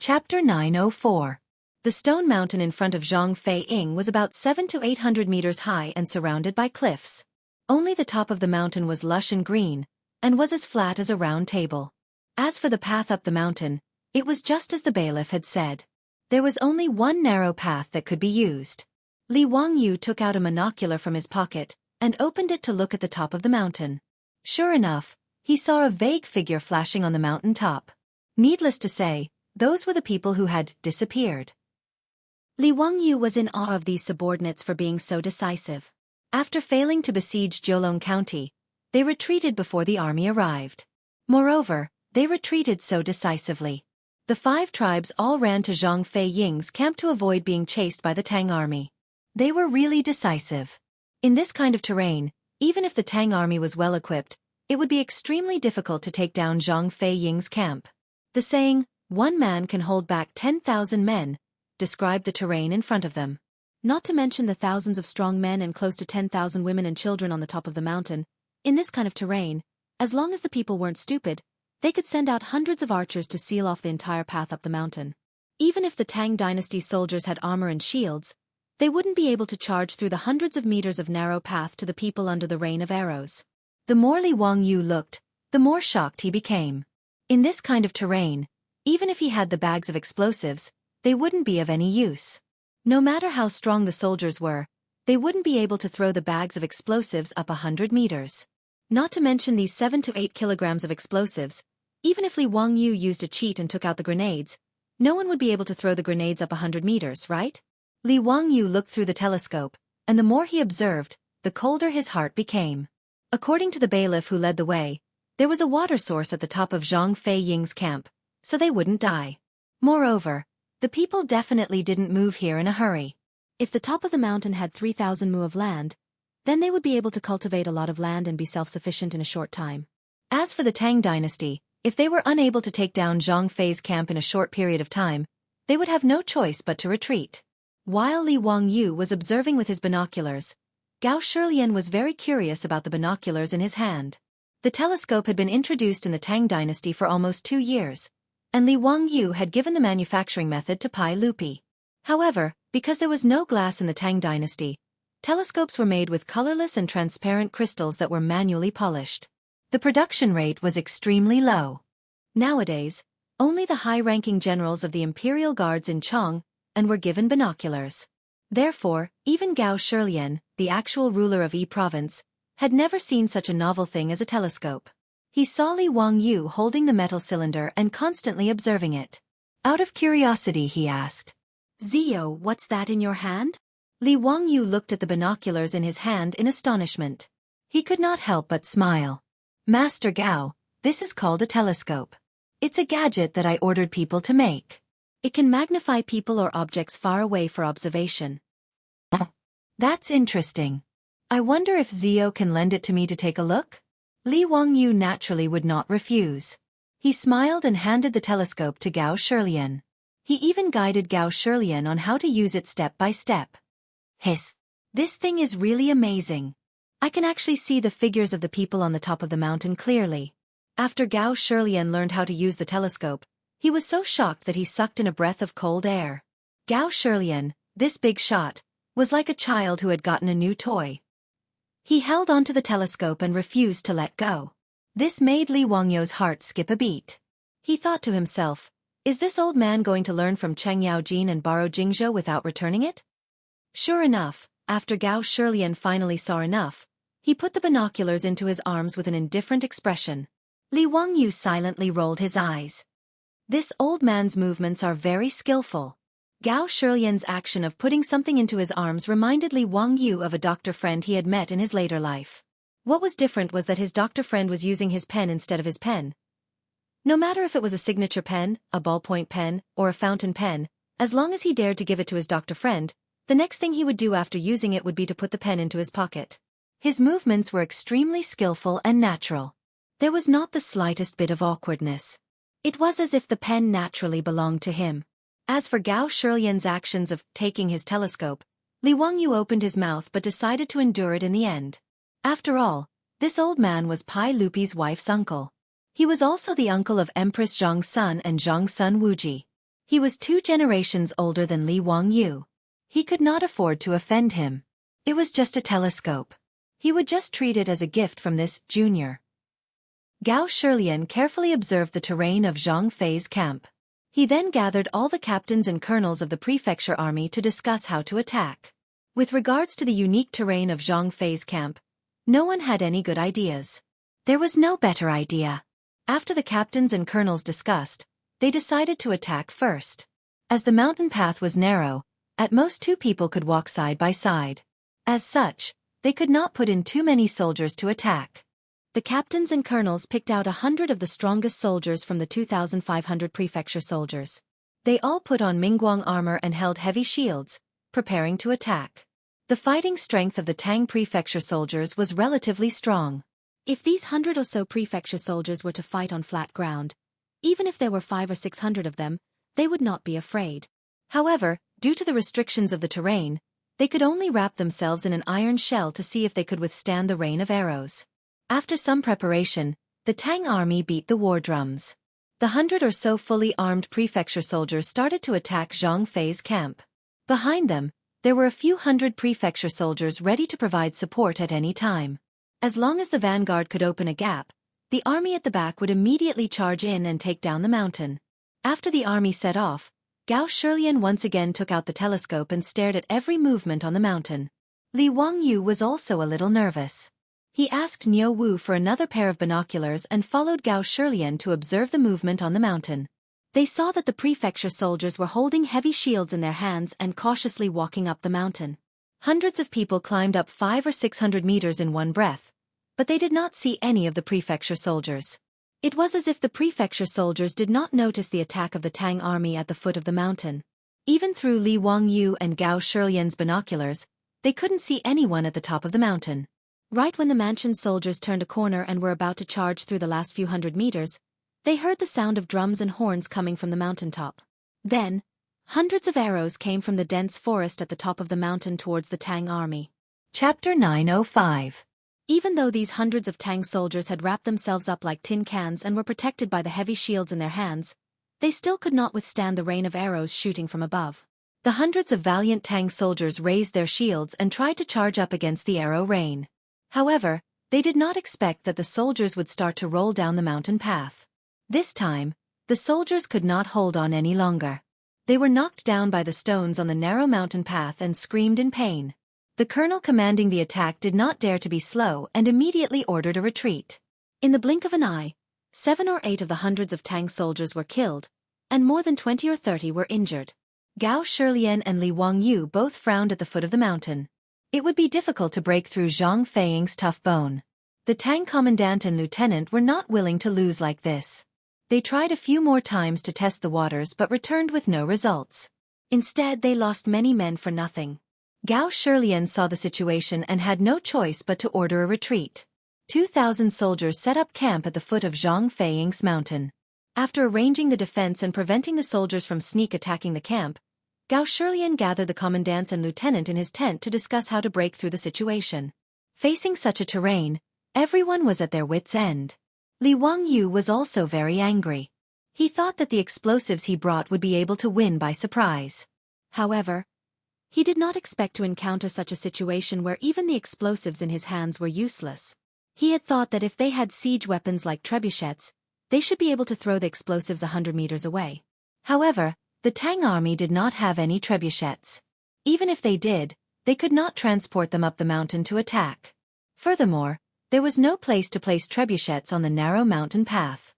Chapter 904. The stone mountain in front of Zhang Fei Ying was about 700 to 800 meters high and surrounded by cliffs. Only the top of the mountain was lush and green, and was as flat as a round table. As for the path up the mountain, it was just as the bailiff had said. There was only one narrow path that could be used. Li Wangyu took out a monocular from his pocket, and opened it to look at the top of the mountain. Sure enough, he saw a vague figure flashing on the mountain top. Needless to say, those were the people who had disappeared. Li Wangyu was in awe of these subordinates for being so decisive. After failing to besiege Jiulong County, they retreated before the army arrived. Moreover, they retreated so decisively. The 5 tribes all ran to Zhang Fei Ying's camp to avoid being chased by the Tang army. They were really decisive. In this kind of terrain, even if the Tang army was well equipped, it would be extremely difficult to take down Zhang Fei Ying's camp. The saying, "One man can hold back 10,000 men," described the terrain in front of them. Not to mention the thousands of strong men and close to 10,000 women and children on the top of the mountain. In this kind of terrain, as long as the people weren't stupid, they could send out hundreds of archers to seal off the entire path up the mountain. Even if the Tang dynasty soldiers had armor and shields, they wouldn't be able to charge through the hundreds of meters of narrow path to the people under the rain of arrows. The more Li Wangyu looked, the more shocked he became. In this kind of terrain, even if he had the bags of explosives, they wouldn't be of any use. No matter how strong the soldiers were, they wouldn't be able to throw the bags of explosives up 100 meters. Not to mention these 7 to 8 kilograms of explosives. Even if Li Wangyu used a cheat and took out the grenades, no one would be able to throw the grenades up 100 meters, right? Li Wangyu looked through the telescope, and the more he observed, the colder his heart became. According to the bailiff who led the way, there was a water source at the top of Zhang Fei Ying's camp, so they wouldn't die. Moreover, the people definitely didn't move here in a hurry. If the top of the mountain had 3,000 mu of land, then they would be able to cultivate a lot of land and be self-sufficient in a short time. As for the Tang dynasty, if they were unable to take down Zhang Fei's camp in a short period of time, they would have no choice but to retreat. While Li Wangyu was observing with his binoculars, Gao Shilian was very curious about the binoculars in his hand. The telescope had been introduced in the Tang dynasty for almost 2 years, and Li Wangyu had given the manufacturing method to Pai Lupi. However, because there was no glass in the Tang dynasty, telescopes were made with colorless and transparent crystals that were manually polished. The production rate was extremely low. Nowadays, only the high-ranking generals of the imperial guards in Chong and were given binoculars. Therefore, even Gao Shilian, the actual ruler of Yi province, had never seen such a novel thing as a telescope. He saw Li Wangyu holding the metal cylinder and constantly observing it. Out of curiosity he asked, "Zio, what's that in your hand?" Li Wangyu looked at the binoculars in his hand in astonishment. He could not help but smile. "Master Gao, this is called a telescope. It's a gadget that I ordered people to make. It can magnify people or objects far away for observation." "That's interesting. I wonder if Zio can lend it to me to take a look?" Li Wangyu naturally would not refuse. He smiled and handed the telescope to Gao Shilian. He even guided Gao Shilian on how to use it step by step. "Hiss! This thing is really amazing. I can actually see the figures of the people on the top of the mountain clearly." After Gao Shilian learned how to use the telescope, he was so shocked that he sucked in a breath of cold air. Gao Shilian, this big shot, was like a child who had gotten a new toy. He held onto the telescope and refused to let go. This made Li Wangyu's heart skip a beat. He thought to himself, is this old man going to learn from Cheng Yaojin and borrow Jingzhou without returning it? Sure enough, after Gao Shilian finally saw enough, he put the binoculars into his arms with an indifferent expression. Li Wangyu silently rolled his eyes. This old man's movements are very skillful. Gao Shilian's action of putting something into his arms reminded Li Wangyu of a doctor friend he had met in his later life. What was different was that his doctor friend was using his pen instead of his pen. No matter if it was a signature pen, a ballpoint pen, or a fountain pen, as long as he dared to give it to his doctor friend, the next thing he would do after using it would be to put the pen into his pocket. His movements were extremely skillful and natural. There was not the slightest bit of awkwardness. It was as if the pen naturally belonged to him. As for Gao Shilian's actions of taking his telescope, Li Wangyu opened his mouth but decided to endure it in the end. After all, this old man was Pai Lupi's wife's uncle. He was also the uncle of Empress Zhangsun and Zhangsun Wuji. He was 2 generations older than Li Wangyu. He could not afford to offend him. It was just a telescope. He would just treat it as a gift from this junior. Gao Shilian carefully observed the terrain of Zhang Fei's camp. He then gathered all the captains and colonels of the prefecture army to discuss how to attack. With regards to the unique terrain of Zhang Fei's camp, no one had any good ideas. There was no better idea. After the captains and colonels discussed, they decided to attack first. As the mountain path was narrow, at most 2 people could walk side by side. As such, they could not put in too many soldiers to attack. The captains and colonels picked out 100 of the strongest soldiers from the 2,500 prefecture soldiers. They all put on Mingguang armor and held heavy shields, preparing to attack. The fighting strength of the Tang prefecture soldiers was relatively strong. If these 100 or so prefecture soldiers were to fight on flat ground, even if there were 500 or 600 of them, they would not be afraid. However, due to the restrictions of the terrain, they could only wrap themselves in an iron shell to see if they could withstand the rain of arrows. After some preparation, the Tang army beat the war drums. The 100 or so fully armed prefecture soldiers started to attack Zhang Fei's camp. Behind them, there were a few hundred prefecture soldiers ready to provide support at any time. As long as the vanguard could open a gap, the army at the back would immediately charge in and take down the mountain. After the army set off, Gao Shilian once again took out the telescope and stared at every movement on the mountain. Li Wangyu was also a little nervous. He asked Niu Wu for another pair of binoculars and followed Gao Shilian to observe the movement on the mountain. They saw that the prefecture soldiers were holding heavy shields in their hands and cautiously walking up the mountain. Hundreds of people climbed up 500 or 600 meters in one breath, but they did not see any of the prefecture soldiers. It was as if the prefecture soldiers did not notice the attack of the Tang army at the foot of the mountain. Even through Li Wangyu and Gao Shilian's binoculars, they couldn't see anyone at the top of the mountain. Right when the mansion soldiers turned a corner and were about to charge through the last few hundred meters, they heard the sound of drums and horns coming from the mountaintop. Then, hundreds of arrows came from the dense forest at the top of the mountain towards the Tang army. Chapter 905. Even though these hundreds of Tang soldiers had wrapped themselves up like tin cans and were protected by the heavy shields in their hands, they still could not withstand the rain of arrows shooting from above. The hundreds of valiant Tang soldiers raised their shields and tried to charge up against the arrow rain. However, they did not expect that the soldiers would start to roll down the mountain path. This time, the soldiers could not hold on any longer. They were knocked down by the stones on the narrow mountain path and screamed in pain. The colonel commanding the attack did not dare to be slow and immediately ordered a retreat. In the blink of an eye, 7 or 8 of the hundreds of Tang soldiers were killed, and more than 20 or 30 were injured. Gao Shilian and Li Wangyu both frowned at the foot of the mountain. It would be difficult to break through Zhang Feiying's tough bone. The Tang commandant and lieutenant were not willing to lose like this. They tried a few more times to test the waters but returned with no results. Instead, they lost many men for nothing. Gao Shilian saw the situation and had no choice but to order a retreat. 2,000 soldiers set up camp at the foot of Zhang Feiying's mountain. After arranging the defense and preventing the soldiers from sneak attacking the camp, Gao Shilian gathered the commandants and lieutenant in his tent to discuss how to break through the situation. Facing such a terrain, everyone was at their wits' end. Li Wangyu was also very angry. He thought that the explosives he brought would be able to win by surprise. However, he did not expect to encounter such a situation where even the explosives in his hands were useless. He had thought that if they had siege weapons like trebuchets, they should be able to throw the explosives 100 meters away. However, the Tang army did not have any trebuchets. Even if they did, they could not transport them up the mountain to attack. Furthermore, there was no place to place trebuchets on the narrow mountain path.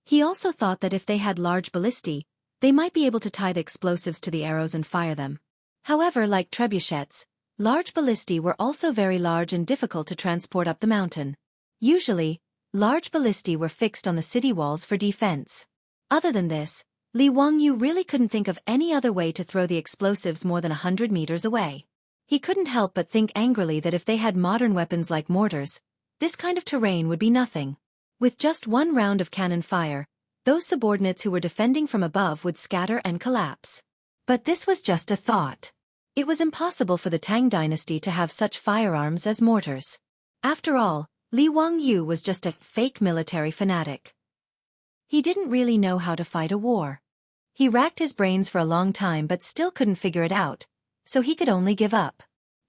He also thought that if they had large ballistae, they might be able to tie the explosives to the arrows and fire them. However, like trebuchets, large ballistae were also very large and difficult to transport up the mountain. Usually, large ballistae were fixed on the city walls for defense. Other than this, Li Wangyu really couldn't think of any other way to throw the explosives more than 100 meters away. He couldn't help but think angrily that if they had modern weapons like mortars, this kind of terrain would be nothing. With just one round of cannon fire, those subordinates who were defending from above would scatter and collapse. But this was just a thought. It was impossible for the Tang dynasty to have such firearms as mortars. After all, Li Wangyu was just a fake military fanatic. He didn't really know how to fight a war. He racked his brains for a long time but still couldn't figure it out, so he could only give up.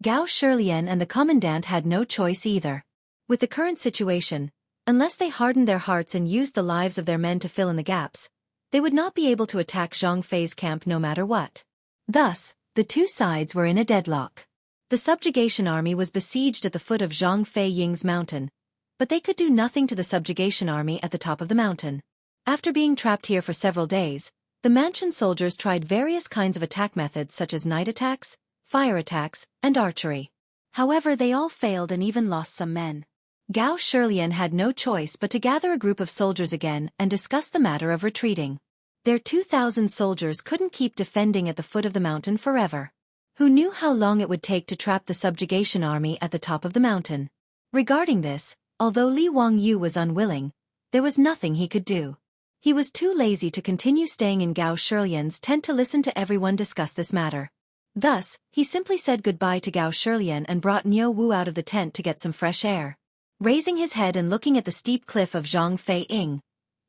Gao Shilian and the commandant had no choice either. With the current situation, unless they hardened their hearts and used the lives of their men to fill in the gaps, they would not be able to attack Zhang Fei's camp no matter what. Thus, the two sides were in a deadlock. The subjugation army was besieged at the foot of Zhang Fei Ying's mountain, but they could do nothing to the subjugation army at the top of the mountain. After being trapped here for several days, the mansion soldiers tried various kinds of attack methods such as night attacks, fire attacks, and archery. However, they all failed and even lost some men. Gao Shilian had no choice but to gather a group of soldiers again and discuss the matter of retreating. Their 2,000 soldiers couldn't keep defending at the foot of the mountain forever. Who knew how long it would take to trap the subjugation army at the top of the mountain? Regarding this, although Li Wangyu was unwilling, there was nothing he could do. He was too lazy to continue staying in Gao Shilian's tent to listen to everyone discuss this matter. Thus, he simply said goodbye to Gao Shilian and brought Niu Wu out of the tent to get some fresh air. Raising his head and looking at the steep cliff of Zhang Fei Ying,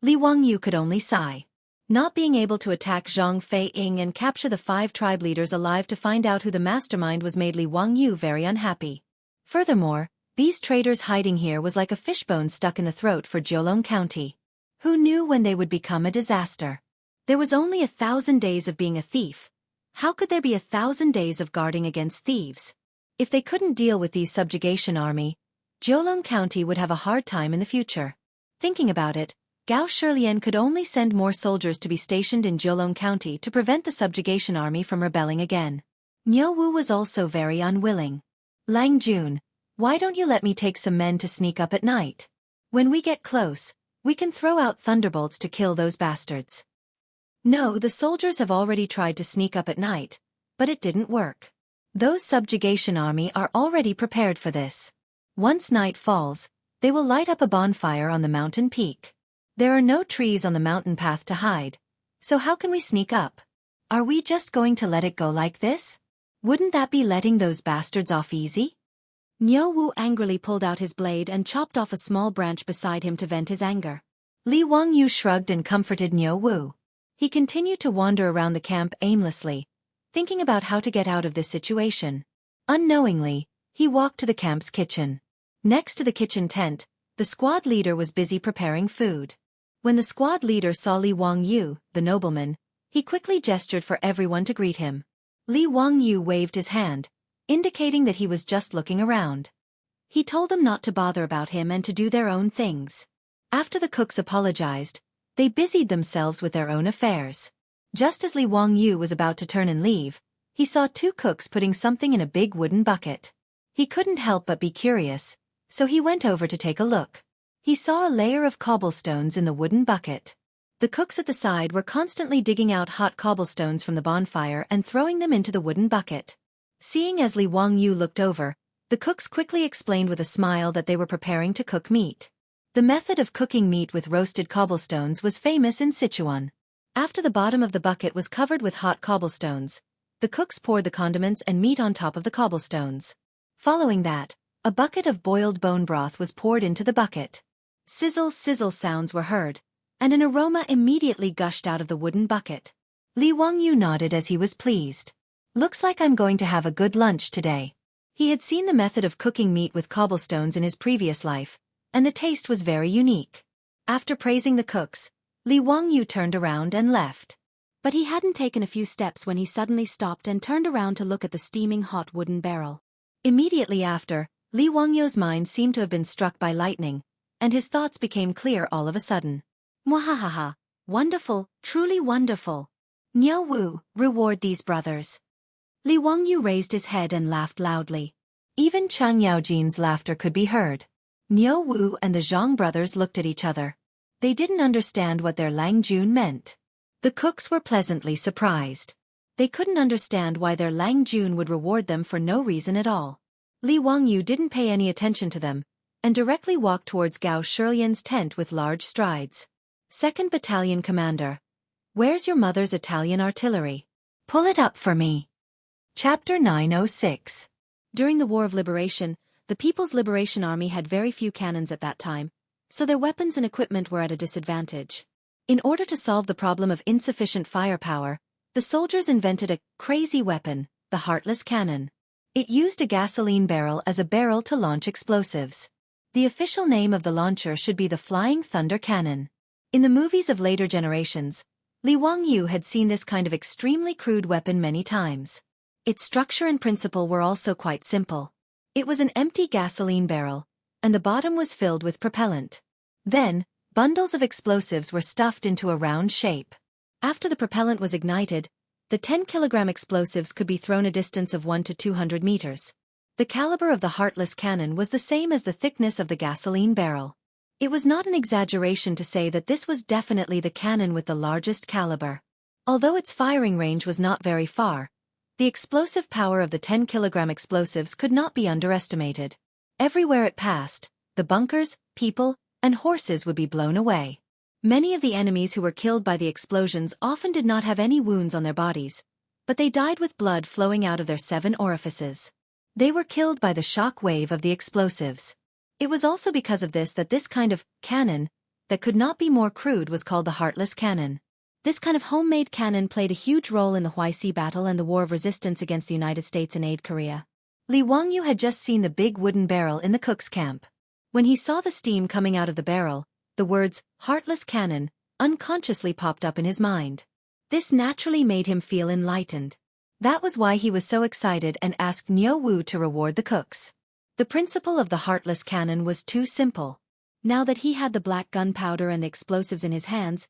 Li Wangyu could only sigh. Not being able to attack Zhang Fei Ying and capture the 5 tribe leaders alive to find out who the mastermind was made Li Wangyu very unhappy. Furthermore, these traitors hiding here was like a fishbone stuck in the throat for Jiulong County. Who knew when they would become a disaster? There was only 1,000 days of being a thief. How could there be 1,000 days of guarding against thieves? If they couldn't deal with these subjugation army, Jiulong County would have a hard time in the future. Thinking about it, Gao Shilian could only send more soldiers to be stationed in Jiulong County to prevent the subjugation army from rebelling again. Niu Wu was also very unwilling. Lang Jun, why don't you let me take some men to sneak up at night? When we get close, we can throw out thunderbolts to kill those bastards. No, the soldiers have already tried to sneak up at night, but it didn't work. Those subjugation army are already prepared for this. Once night falls, they will light up a bonfire on the mountain peak. There are no trees on the mountain path to hide, so how can we sneak up? Are we just going to let it go like this? Wouldn't that be letting those bastards off easy? Niu Wu angrily pulled out his blade and chopped off a small branch beside him to vent his anger. Li Wangyu shrugged and comforted Niu Wu. He continued to wander around the camp aimlessly, thinking about how to get out of this situation. Unknowingly, he walked to the camp's kitchen. Next to the kitchen tent, the squad leader was busy preparing food. When the squad leader saw Li Wangyu, the nobleman, he quickly gestured for everyone to greet him. Li Wangyu waved his hand, indicating that he was just looking around. He told them not to bother about him and to do their own things. After the cooks apologized, they busied themselves with their own affairs. Just as Li Wangyu was about to turn and leave, he saw 2 cooks putting something in a big wooden bucket. He couldn't help but be curious, so he went over to take a look. He saw a layer of cobblestones in the wooden bucket. The cooks at the side were constantly digging out hot cobblestones from the bonfire and throwing them into the wooden bucket. Seeing as Li Wangyu looked over, the cooks quickly explained with a smile that they were preparing to cook meat. The method of cooking meat with roasted cobblestones was famous in Sichuan. After the bottom of the bucket was covered with hot cobblestones, the cooks poured the condiments and meat on top of the cobblestones. Following that, a bucket of boiled bone broth was poured into the bucket. Sizzle sizzle sounds were heard, and an aroma immediately gushed out of the wooden bucket. Li Wangyu nodded as he was pleased. Looks like I'm going to have a good lunch today. He had seen the method of cooking meat with cobblestones in his previous life, and the taste was very unique. After praising the cooks, Li Wangyu turned around and left. But he hadn't taken a few steps when he suddenly stopped and turned around to look at the steaming hot wooden barrel. Immediately after, Li Wangyu's mind seemed to have been struck by lightning, and his thoughts became clear all of a sudden. Mwahahaha, wonderful, truly wonderful. Niu Wu, reward these brothers. Li Wangyu raised his head and laughed loudly. Even Chang Yaojin's laughter could be heard. Niu Wu and the Zhang brothers looked at each other. They didn't understand what their Lang Jun meant. The cooks were pleasantly surprised. They couldn't understand why their Lang Jun would reward them for no reason at all. Li Wangyu didn't pay any attention to them, and directly walked towards Gao Shilian's tent with large strides. 2nd Battalion Commander. Where's your mother's Italian artillery? Pull it up for me. Chapter 906. During the War of Liberation, the People's Liberation Army had very few cannons at that time, so their weapons and equipment were at a disadvantage. In order to solve the problem of insufficient firepower, the soldiers invented a crazy weapon, the Heartless Cannon. It used a gasoline barrel as a barrel to launch explosives. The official name of the launcher should be the Flying Thunder Cannon. In the movies of later generations, Li Wangyu had seen this kind of extremely crude weapon many times. Its structure and principle were also quite simple. It was an empty gasoline barrel, and the bottom was filled with propellant. Then, bundles of explosives were stuffed into a round shape. After the propellant was ignited, the 10-kilogram explosives could be thrown a distance of 1 to 200 meters. The caliber of the Heartless Cannon was the same as the thickness of the gasoline barrel. It was not an exaggeration to say that this was definitely the cannon with the largest caliber. Although its firing range was not very far, the explosive power of the 10-kilogram explosives could not be underestimated. Everywhere it passed, the bunkers, people, and horses would be blown away. Many of the enemies who were killed by the explosions often did not have any wounds on their bodies, but they died with blood flowing out of their 7 orifices. They were killed by the shock wave of the explosives. It was also because of this that this kind of cannon, that could not be more crude, was called the Heartless Cannon. This kind of homemade cannon played a huge role in the Huaixi battle and the War of Resistance against the United States and Aid Korea. Li Wangyu had just seen the big wooden barrel in the cook's camp. When he saw the steam coming out of the barrel, the words, Heartless Cannon, unconsciously popped up in his mind. This naturally made him feel enlightened. That was why he was so excited and asked Niu Wu to reward the cooks. The principle of the Heartless Cannon was too simple. Now that he had the black gunpowder and the explosives in his hands,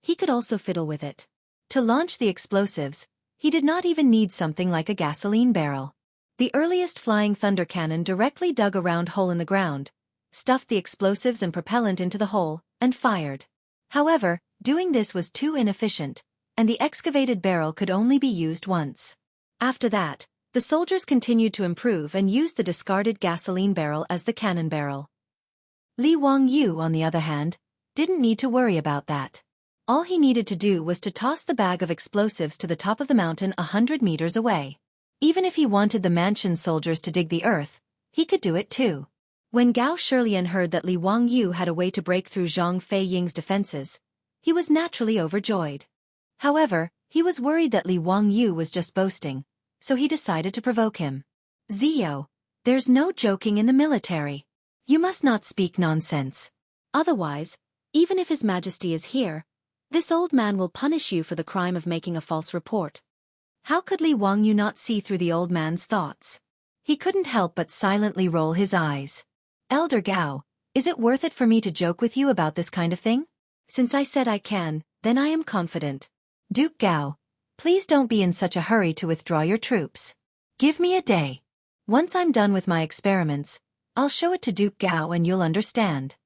he could also fiddle with it. To launch the explosives, he did not even need something like a gasoline barrel. The earliest Flying Thunder Cannon directly dug a round hole in the ground, stuffed the explosives and propellant into the hole, and fired. However, doing this was too inefficient, and the excavated barrel could only be used once. After that, the soldiers continued to improve and used the discarded gasoline barrel as the cannon barrel. Li Wangyu, on the other hand, didn't need to worry about that. All he needed to do was to toss the bag of explosives to the top of the mountain 100 meters away. Even if he wanted the mansion soldiers to dig the earth, he could do it too. When Gao Shilian heard that Li Wangyu had a way to break through Zhang Feiying's defenses, he was naturally overjoyed. However, he was worried that Li Wangyu was just boasting, so he decided to provoke him. Zio, there's no joking in the military. You must not speak nonsense. Otherwise, even if His Majesty is here, this old man will punish you for the crime of making a false report. How could Li Wangyu not see through the old man's thoughts? He couldn't help but silently roll his eyes. Elder Gao, is it worth it for me to joke with you about this kind of thing? Since I said I can, then I am confident. Duke Gao, please don't be in such a hurry to withdraw your troops. Give me a day. Once I'm done with my experiments, I'll show it to Duke Gao and you'll understand.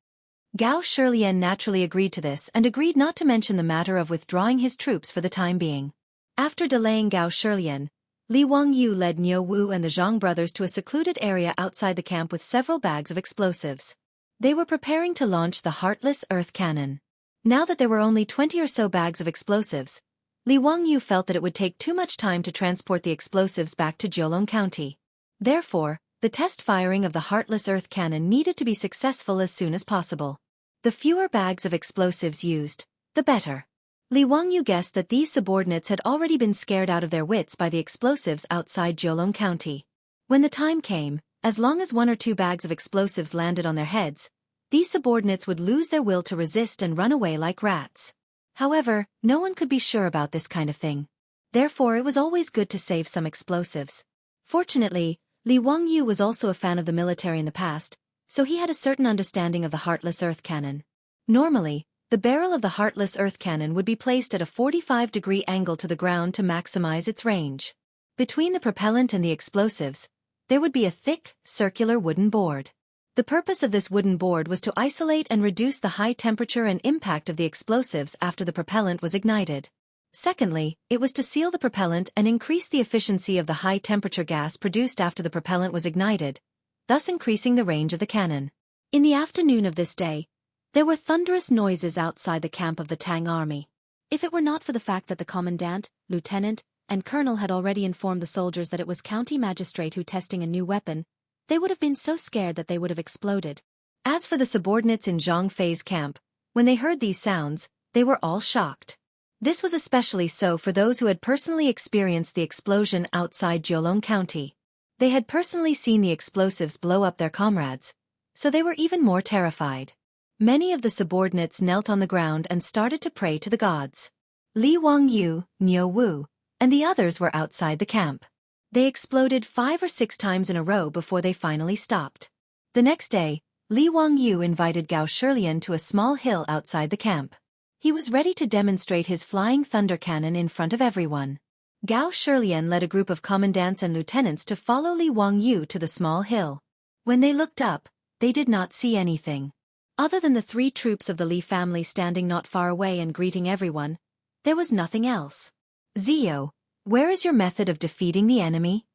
Gao Shilian naturally agreed to this and agreed not to mention the matter of withdrawing his troops for the time being. After delaying Gao Shilian, Li Wangyu led Niu Wu and the Zhang brothers to a secluded area outside the camp with several bags of explosives. They were preparing to launch the Heartless Earth Cannon. Now that there were only 20 or so bags of explosives, Li Wangyu felt that it would take too much time to transport the explosives back to Jiulong County. Therefore, the test firing of the Heartless Earth Cannon needed to be successful as soon as possible. The fewer bags of explosives used, the better. Li Wangyu guessed that these subordinates had already been scared out of their wits by the explosives outside Jiulong County. When the time came, as long as 1 or 2 bags of explosives landed on their heads, these subordinates would lose their will to resist and run away like rats. However, no one could be sure about this kind of thing. Therefore, it was always good to save some explosives. Fortunately, Li Wangyu was also a fan of the military in the past, so he had a certain understanding of the Heartless Earth Cannon. Normally, the barrel of the Heartless Earth Cannon would be placed at a 45-degree angle to the ground to maximize its range. Between the propellant and the explosives, there would be a thick, circular wooden board. The purpose of this wooden board was to isolate and reduce the high temperature and impact of the explosives after the propellant was ignited. Secondly, it was to seal the propellant and increase the efficiency of the high-temperature gas produced after the propellant was ignited, thus increasing the range of the cannon. In the afternoon of this day, there were thunderous noises outside the camp of the Tang army. If it were not for the fact that the commandant, lieutenant, and colonel had already informed the soldiers that it was county magistrate who testing a new weapon, they would have been so scared that they would have exploded. As for the subordinates in Zhang Fei's camp, when they heard these sounds, They were all shocked. This was especially so for those who had personally experienced the explosion outside Jiulong County. They had personally seen the explosives blow up their comrades, so they were even more terrified. Many of the subordinates knelt on the ground and started to pray to the gods. Li Wangyu, Niu Wu, and the others were outside the camp. They exploded 5 or 6 times in a row before they finally stopped. The next day, Li Wangyu invited Gao Shilian to a small hill outside the camp. He was ready to demonstrate his flying thunder cannon in front of everyone. Gao Shilian led a group of commandants and lieutenants to follow Li Wangyu to the small hill. When they looked up, they did not see anything. Other than the 3 troops of the Li family standing not far away and greeting everyone, there was nothing else. Zio, where is your method of defeating the enemy?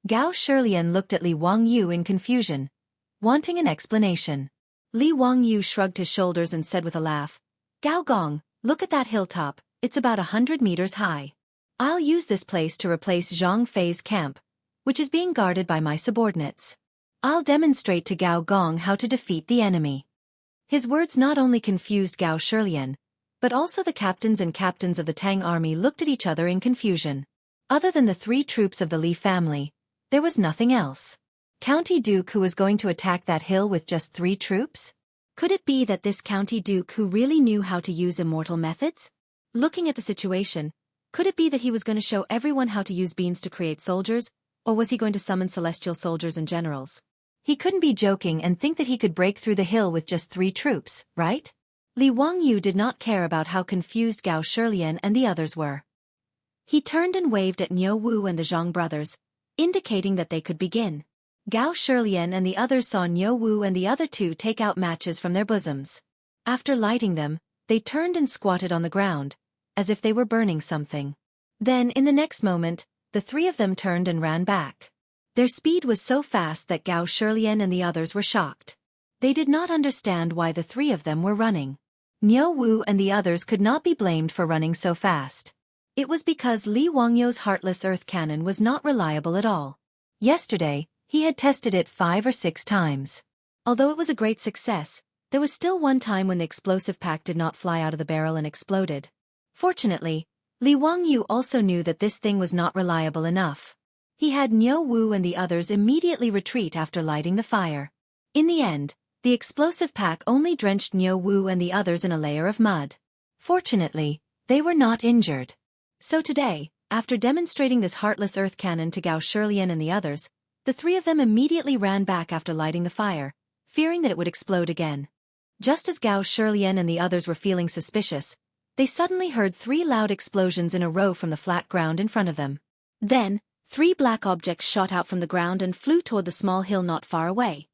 Gao Shilian looked at Li Wangyu in confusion, wanting an explanation. Li Wangyu shrugged his shoulders and said with a laugh, Gao Gong, look at that hilltop, it's about 100 meters high. I'll use this place to replace Zhang Fei's camp, which is being guarded by my subordinates. I'll demonstrate to Gao Gong how to defeat the enemy. His words not only confused Gao Shilian, but also the captains of the Tang army looked at each other in confusion. Other than the 3 troops of the Li family, there was nothing else. County Duke who was going to attack that hill with just 3 troops? Could it be that this County Duke who really knew how to use immortal methods? Looking at the situation, could it be that he was going to show everyone how to use beans to create soldiers, or was he going to summon celestial soldiers and generals? He couldn't be joking and think that he could break through the hill with just 3 troops, right? Li Wangyu did not care about how confused Gao Shilian and the others were. He turned and waved at Niu Wu and the Zhang brothers, indicating that they could begin. Gao Shilian and the others saw Niu Wu and the other 2 take out matches from their bosoms. After lighting them, they turned and squatted on the ground, as if they were burning something. Then, in the next moment, the 3 of them turned and ran back. Their speed was so fast that Gao Shilian and the others were shocked. They did not understand why the 3 of them were running. Niu Wu and the others could not be blamed for running so fast. It was because Li Wangyu's heartless earth cannon was not reliable at all. Yesterday, he had tested it 5 or 6 times. Although it was a great success, there was still one time when the explosive pack did not fly out of the barrel and exploded. Fortunately, Li Wangyu also knew that this thing was not reliable enough. He had Niu Wu and the others immediately retreat after lighting the fire. In the end, the explosive pack only drenched Niu Wu and the others in a layer of mud. Fortunately, they were not injured. So today, after demonstrating this heartless earth cannon to Gao Shilian and the others, the 3 of them immediately ran back after lighting the fire, fearing that it would explode again. Just as Gao Shilian and the others were feeling suspicious, they suddenly heard 3 loud explosions in a row from the flat ground in front of them. Then, 3 black objects shot out from the ground and flew toward the small hill not far away.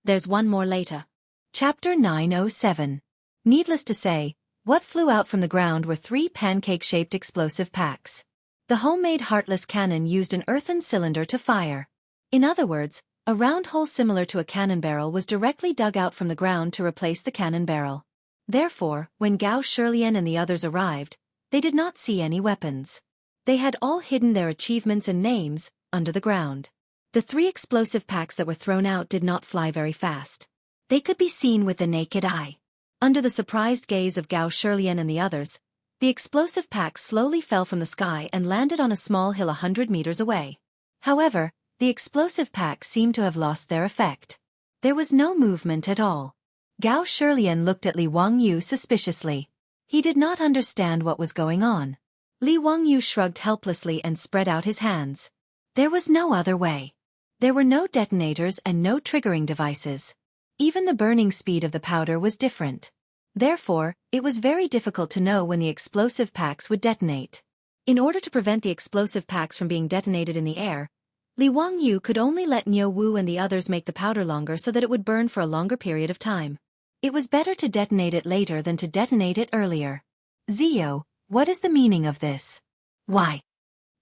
There's one more later. Chapter 907. Needless to say, what flew out from the ground were 3 pancake-shaped explosive packs. The homemade heartless cannon used an earthen cylinder to fire. In other words, a round hole similar to a cannon barrel was directly dug out from the ground to replace the cannon barrel. Therefore, when Gao Shilian and the others arrived, they did not see any weapons. They had all hidden their achievements and names under the ground. The 3 explosive packs that were thrown out did not fly very fast. They could be seen with the naked eye. Under the surprised gaze of Gao Shilian and the others, the explosive packs slowly fell from the sky and landed on a small hill 100 meters away. However, the explosive packs seemed to have lost their effect. There was no movement at all. Gao Shilian looked at Li Wangyu suspiciously. He did not understand what was going on. Li Wangyu shrugged helplessly and spread out his hands. There was no other way. There were no detonators and no triggering devices. Even the burning speed of the powder was different. Therefore, it was very difficult to know when the explosive packs would detonate. In order to prevent the explosive packs from being detonated in the air, Li Wangyu could only let Niu Wu and the others make the powder longer so that it would burn for a longer period of time. It was better to detonate it later than to detonate it earlier. Zio, what is the meaning of this? Why?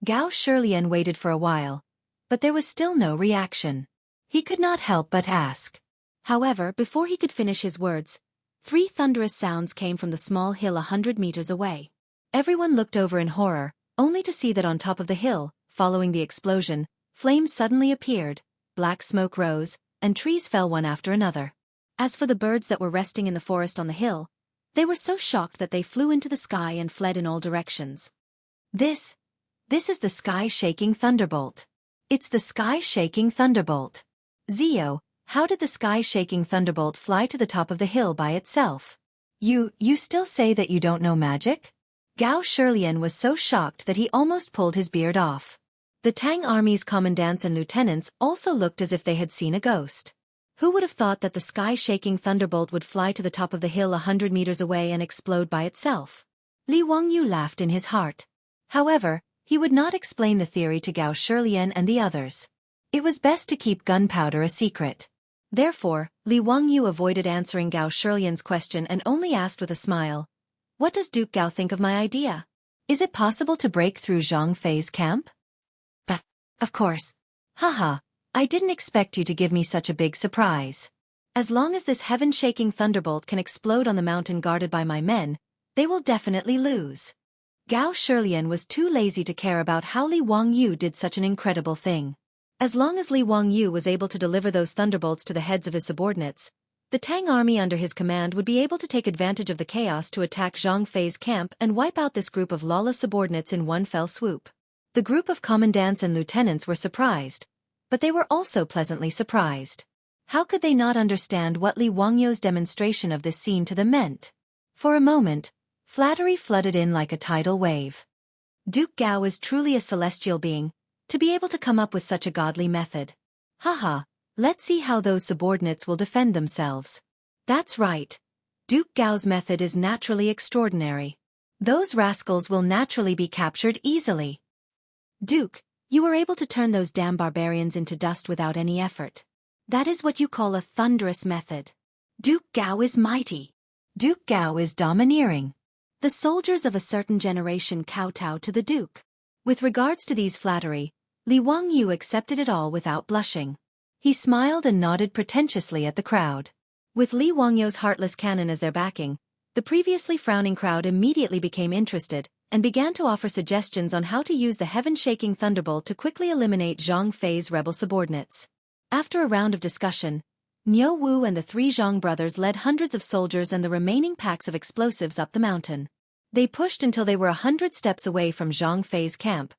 Gao Shilian waited for a while, but there was still no reaction. He could not help but ask. However, before he could finish his words, 3 thunderous sounds came from the small hill 100 meters away. Everyone looked over in horror, only to see that on top of the hill, following the explosion, flames suddenly appeared, black smoke rose, and trees fell one after another. As for the birds that were resting in the forest on the hill, They were so shocked that they flew into the sky and fled in all directions. This is the sky-shaking thunderbolt. It's the sky-shaking thunderbolt. Zio, how did the sky-shaking thunderbolt fly to the top of the hill by itself? You still say that you don't know magic? Gao Shirlian was so shocked that he almost pulled his beard off. The Tang army's commandants and lieutenants also looked as if they had seen a ghost. Who would have thought that the sky-shaking thunderbolt would fly to the top of the hill 100 meters away and explode by itself? Li Wangyu laughed in his heart. However, he would not explain the theory to Gao Shirlian and the others. It was best to keep gunpowder a secret. Therefore, Li Wangyu avoided answering Gao Shirlian's question and only asked with a smile, "What does Duke Gao think of my idea? Is it possible to break through Zhang Fei's camp?" "But, of course. Haha, I didn't expect you to give me such a big surprise. As long as this heaven-shaking thunderbolt can explode on the mountain guarded by my men, they will definitely lose." Gao Shirlian was too lazy to care about how Li Wangyu did such an incredible thing. As long as Li Wangyu was able to deliver those thunderbolts to the heads of his subordinates, the Tang army under his command would be able to take advantage of the chaos to attack Zhang Fei's camp and wipe out this group of lawless subordinates in one fell swoop. The group of commandants and lieutenants were surprised, but they were also pleasantly surprised. How could they not understand what Li Wangyu's demonstration of this scene to them meant? For a moment, flattery flooded in like a tidal wave. Duke Gao is truly a celestial being, to be able to come up with such a godly method. Haha, let's see how those subordinates will defend themselves. That's right. Duke Gao's method is naturally extraordinary. Those rascals will naturally be captured easily. Duke, you were able to turn those damn barbarians into dust without any effort. That is what you call a thunderous method. Duke Gao is mighty. Duke Gao is domineering. The soldiers of a certain generation kowtow to the Duke. With regards to these flattery, Li Wangyu accepted it all without blushing. He smiled and nodded pretentiously at the crowd. With Li Wangyu's heartless cannon as their backing, the previously frowning crowd immediately became interested and began to offer suggestions on how to use the heaven-shaking thunderbolt to quickly eliminate Zhang Fei's rebel subordinates. After a round of discussion, Niu Wu and the three Zhang brothers led hundreds of soldiers and the remaining packs of explosives up the mountain. They pushed until they were 100 steps away from Zhang Fei's camp,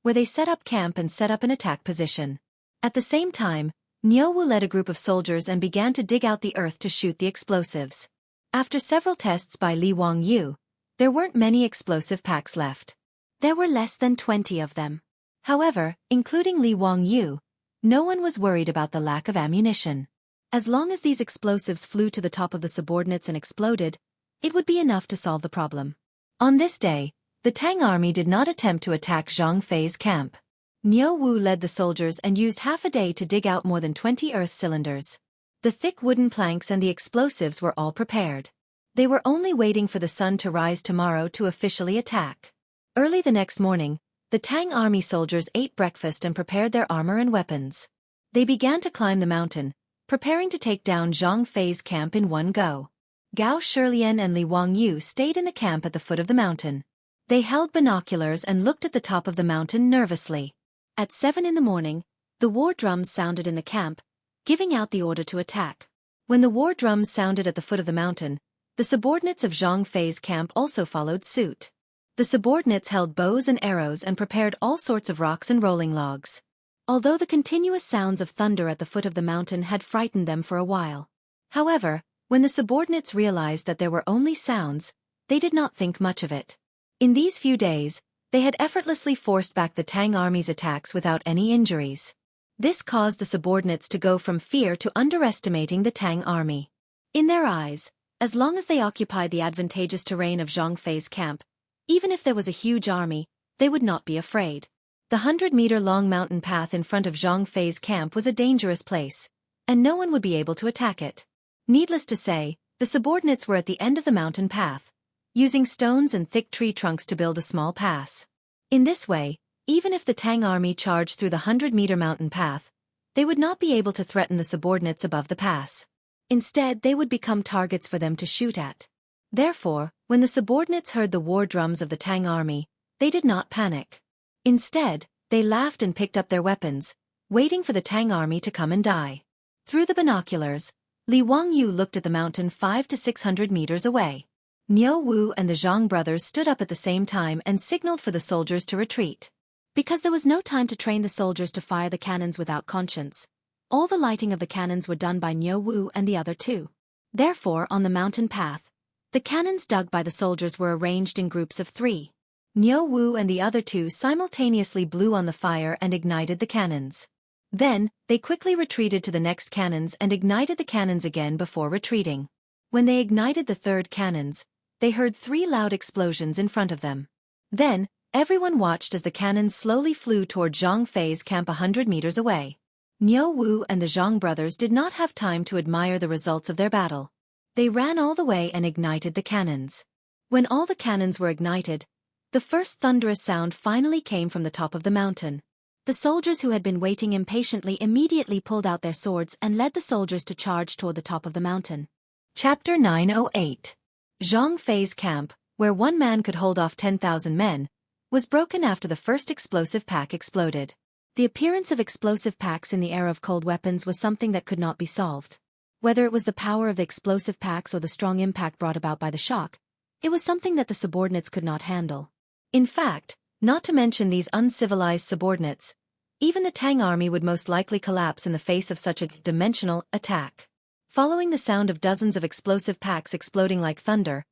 where they set up camp and set up an attack position. At the same time, Niu Wu led a group of soldiers and began to dig out the earth to shoot the explosives. After several tests by Li Wangyu, there weren't many explosive packs left. There were less than 20 of them. However, including Li Wangyu, no one was worried about the lack of ammunition. As long as these explosives flew to the top of the subordinates and exploded, it would be enough to solve the problem. On this day, the Tang army did not attempt to attack Zhang Fei's camp. Niu Wu led the soldiers and used half a day to dig out more than 20 earth cylinders. The thick wooden planks and the explosives were all prepared. They were only waiting for the sun to rise tomorrow to officially attack. Early the next morning, the Tang army soldiers ate breakfast and prepared their armor and weapons. They began to climb the mountain, preparing to take down Zhang Fei's camp in one go. Gao Shirlian and Li Wangyu stayed in the camp at the foot of the mountain. They held binoculars and looked at the top of the mountain nervously. At 7 in the morning, the war drums sounded in the camp, giving out the order to attack. When the war drums sounded at the foot of the mountain, the subordinates of Zhang Fei's camp also followed suit. The subordinates held bows and arrows and prepared all sorts of rocks and rolling logs. Although the continuous sounds of thunder at the foot of the mountain had frightened them for a while. However, when the subordinates realized that there were only sounds, they did not think much of it. In these few days, they had effortlessly forced back the Tang army's attacks without any injuries. This caused the subordinates to go from fear to underestimating the Tang army. In their eyes, as long as they occupied the advantageous terrain of Zhang Fei's camp, even if there was a huge army, they would not be afraid. The 100-meter-long mountain path in front of Zhang Fei's camp was a dangerous place, and no one would be able to attack it. Needless to say, the subordinates were at the end of the mountain path, using stones and thick tree trunks to build a small pass. In this way, even if the Tang army charged through the 100-meter mountain path, they would not be able to threaten the subordinates above the pass. Instead, they would become targets for them to shoot at. Therefore, when the subordinates heard the war drums of the Tang army, they did not panic. Instead, they laughed and picked up their weapons, waiting for the Tang army to come and die. Through the binoculars, Li Wangyu looked at the mountain 500 to 600 meters away. Niu Wu and the Zhang brothers stood up at the same time and signaled for the soldiers to retreat. Because there was no time to train the soldiers to fire the cannons without conscience, all the lighting of the cannons were done by Niu Wu and the other two. Therefore, on the mountain path, the cannons dug by the soldiers were arranged in groups of 3. Niu Wu and the other two simultaneously blew on the fire and ignited the cannons. Then, they quickly retreated to the next cannons and ignited the cannons again before retreating. When they ignited the third cannons, they heard 3 loud explosions in front of them. Then, everyone watched as the cannons slowly flew toward Zhang Fei's camp 100 meters away. Niu Wu and the Zhang brothers did not have time to admire the results of their battle. They ran all the way and ignited the cannons. When all the cannons were ignited, the first thunderous sound finally came from the top of the mountain. The soldiers who had been waiting impatiently immediately pulled out their swords and led the soldiers to charge toward the top of the mountain. Chapter 908. Zhang Fei's camp, where one man could hold off 10,000 men, was broken after the first explosive pack exploded. The appearance of explosive packs in the era of cold weapons was something that could not be solved. Whether it was the power of the explosive packs or the strong impact brought about by the shock, it was something that the subordinates could not handle. In fact, not to mention these uncivilized subordinates, even the Tang army would most likely collapse in the face of such a dimensional attack. Following the sound of dozens of explosive packs exploding like thunder,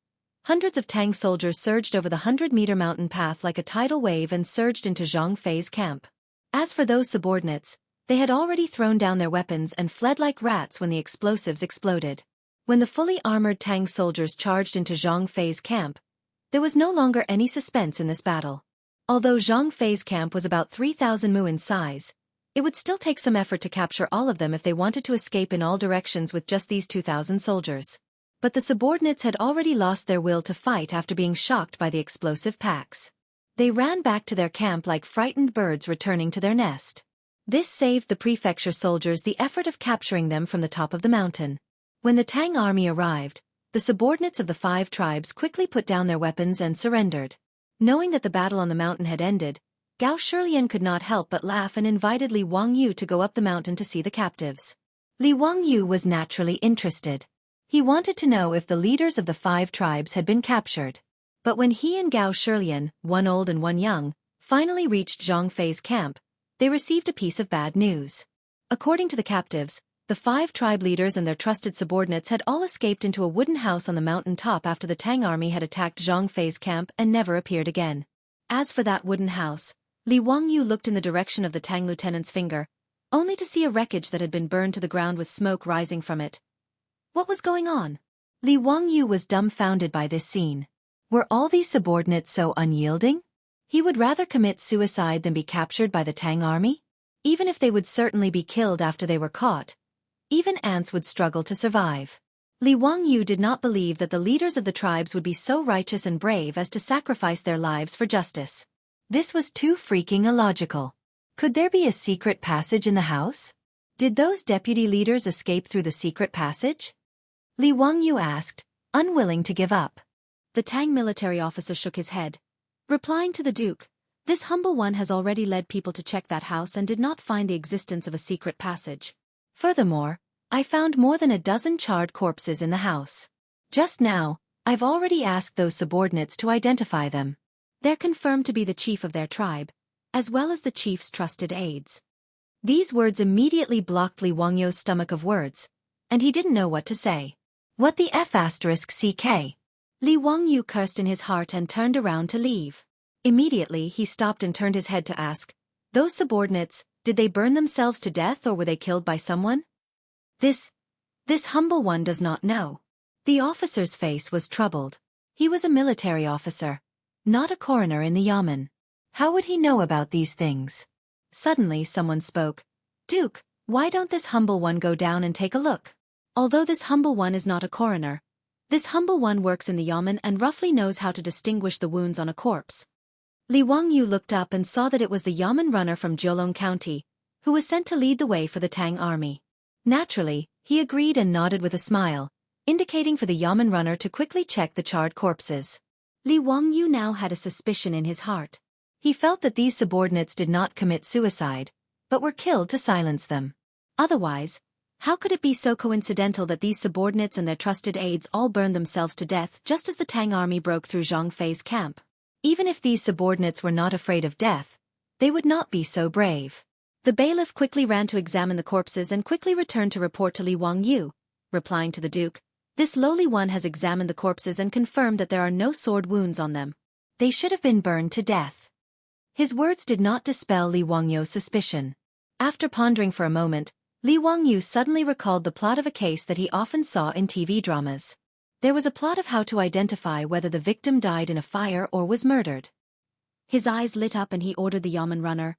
hundreds of Tang soldiers surged over the 100-meter mountain path like a tidal wave and surged into Zhang Fei's camp. As for those subordinates, they had already thrown down their weapons and fled like rats when the explosives exploded. When the fully armored Tang soldiers charged into Zhang Fei's camp, there was no longer any suspense in this battle. Although Zhang Fei's camp was about 3,000 mu in size, it would still take some effort to capture all of them if they wanted to escape in all directions with just these 2,000 soldiers. But the subordinates had already lost their will to fight after being shocked by the explosive packs. They ran back to their camp like frightened birds returning to their nest. This saved the prefecture soldiers the effort of capturing them from the top of the mountain. When the Tang army arrived, the subordinates of the 5 tribes quickly put down their weapons and surrendered. Knowing that the battle on the mountain had ended, Gao Shilian could not help but laugh and invited Li Wangyu to go up the mountain to see the captives. Li Wangyu was naturally interested. He wanted to know if the leaders of the 5 tribes had been captured. But when he and Gao Shilian, one old and one young, finally reached Zhang Fei's camp, they received a piece of bad news. According to the captives, the 5 tribe leaders and their trusted subordinates had all escaped into a wooden house on the mountain top after the Tang army had attacked Zhang Fei's camp and never appeared again. As for that wooden house, Li Wangyu looked in the direction of the Tang lieutenant's finger, only to see a wreckage that had been burned to the ground with smoke rising from it. What was going on? Li Wangyu was dumbfounded by this scene. Were all these subordinates so unyielding? He would rather commit suicide than be captured by the Tang army? Even if they would certainly be killed after they were caught, even ants would struggle to survive. Li Wangyu did not believe that the leaders of the tribes would be so righteous and brave as to sacrifice their lives for justice. This was too freaking illogical. Could there be a secret passage in the house? Did those deputy leaders escape through the secret passage? Li Wangyu asked, unwilling to give up. The Tang military officer shook his head, replying to the Duke, "This humble one has already led people to check that house and did not find the existence of a secret passage. Furthermore, I found more than a dozen charred corpses in the house. Just now, I've already asked those subordinates to identify them. They're confirmed to be the chief of their tribe, as well as the chief's trusted aides." These words immediately blocked Li Wangyu's stomach of words, and he didn't know what to say. What the F***ck? Li Wangyu cursed in his heart and turned around to leave. Immediately he stopped and turned his head to ask, "Those subordinates, did they burn themselves to death or were they killed by someone?" This humble one does not know. The officer's face was troubled. He was a military officer, not a coroner in the yamen. How would he know about these things? Suddenly someone spoke. "Duke, why don't this humble one go down and take a look? Although this humble one is not a coroner, this humble one works in the yamen and roughly knows how to distinguish the wounds on a corpse." Li Wangyu looked up and saw that it was the yamen runner from Jiulong County, who was sent to lead the way for the Tang army. Naturally, he agreed and nodded with a smile, indicating for the yamen runner to quickly check the charred corpses. Li Wangyu now had a suspicion in his heart. He felt that these subordinates did not commit suicide, but were killed to silence them. Otherwise, How could it be so coincidental that these subordinates and their trusted aides all burned themselves to death just as the Tang army broke through Zhang Fei's camp? Even if these subordinates were not afraid of death, they would not be so brave. The bailiff quickly ran to examine the corpses and quickly returned to report to Li Wangyu, replying to the duke, "This lowly one has examined the corpses and confirmed that there are no sword wounds on them. They should have been burned to death." His words did not dispel Li Wangyu's suspicion. After pondering for a moment, Li Wangyu suddenly recalled the plot of a case that he often saw in TV dramas. There was a plot of how to identify whether the victim died in a fire or was murdered. His eyes lit up and he ordered the yamen runner,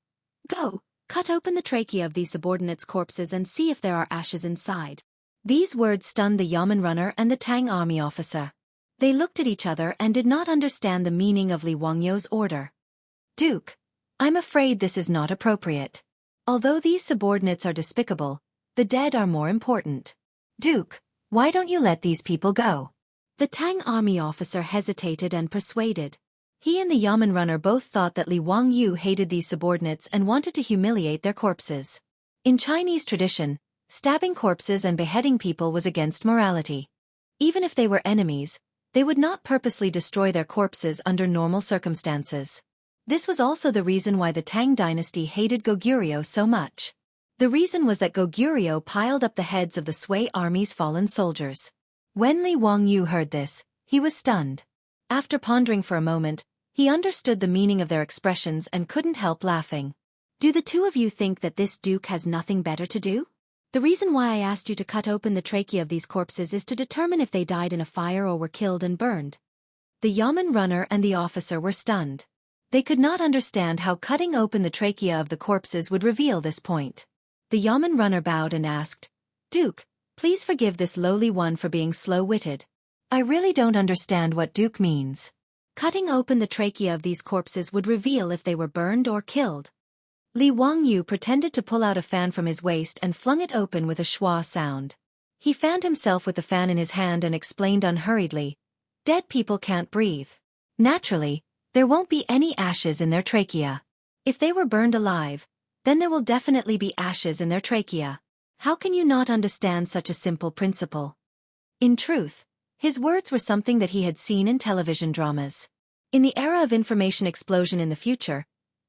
"Go, cut open the trachea of these subordinates' corpses and see if there are ashes inside." These words stunned the yamen runner and the Tang army officer. They looked at each other and did not understand the meaning of Li Wangyu's order. "Duke, I'm afraid this is not appropriate. Although these subordinates are despicable, the dead are more important. Duke, why don't you let these people go?" The Tang army officer hesitated and persuaded. He and the yamen runner both thought that Li Wangyu hated these subordinates and wanted to humiliate their corpses. In Chinese tradition, stabbing corpses and beheading people was against morality. Even if they were enemies, they would not purposely destroy their corpses under normal circumstances. This was also the reason why the Tang dynasty hated Goguryeo so much. The reason was that Goguryeo piled up the heads of the Sui army's fallen soldiers. When Li Wangyu heard this, he was stunned. After pondering for a moment, he understood the meaning of their expressions and couldn't help laughing. "Do the two of you think that this duke has nothing better to do? The reason why I asked you to cut open the trachea of these corpses is to determine if they died in a fire or were killed and burned." The yamen runner and the officer were stunned. They could not understand how cutting open the trachea of the corpses would reveal this point. The yamen runner bowed and asked, "Duke, please forgive this lowly one for being slow-witted. I really don't understand what Duke means. Cutting open the trachea of these corpses would reveal if they were burned or killed." Li Wangyu pretended to pull out a fan from his waist and flung it open with a schwa sound. He fanned himself with the fan in his hand and explained unhurriedly, "Dead people can't breathe. Naturally, there won't be any ashes in their trachea. If they were burned alive, then there will definitely be ashes in their trachea. How can you not understand such a simple principle?" In truth, his words were something that he had seen in television dramas. In the era of information explosion in the future,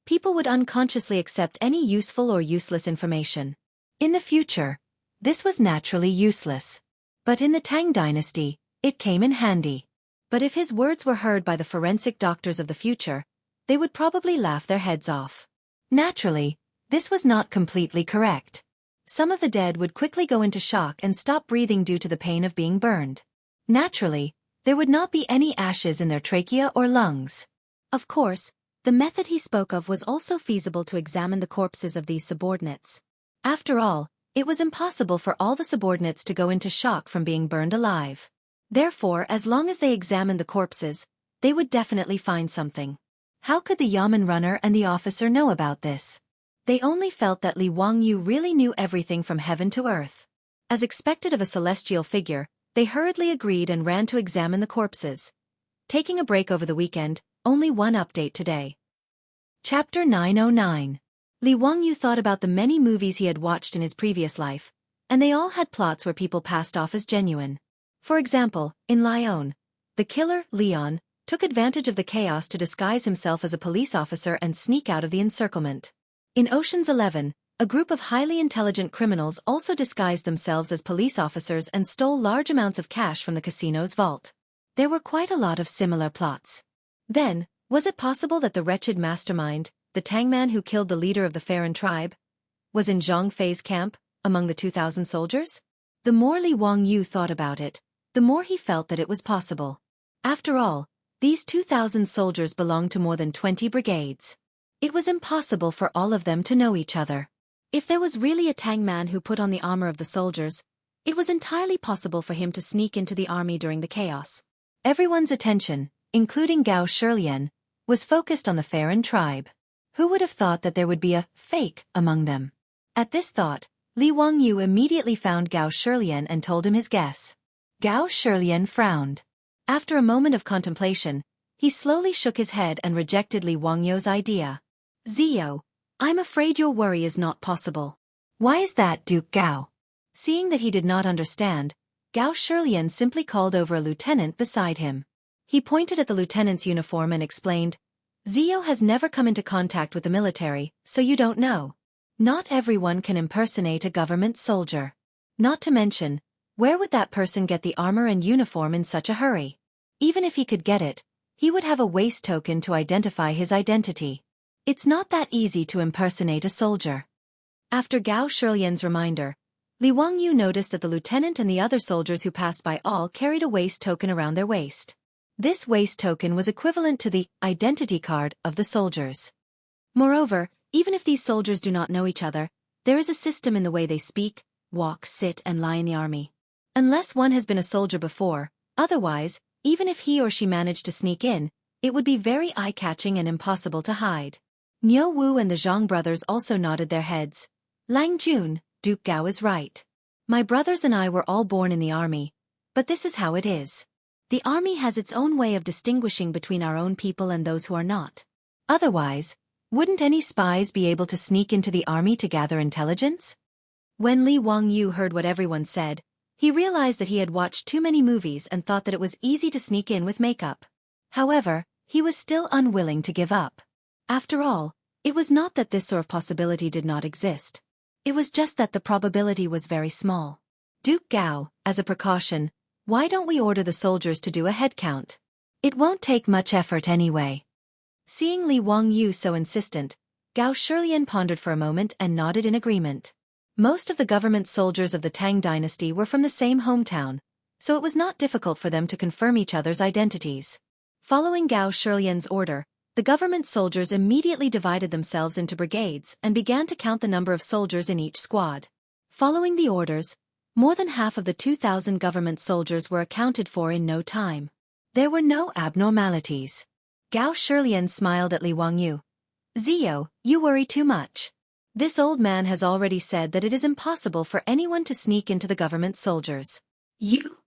people would unconsciously accept any useful or useless information. In the future, this was naturally useless. But in the Tang dynasty, it came in handy. But if his words were heard by the forensic doctors of the future, they would probably laugh their heads off. Naturally, this was not completely correct. Some of the dead would quickly go into shock and stop breathing due to the pain of being burned. Naturally, there would not be any ashes in their trachea or lungs. Of course, the method he spoke of was also feasible to examine the corpses of these subordinates. After all, it was impossible for all the subordinates to go into shock from being burned alive. Therefore, as long as they examined the corpses, they would definitely find something. How could the yamen runner and the officer know about this? They only felt that Li Wangyu really knew everything from heaven to earth. As expected of a celestial figure, they hurriedly agreed and ran to examine the corpses. Taking a break over the weekend, only one update today. Chapter 909. Li Wangyu thought about the many movies he had watched in his previous life, and they all had plots where people passed off as genuine. For example, in Lyon, the killer, Leon, took advantage of the chaos to disguise himself as a police officer and sneak out of the encirclement. In Ocean's 11, a group of highly intelligent criminals also disguised themselves as police officers and stole large amounts of cash from the casino's vault. There were quite a lot of similar plots. Then, was it possible that the wretched mastermind, the Tang man who killed the leader of the Farron tribe, was in Zhang Fei's camp, among the 2,000 soldiers? The more Li Wangyu thought about it, the more he felt that it was possible. After all, these 2,000 soldiers belonged to more than 20 brigades. It was impossible for all of them to know each other. If there was really a Tang man who put on the armor of the soldiers, it was entirely possible for him to sneak into the army during the chaos. Everyone's attention, including Gao Shilian, was focused on the Farron tribe. Who would have thought that there would be a fake among them? At this thought, Li Wangyu immediately found Gao Shilian and told him his guess. Gao Shilian frowned. After a moment of contemplation, he slowly shook his head and rejected Li Wangyu's idea. "Zio, I'm afraid your worry is not possible." "Why is that, Duke Gao?" Seeing that he did not understand, Gao Shilian simply called over a lieutenant beside him. He pointed at the lieutenant's uniform and explained, "Zio has never come into contact with the military, so you don't know. Not everyone can impersonate a government soldier. Not to mention, where would that person get the armor and uniform in such a hurry? Even if he could get it, he would have a waist token to identify his identity. It's not that easy to impersonate a soldier." After Gao Shilian's reminder, Li Wangyu noticed that the lieutenant and the other soldiers who passed by all carried a waist token around their waist. This waist token was equivalent to the identity card of the soldiers. Moreover, even if these soldiers do not know each other, there is a system in the way they speak, walk, sit, and lie in the army. Unless one has been a soldier before, otherwise, even if he or she managed to sneak in, it would be very eye-catching and impossible to hide. Niu Wu and the Zhang brothers also nodded their heads. "Lang Jun, Duke Gao is right. My brothers and I were all born in the army, but this is how it is. The army has its own way of distinguishing between our own people and those who are not. Otherwise, wouldn't any spies be able to sneak into the army to gather intelligence?" When Li Wangyu heard what everyone said, he realized that he had watched too many movies and thought that it was easy to sneak in with makeup. However, he was still unwilling to give up. After all, it was not that this sort of possibility did not exist. It was just that the probability was very small. "Duke Gao, as a precaution, why don't we order the soldiers to do a head count? It won't take much effort anyway." Seeing Li Wangyu so insistent, Gao Shilian pondered for a moment and nodded in agreement. Most of the government soldiers of the Tang dynasty were from the same hometown, so it was not difficult for them to confirm each other's identities. Following Gao Shilian's order, the government soldiers immediately divided themselves into brigades and began to count the number of soldiers in each squad. Following the orders, more than half of the 2,000 government soldiers were accounted for in no time. There were no abnormalities. Gao Shilian smiled at Li Wangyu. "Zio, you worry too much. This old man has already said that it is impossible for anyone to sneak into the government soldiers. You?"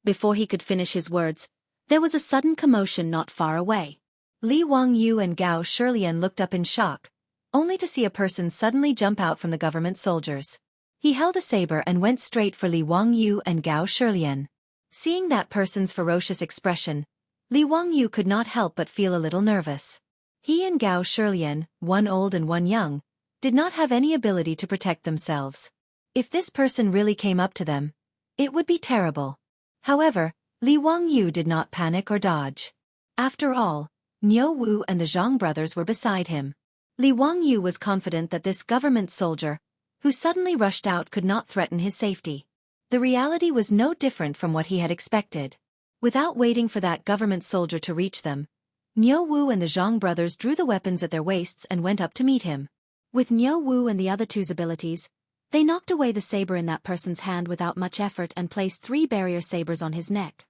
Before he could finish his words, there was a sudden commotion not far away. Li Wangyu and Gao Shilian looked up in shock, only to see a person suddenly jump out from the government soldiers. He held a saber and went straight for Li Wangyu and Gao Shilian. Seeing that person's ferocious expression, Li Wangyu could not help but feel a little nervous. He and Gao Shilian, one old and one young, did not have any ability to protect themselves. If this person really came up to them, it would be terrible. However, Li Wangyu did not panic or dodge. After all, Niu Wu and the Zhang brothers were beside him. Li Wangyu was confident that this government soldier, who suddenly rushed out, could not threaten his safety. The reality was no different from what he had expected. Without waiting for that government soldier to reach them, Niu Wu and the Zhang brothers drew the weapons at their waists and went up to meet him. With Niu Wu and the other two's abilities, they knocked away the saber in that person's hand without much effort and placed 3 barrier sabers on his neck.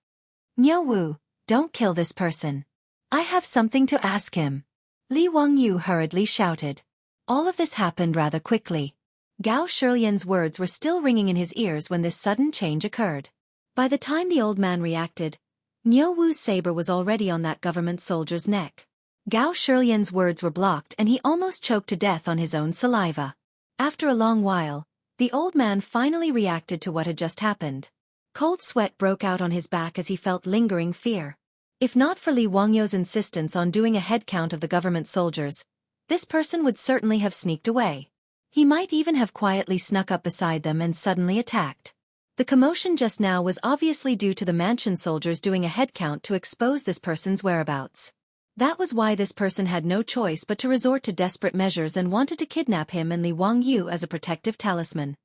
"Niu Wu, don't kill this person. I have something to ask him," Li Wangyu hurriedly shouted. All of this happened rather quickly. Gao Shilian's words were still ringing in his ears when this sudden change occurred. By the time the old man reacted, Niu Wu's saber was already on that government soldier's neck. Gao Shilian's words were blocked and he almost choked to death on his own saliva. After a long while, the old man finally reacted to what had just happened. Cold sweat broke out on his back as he felt lingering fear. If not for Li Wangyu's insistence on doing a head count of the government soldiers, this person would certainly have sneaked away. He might even have quietly snuck up beside them and suddenly attacked. The commotion just now was obviously due to the mansion soldiers doing a head count to expose this person's whereabouts. That was why this person had no choice but to resort to desperate measures and wanted to kidnap him and Li Wangyu as a protective talisman.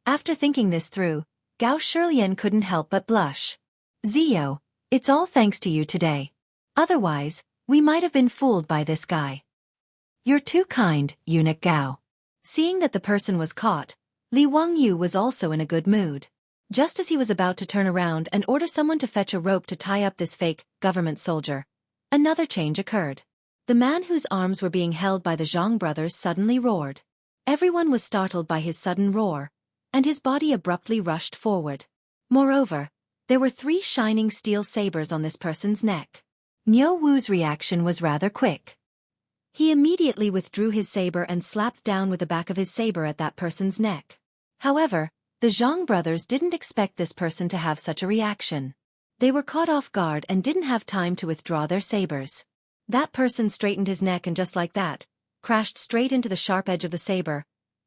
After thinking this through, Gao Shilian couldn't help but blush. "Zio, it's all thanks to you today. Otherwise, we might have been fooled by this guy." "You're too kind, eunuch Gao." Seeing that the person was caught, Li Wangyu was also in a good mood. Just as he was about to turn around and order someone to fetch a rope to tie up this fake government soldier, another change occurred. The man whose arms were being held by the Zhang brothers suddenly roared. Everyone was startled by his sudden roar, and his body abruptly rushed forward. Moreover, there were 3 shining steel sabers on this person's neck. Niu Wu's reaction was rather quick. He immediately withdrew his saber and slapped down with the back of his saber at that person's neck. However, The Zhang brothers didn't expect this person to have such a reaction. They were caught off guard and didn't have time to withdraw their sabers. That person straightened his neck and just like that, crashed straight into the sharp edge of the saber.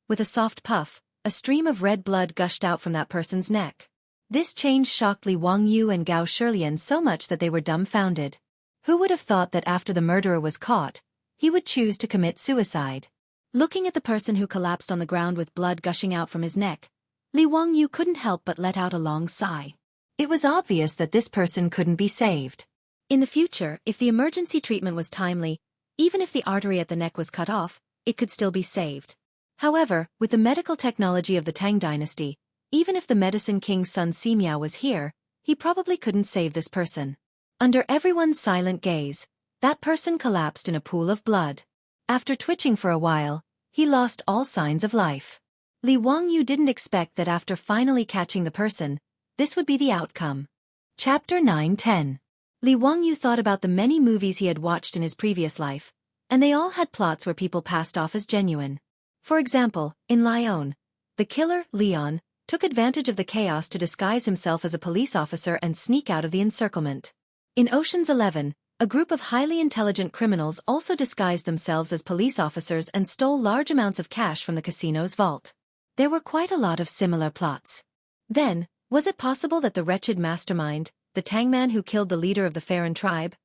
With a soft puff, a stream of red blood gushed out from that person's neck. This change shocked Li Wangyu and Gao Shilian so much that they were dumbfounded. Who would have thought that after the murderer was caught, he would choose to commit suicide? Looking at the person who collapsed on the ground with blood gushing out from his neck, Li Wangyu couldn't help but let out a long sigh. It was obvious that this person couldn't be saved. In the future, if the emergency treatment was timely, even if the artery at the neck was cut off, it could still be saved. However, with the medical technology of the Tang dynasty, even if the medicine king's son Simiao was here, he probably couldn't save this person. Under everyone's silent gaze, that person collapsed in a pool of blood. After twitching for a while, he lost all signs of life. Li Wangyu didn't expect that after finally catching the person, this would be the outcome. Chapter 9-10. Li Wangyu thought about the many movies he had watched in his previous life, and they all had plots where people passed off as genuine. For example, in Lyon, the killer, Leon, took advantage of the chaos to disguise himself as a police officer and sneak out of the encirclement. In Ocean's 11, a group of highly intelligent criminals also disguised themselves as police officers and stole large amounts of cash from the casino's vault. There were quite a lot of similar plots. Then, was it possible that the wretched mastermind, the Tang man who killed the leader of the Farron tribe,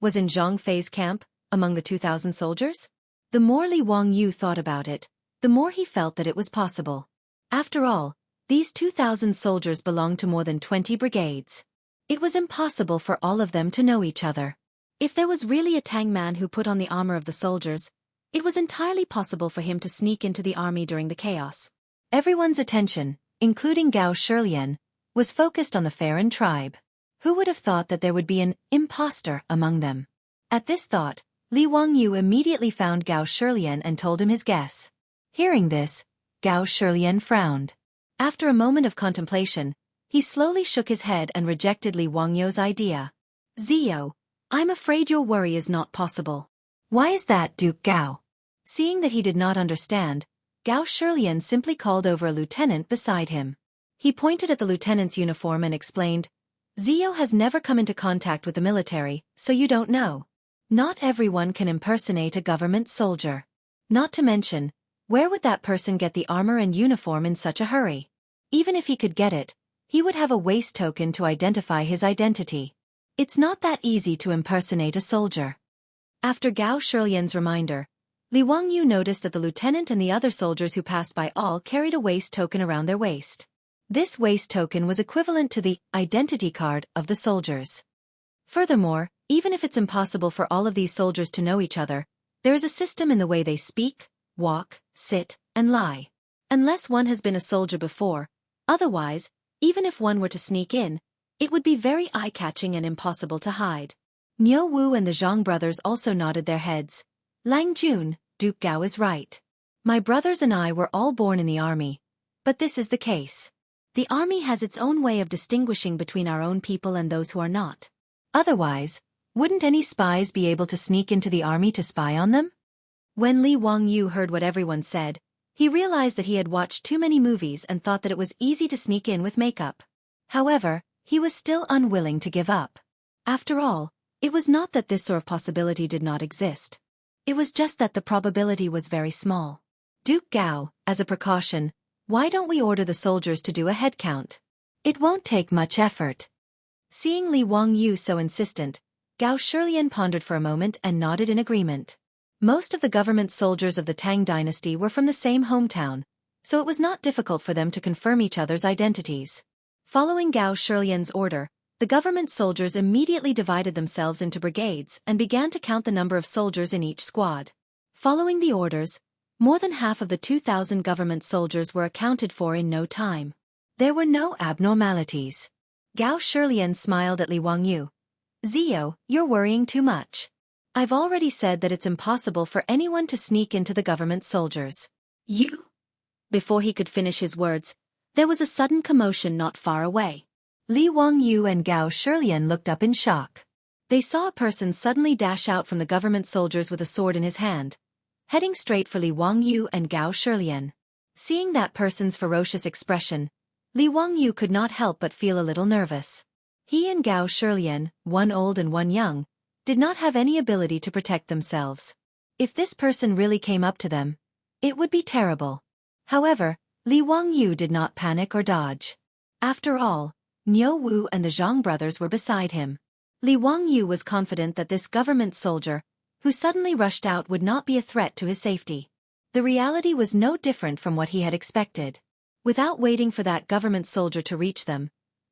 was in Zhang Fei's camp, among the 2,000 soldiers? The more Li Wangyu thought about it, the more he felt that it was possible. After all, these 2,000 soldiers belonged to more than 20 brigades. It was impossible for all of them to know each other. If there was really a Tang man who put on the armor of the soldiers, it was entirely possible for him to sneak into the army during the chaos. Everyone's attention, including Gao Shilian, was focused on the Farron tribe. Who would have thought that there would be an imposter among them? At this thought, Li Wangyu immediately found Gao Shilian and told him his guess. Hearing this, Gao Shilian frowned. After a moment of contemplation, he slowly shook his head and rejected Li Wangyu's idea. Zio, I'm afraid your worry is not possible. Why is that, Duke Gao? Seeing that he did not understand, Gao Shilian simply called over a lieutenant beside him. He pointed at the lieutenant's uniform and explained, Zio has never come into contact with the military, so you don't know. Not everyone can impersonate a government soldier. Not to mention, where would that person get the armor and uniform in such a hurry? Even if he could get it, he would have a waist token to identify his identity. It's not that easy to impersonate a soldier. After Gao Shilian's reminder, Li Wangyu noticed that the lieutenant and the other soldiers who passed by all carried a waist token around their waist. This waist token was equivalent to the identity card of the soldiers. Furthermore, even if it's impossible for all of these soldiers to know each other, there is a system in the way they speak, walk, sit, and lie. Unless one has been a soldier before, otherwise, even if one were to sneak in, it would be very eye-catching and impossible to hide. Niu Wu and the Zhang brothers also nodded their heads. Lang Jun, Duke Gao is right. My brothers and I were all born in the army. But this is the case. The army has its own way of distinguishing between our own people and those who are not. Otherwise, wouldn't any spies be able to sneak into the army to spy on them? When Li Wangyu heard what everyone said, he realized that he had watched too many movies and thought that it was easy to sneak in with makeup. However, he was still unwilling to give up. After all, it was not that this sort of possibility did not exist. It was just that the probability was very small. Duke Gao, as a precaution, why don't we order the soldiers to do a head count? It won't take much effort. Seeing Li Wangyu so insistent, Gao Shilian pondered for a moment and nodded in agreement. Most of the government soldiers of the Tang dynasty were from the same hometown, so it was not difficult for them to confirm each other's identities. Following Gao Shilian's order, the government soldiers immediately divided themselves into brigades and began to count the number of soldiers in each squad. Following the orders, more than half of the 2,000 government soldiers were accounted for in no time. There were no abnormalities. Gao Shilian smiled at Li Wangyu. Zio, you're worrying too much. I've already said that it's impossible for anyone to sneak into the government soldiers. You? Before he could finish his words, there was a sudden commotion not far away. Li Wangyu and Gao Shilian looked up in shock. They saw a person suddenly dash out from the government soldiers with a sword in his hand, heading straight for Li Wangyu and Gao Shilian. Seeing that person's ferocious expression, Li Wangyu could not help but feel a little nervous. He and Gao Shilian, one old and one young, did not have any ability to protect themselves. If this person really came up to them, it would be terrible. However, Li Wangyu did not panic or dodge. After all, Niu Wu and the Zhang brothers were beside him. Li Wangyu was confident that this government soldier, who suddenly rushed out, would not be a threat to his safety. The reality was no different from what he had expected. Without waiting for that government soldier to reach them,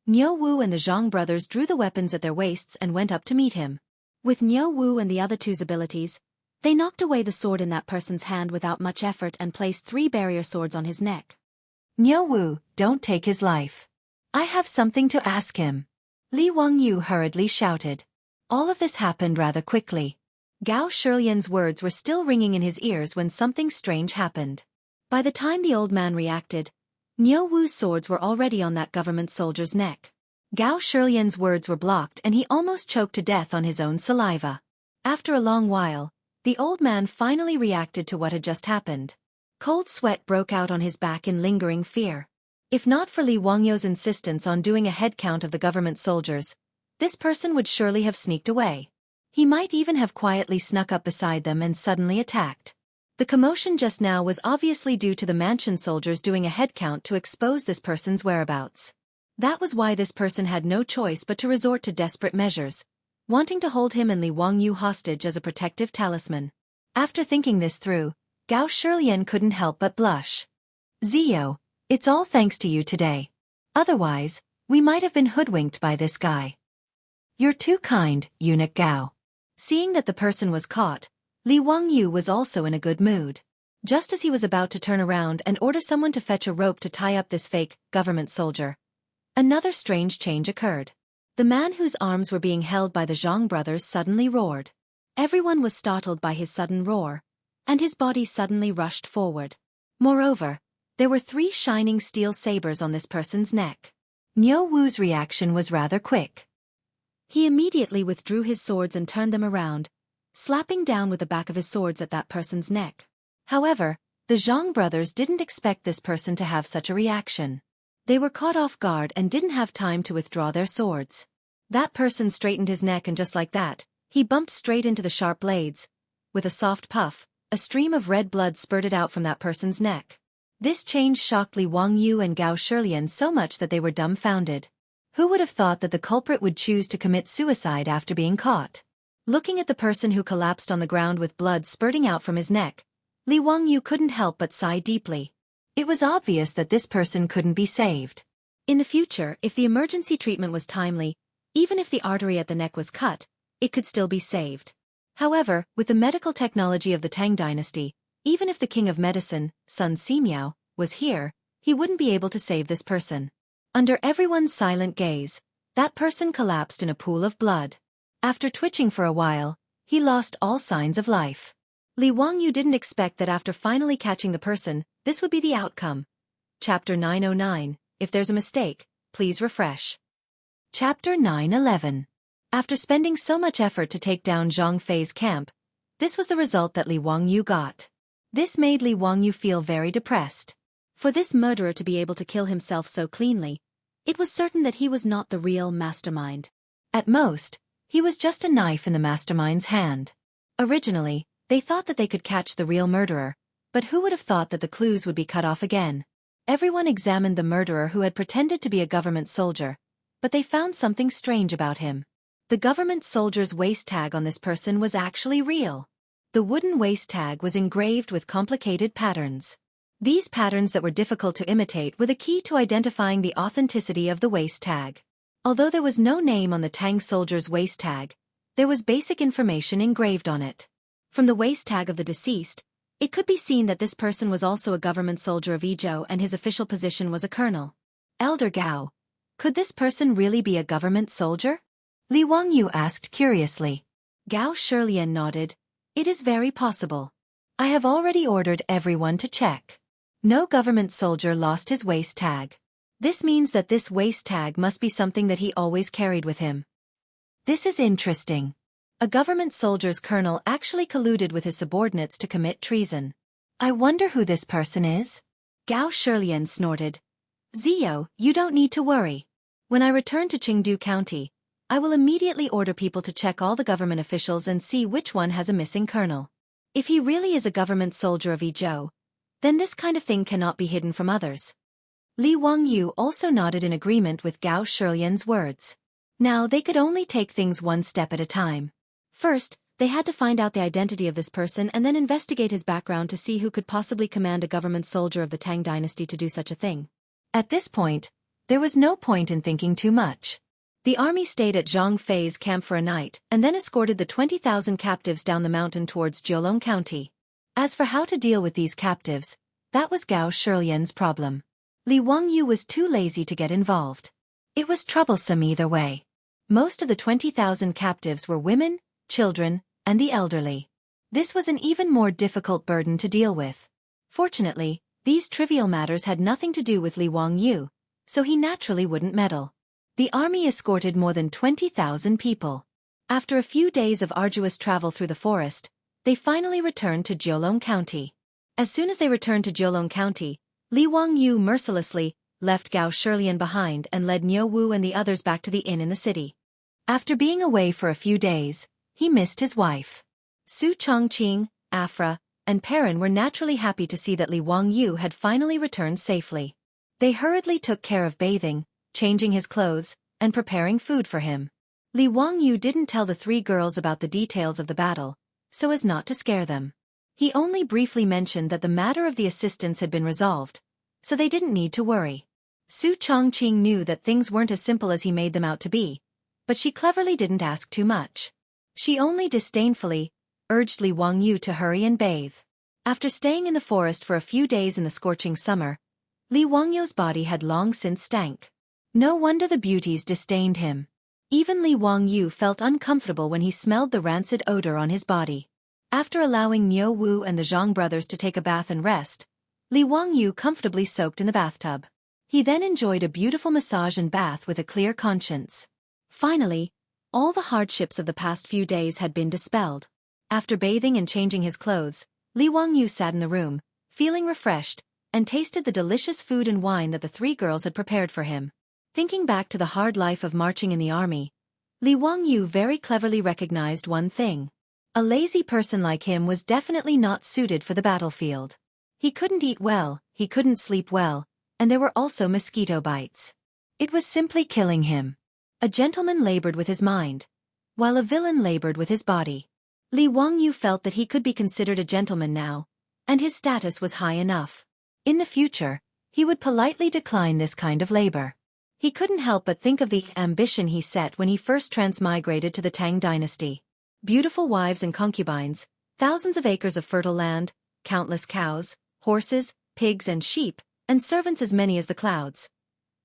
Niu Wu and the Zhang brothers drew the weapons at their waists and went up to meet him. With Niu Wu and the other two's abilities, they knocked away the sword in that person's hand without much effort and placed 3 barrier swords on his neck. Niu Wu, don't take his life. I have something to ask him. Li Wangyu hurriedly shouted. All of this happened rather quickly. Gao Shilian's words were still ringing in his ears when something strange happened. By the time the old man reacted, Niu Wu's swords were already on that government soldier's neck. Gao Shilian's words were blocked and he almost choked to death on his own saliva. After a long while, the old man finally reacted to what had just happened. Cold sweat broke out on his back in lingering fear. If not for Li Wangyu's insistence on doing a head count of the government soldiers, this person would surely have sneaked away. He might even have quietly snuck up beside them and suddenly attacked. The commotion just now was obviously due to the mansion soldiers doing a head count to expose this person's whereabouts. That was why this person had no choice but to resort to desperate measures, wanting to hold him and Li Wangyu hostage as a protective talisman. After thinking this through, Gao Shilian couldn't help but blush. Zio, it's all thanks to you today. Otherwise, we might have been hoodwinked by this guy. You're too kind, eunuch Gao. Seeing that the person was caught, Li Wangyu was also in a good mood. Just as he was about to turn around and order someone to fetch a rope to tie up this fake government soldier, another strange change occurred. The man whose arms were being held by the Zhang brothers suddenly roared. Everyone was startled by his sudden roar, and his body suddenly rushed forward. Moreover, there were 3 shining steel sabers on this person's neck. Niu Wu's reaction was rather quick. He immediately withdrew his swords and turned them around, slapping down with the back of his swords at that person's neck. However, the Zhang brothers didn't expect this person to have such a reaction. They were caught off guard and didn't have time to withdraw their swords. That person straightened his neck and just like that, he bumped straight into the sharp blades. With a soft puff, a stream of red blood spurted out from that person's neck. This change shocked Li Wangyu and Gao Shilian so much that they were dumbfounded. Who would have thought that the culprit would choose to commit suicide after being caught? Looking at the person who collapsed on the ground with blood spurting out from his neck, Li Wangyu couldn't help but sigh deeply. It was obvious that this person couldn't be saved. In the future, if the emergency treatment was timely, even if the artery at the neck was cut, it could still be saved. However, with the medical technology of the Tang dynasty, even if the king of medicine, Sun Simiao, was here, he wouldn't be able to save this person. Under everyone's silent gaze, that person collapsed in a pool of blood. After twitching for a while, he lost all signs of life. Li Wangyu didn't expect that after finally catching the person, this would be the outcome. Chapter 909, If there's a mistake, please refresh. Chapter 911. After spending so much effort to take down Zhang Fei's camp, this was the result that Li Wangyu got. This made Li Wangyu feel very depressed. For this murderer to be able to kill himself so cleanly, it was certain that he was not the real mastermind. At most, he was just a knife in the mastermind's hand. Originally, they thought that they could catch the real murderer, but who would have thought that the clues would be cut off again? Everyone examined the murderer who had pretended to be a government soldier, but they found something strange about him. The government soldier's waist tag on this person was actually real. The wooden waist tag was engraved with complicated patterns. These patterns that were difficult to imitate were the key to identifying the authenticity of the waist tag. Although there was no name on the Tang soldier's waist tag, there was basic information engraved on it. From the waist tag of the deceased, it could be seen that this person was also a government soldier of Ezhou and his official position was a colonel. Elder Gao, could this person really be a government soldier? Li Wangyu asked curiously. Gao Shilian nodded. It is very possible. I have already ordered everyone to check. No government soldier lost his waist tag. This means that this waist tag must be something that he always carried with him. This is interesting. A government soldier's colonel actually colluded with his subordinates to commit treason. I wonder who this person is? Gao Shilian snorted. Zio, you don't need to worry. When I return to Chengdu County, I will immediately order people to check all the government officials and see which one has a missing colonel. If he really is a government soldier of Ezhou, then this kind of thing cannot be hidden from others. Li Wangyu also nodded in agreement with Gao Shilian's words. Now they could only take things one step at a time. First, they had to find out the identity of this person and then investigate his background to see who could possibly command a government soldier of the Tang dynasty to do such a thing. At this point, there was no point in thinking too much. The army stayed at Zhang Fei's camp for a night and then escorted the 20,000 captives down the mountain towards Jiulong County. As for how to deal with these captives, that was Gao Shilian's problem. Li Wangyu was too lazy to get involved. It was troublesome either way. Most of the 20,000 captives were women, children, and the elderly. This was an even more difficult burden to deal with. Fortunately, these trivial matters had nothing to do with Li Wangyu, so he naturally wouldn't meddle. The army escorted more than 20,000 people. After a few days of arduous travel through the forest, they finally returned to Jiulong County. As soon as they returned to Jiulong County, Li Wangyu mercilessly left Gao Shilian behind and led Niu Wu and the others back to the inn in the city. After being away for a few days, he missed his wife. Su Chongqing, Afra, and Perrin were naturally happy to see that Li Wangyu had finally returned safely. They hurriedly took care of bathing, changing his clothes, and preparing food for him. Li Wangyu didn't tell the three girls about the details of the battle, so as not to scare them. He only briefly mentioned that the matter of the assistants had been resolved, so they didn't need to worry. Su Chongqing knew that things weren't as simple as he made them out to be, but she cleverly didn't ask too much. She only disdainfully urged Li Wangyu to hurry and bathe. After staying in the forest for a few days in the scorching summer, Li Wangyu's body had long since stank. No wonder the beauties disdained him. Even Li Wangyu felt uncomfortable when he smelled the rancid odor on his body. After allowing Niu Wu and the Zhang brothers to take a bath and rest, Li Wangyu comfortably soaked in the bathtub. He then enjoyed a beautiful massage and bath with a clear conscience. Finally, all the hardships of the past few days had been dispelled. After bathing and changing his clothes, Li Wangyu sat in the room, feeling refreshed, and tasted the delicious food and wine that the three girls had prepared for him. Thinking back to the hard life of marching in the army, Li Wangyu very cleverly recognized one thing. A lazy person like him was definitely not suited for the battlefield. He couldn't eat well, he couldn't sleep well, and there were also mosquito bites. It was simply killing him. A gentleman labored with his mind, while a villain labored with his body. Li Wangyu felt that he could be considered a gentleman now, and his status was high enough. In the future, he would politely decline this kind of labor. He couldn't help but think of the ambition he set when he first transmigrated to the Tang dynasty. Beautiful wives and concubines, thousands of acres of fertile land, countless cows, horses, pigs and sheep, and servants as many as the clouds.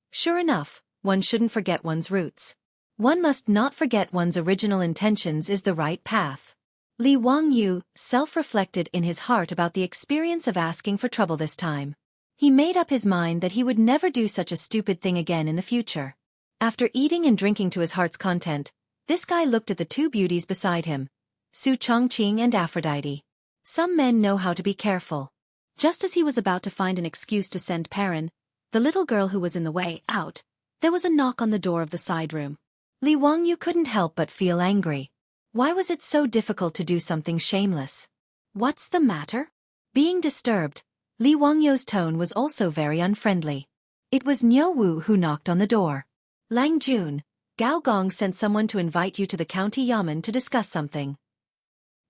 Sure enough, one shouldn't forget one's roots. One must not forget one's original intentions is the right path. Li Wangyu self-reflected in his heart about the experience of asking for trouble this time. He made up his mind that he would never do such a stupid thing again in the future. After eating and drinking to his heart's content, this guy looked at the two beauties beside him, Su Chongqing and Aphrodite. Some men know how to be careful. Just as he was about to find an excuse to send Perrin, the little girl who was in the way, out, there was a knock on the door of the side room. Li Wangyu couldn't help but feel angry. Why was it so difficult to do something shameless? What's the matter? Being disturbed, Li Wangyu's tone was also very unfriendly. It was Niu Wu who knocked on the door. Lang Jun, Gao Gong sent someone to invite you to the county yamen to discuss something.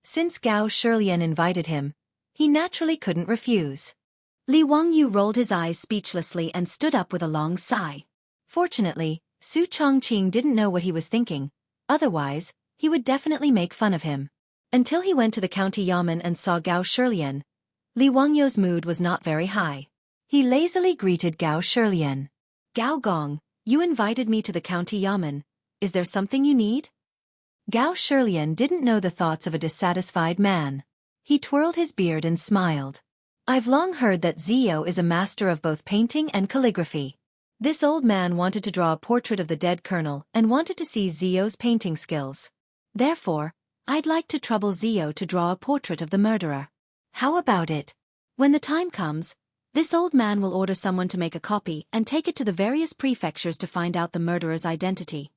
Since Gao Shilian invited him, he naturally couldn't refuse. Li Wangyu rolled his eyes speechlessly and stood up with a long sigh. Fortunately, Su Chongqing didn't know what he was thinking, otherwise, he would definitely make fun of him. Until he went to the county yamen and saw Gao Shilian, Li Wangyu's mood was not very high. He lazily greeted Gao Shilian. Gao Gong, you invited me to the county yamen. Is there something you need? Gao Shilian didn't know the thoughts of a dissatisfied man. He twirled his beard and smiled. I've long heard that Zio is a master of both painting and calligraphy. This old man wanted to draw a portrait of the dead colonel and wanted to see Zio's painting skills. Therefore, I'd like to trouble Zio to draw a portrait of the murderer. How about it? When the time comes, This old man will order someone to make a copy and take it to the various prefectures to find out the murderer's identity.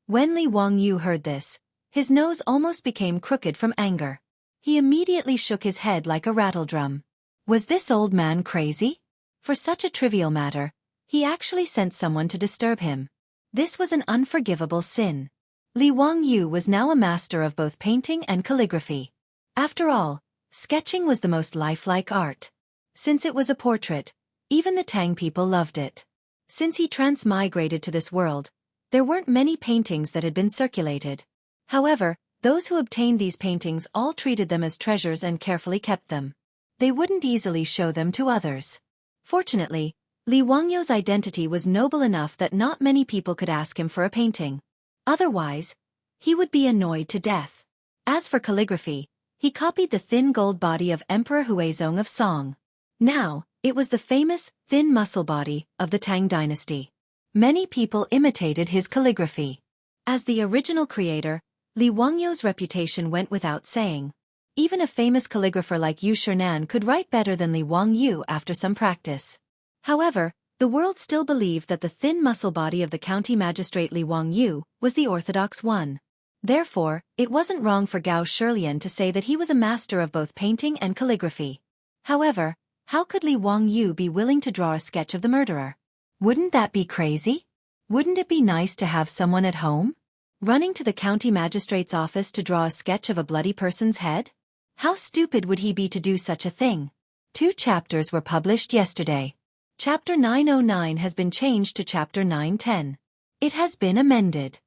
When Li Wangyu heard this, his nose almost became crooked from anger. He immediately shook his head like a rattledrum. Was this old man crazy? For such a trivial matter, he actually sent someone to disturb him. This was an unforgivable sin. Li Wangyu was now a master of both painting and calligraphy. After all, sketching was the most lifelike art. Since it was a portrait, even the Tang people loved it. Since he transmigrated to this world, there weren't many paintings that had been circulated. However, those who obtained these paintings all treated them as treasures and carefully kept them. They wouldn't easily show them to others. Fortunately, Li Wangyu's identity was noble enough that not many people could ask him for a painting. Otherwise, he would be annoyed to death. As for calligraphy, he copied the thin gold body of Emperor Huizong of Song. Now, it was the famous, thin muscle body of the Tang dynasty. Many people imitated his calligraphy. As the original creator, Li Wangyu's reputation went without saying. Even a famous calligrapher like Yu Shernan could write better than Li Wangyu after some practice. However, the world still believed that the thin muscle body of the county magistrate Li Wangyu was the orthodox one. Therefore, it wasn't wrong for Gao Shilian to say that he was a master of both painting and calligraphy. However, how could Li Wangyu be willing to draw a sketch of the murderer? Wouldn't that be crazy? Wouldn't it be nice to have someone at home? Running to the county magistrate's office to draw a sketch of a bloody person's head? How stupid would he be to do such a thing? 2 chapters were published yesterday. Chapter 909 has been changed to Chapter 910. It has been amended.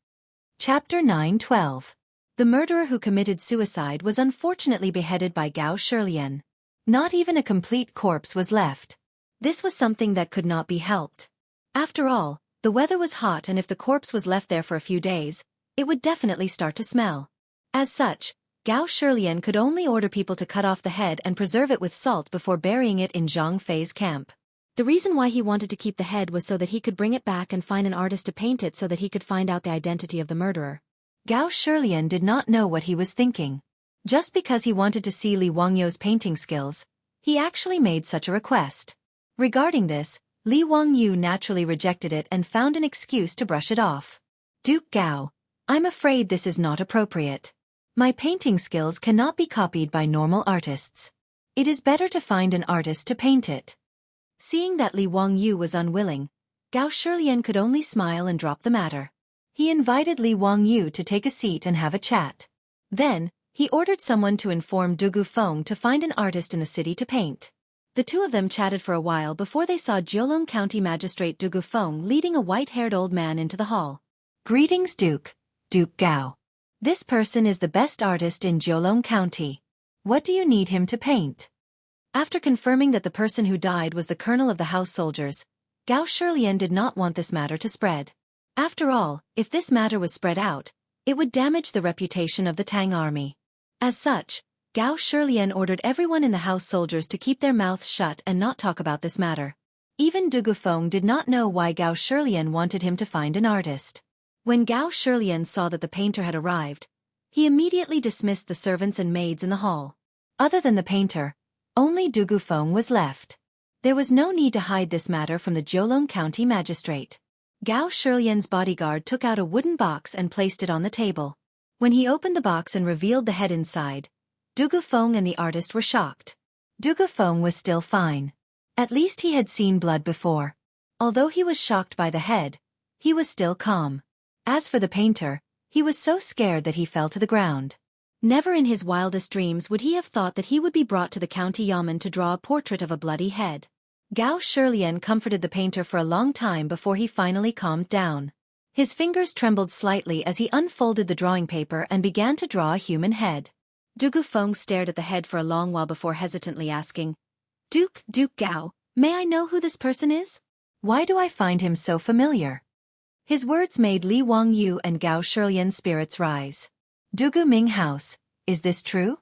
Chapter 912. The murderer who committed suicide was unfortunately beheaded by Gao Shilian. Not even a complete corpse was left. This was something that could not be helped. After all, the weather was hot, and if the corpse was left there for a few days, it would definitely start to smell. As such, Gao Shilian could only order people to cut off the head and preserve it with salt before burying it in Zhang Fei's camp. The reason why he wanted to keep the head was so that he could bring it back and find an artist to paint it so that he could find out the identity of the murderer. Gao Shilian did not know what he was thinking. Just because he wanted to see Li Wangyu's painting skills, he actually made such a request. Regarding this, Li Wangyu naturally rejected it and found an excuse to brush it off. Duke Gao, I'm afraid this is not appropriate. My painting skills cannot be copied by normal artists. It is better to find an artist to paint it. Seeing that Li Wangyu was unwilling, Gao Shilian could only smile and drop the matter. He invited Li Wangyu to take a seat and have a chat. Then, he ordered someone to inform Du Gufeng to find an artist in the city to paint. The two of them chatted for a while before they saw Jiulong County Magistrate Du Gufeng leading a white-haired old man into the hall. Greetings, Duke Gao. This person is the best artist in Jiulong County. What do you need him to paint? After confirming that the person who died was the colonel of the house soldiers, Gao Shilian did not want this matter to spread. After all, if this matter was spread out, it would damage the reputation of the Tang army. As such, Gao Shilian ordered everyone in the house soldiers to keep their mouths shut and not talk about this matter. Even Du Gufeng did not know why Gao Shilian wanted him to find an artist. When Gao Shilian saw that the painter had arrived, he immediately dismissed the servants and maids in the hall. Other than the painter, only Du Gufeng was left. There was no need to hide this matter from the Jiulong County magistrate. Gao Shilian's bodyguard took out a wooden box and placed it on the table. When he opened the box and revealed the head inside, Du Gufeng and the artist were shocked. Du Gufeng was still fine. At least he had seen blood before. Although he was shocked by the head, he was still calm. As for the painter, he was so scared that he fell to the ground. Never in his wildest dreams would he have thought that he would be brought to the county yamen to draw a portrait of a bloody head. Gao Shilian comforted the painter for a long time before he finally calmed down. His fingers trembled slightly as he unfolded the drawing paper and began to draw a human head. Du Gufeng stared at the head for a long while before hesitantly asking, Duke Gao, may I know who this person is? Why do I find him so familiar? His words made Li Wangyu and Gao Shilian's spirits rise. Dugu Ming House, is this true?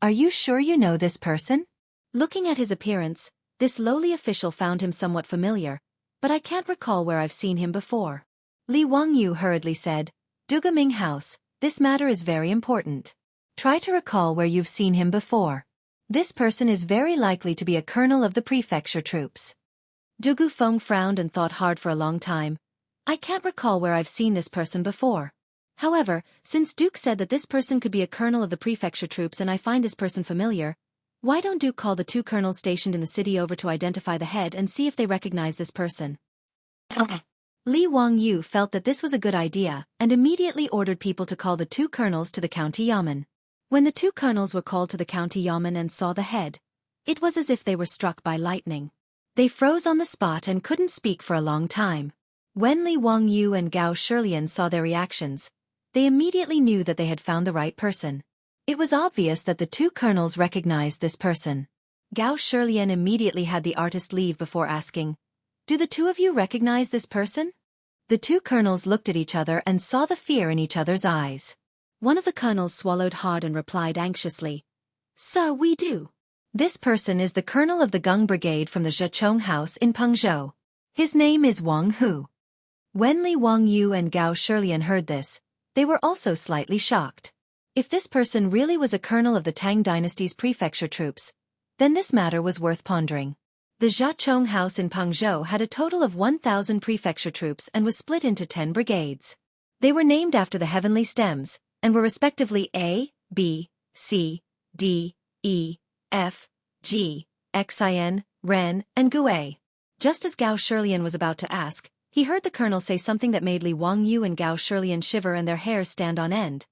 Are you sure you know this person? Looking at his appearance, this lowly official found him somewhat familiar, but I can't recall where I've seen him before. Li Wangyu hurriedly said, Dugu Ming House, this matter is very important. Try to recall where you've seen him before. This person is very likely to be a colonel of the prefecture troops. Du Feng frowned and thought hard for a long time. I can't recall where I've seen this person before. However, since Duke said that this person could be a colonel of the prefecture troops and I find this person familiar, why don't Duke call the 2 colonels stationed in the city over to identify the head and see if they recognize this person? Li Wangyu felt that this was a good idea and immediately ordered people to call the 2 colonels to the county yamen. When the 2 colonels were called to the county yamen and saw the head, it was as if they were struck by lightning. They froze on the spot and couldn't speak for a long time. When Li Wangyu and Gao Shilian saw their reactions, they immediately knew that they had found the right person. It was obvious that the 2 colonels recognized this person. Gao Shilian immediately had the artist leave before asking, "Do the 2 of you recognize this person?" The 2 colonels looked at each other and saw the fear in each other's eyes. One of the colonels swallowed hard and replied anxiously, "So we do. This person is the colonel of the Gung Brigade from the Zhechong House in Pengzhou. His name is Wang Hu." When Li Wangyu and Gao Shilian heard this, they were also slightly shocked. If this person really was a colonel of the Tang dynasty's prefecture troops, then this matter was worth pondering. The Zhechong House in Pengzhou had a total of 1,000 prefecture troops and was split into 10 brigades. They were named after the heavenly stems, and were respectively A, B, C, D, E, F, G, Xin, Ren, and Gue. Just as Gao Shilian was about to ask, he heard the colonel say something that made Li Wangyu and Gao Shilian shiver and their hairs stand on end.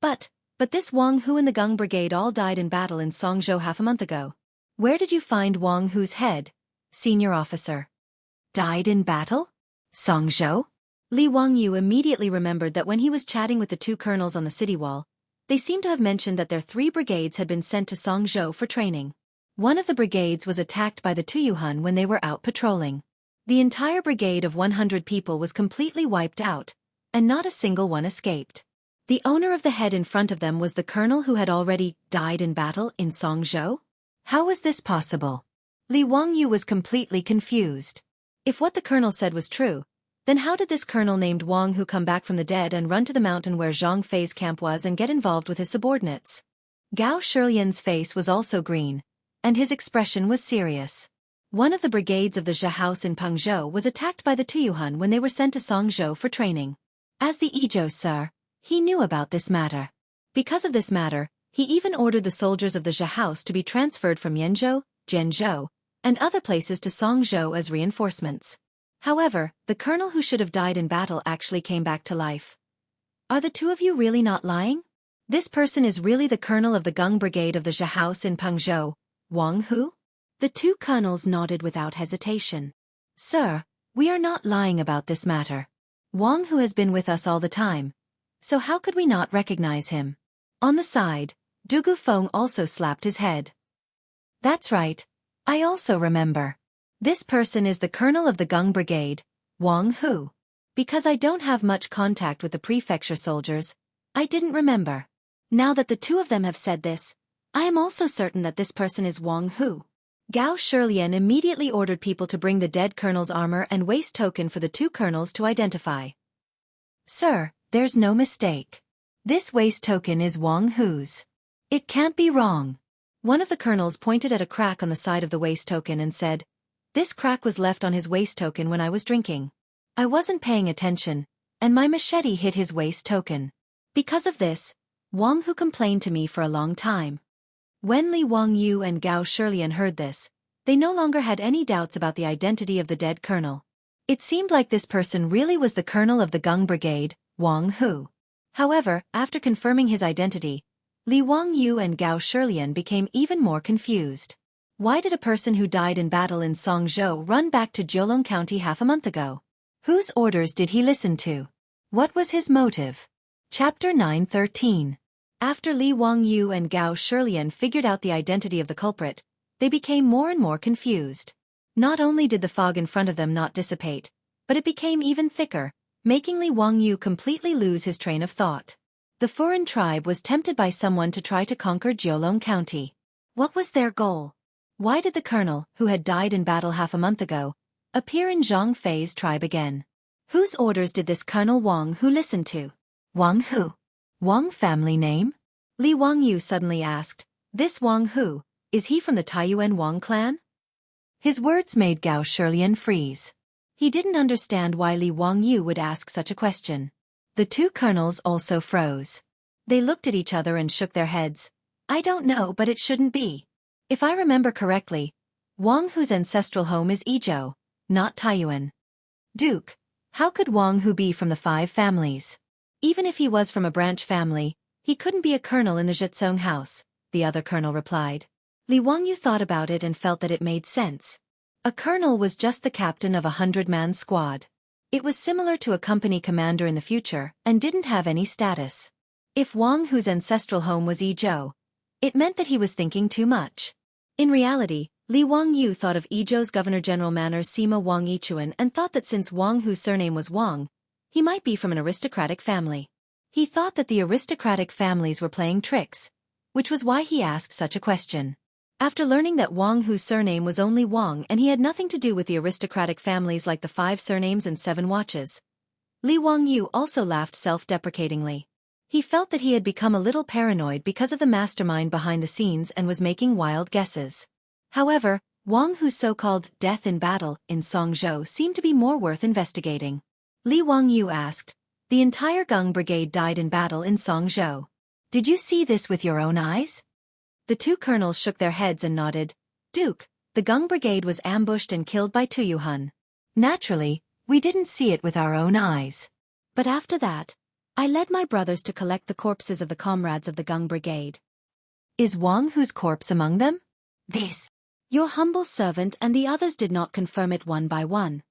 But this Wang Hu and the Gung Brigade all died in battle in Songzhou half a month ago. Where did you find Wang Hu's head, senior officer? Died in battle? Songzhou? Li Wangyu immediately remembered that when he was chatting with the 2 colonels on the city wall, they seemed to have mentioned that their 3 brigades had been sent to Songzhou for training. One of the brigades was attacked by the Tuyuhun when they were out patrolling. The entire brigade of 100 people was completely wiped out, and not a single one escaped. The owner of the head in front of them was the colonel who had already died in battle in Songzhou? How was this possible? Li Wangyu was completely confused. If what the colonel said was true, then how did this colonel named Wang Hu come back from the dead and run to the mountain where Zhang Fei's camp was and get involved with his subordinates? Gao Shilian's face was also green, and his expression was serious. One of the brigades of the Zhe House in Pengzhou was attacked by the Tuyuhun when they were sent to Songzhou for training. As the Izhou sir, he knew about this matter. Because of this matter, he even ordered the soldiers of the Zhe House to be transferred from Yanzhou, Zhenzhou, and other places to Songzhou as reinforcements. However, the colonel who should have died in battle actually came back to life. Are the 2 of you really not lying? This person is really the colonel of the Gung Brigade of the Zhe House in Pengzhou, Wang Hu? The 2 colonels nodded without hesitation. Sir, we are not lying about this matter. Wang Hu has been with us all the time, so how could we not recognize him? On the side, Du Feng also slapped his head. That's right, I also remember. This person is the colonel of the Gung Brigade, Wang Hu. Because I don't have much contact with the prefecture soldiers, I didn't remember. Now that the 2 of them have said this, I am also certain that this person is Wang Hu. Gao Shilian immediately ordered people to bring the dead colonel's armor and waist token for the 2 colonels to identify. Sir, there's no mistake. This waist token is Wang Hu's. It can't be wrong. One of the colonels pointed at a crack on the side of the waist token and said, "This crack was left on his waist token when I was drinking. I wasn't paying attention, and my machete hit his waist token. Because of this, Wang Hu complained to me for a long time." When Li Wangyu and Gao Shilian heard this, they no longer had any doubts about the identity of the dead colonel. It seemed like this person really was the colonel of the Gung Brigade, Wang Hu. However, after confirming his identity, Li Wangyu and Gao Shilian became even more confused. Why did a person who died in battle in Songzhou run back to Jiulong County half a month ago? Whose orders did he listen to? What was his motive? Chapter 9:13. After Li Wangyu and Gao Shilian figured out the identity of the culprit, they became more and more confused. Not only did the fog in front of them not dissipate, but it became even thicker, making Li Wangyu completely lose his train of thought. The foreign tribe was tempted by someone to try to conquer Jiulong County. What was their goal? Why did the colonel, who had died in battle half a month ago, appear in Zhang Fei's tribe again? Whose orders did this Colonel Wang Hu listen to? Wang Hu? Wang family name? Li Wangyu suddenly asked. This Wang Hu, Is he from the Taiyuan Wang clan? His words made Gao Shilian freeze. He didn't understand why Li Wangyu would ask such a question. The two colonels also froze. They looked at each other and shook their heads. I don't know, but it shouldn't be. If I remember correctly, Wang Hu's ancestral home is Izhou, not Taiyuan. Duke, how could Wang Hu be from the five families? Even if he was from a branch family, he couldn't be a colonel in the Zhetsong house, the other colonel replied. Li Wangyu thought about it and felt that it made sense. A colonel was just the captain of a 100-man squad. It was similar to a company commander in the future and didn't have any status. If Wang Hu's ancestral home was Izhou, it meant that he was thinking too much. In reality, Li Wangyu thought of Izhou's Governor-General Manor Sima Wang Yichuan and thought that since Wang Hu's surname was Wang, he might be from an aristocratic family. He thought that the aristocratic families were playing tricks, which was why he asked such a question. After learning that Wang Hu's surname was only Wang and he had nothing to do with the aristocratic families like the 5 surnames and 7 watches, Li Wangyu also laughed self-deprecatingly. He felt that he had become a little paranoid because of the mastermind behind the scenes and was making wild guesses. However, Wang Hu's so-called death in battle in Songzhou seemed to be more worth investigating. Li Wangyu asked, the entire Gung Brigade died in battle in Songzhou. Did you see this with your own eyes? The two colonels shook their heads and nodded. Duke, the Gung Brigade was ambushed and killed by Tuyuhun. Naturally, we didn't see it with our own eyes. But after that, I led my brothers to collect the corpses of the comrades of the Gung Brigade. Is Wang Hu's corpse among them? This. Your humble servant and the others did not confirm it one by one.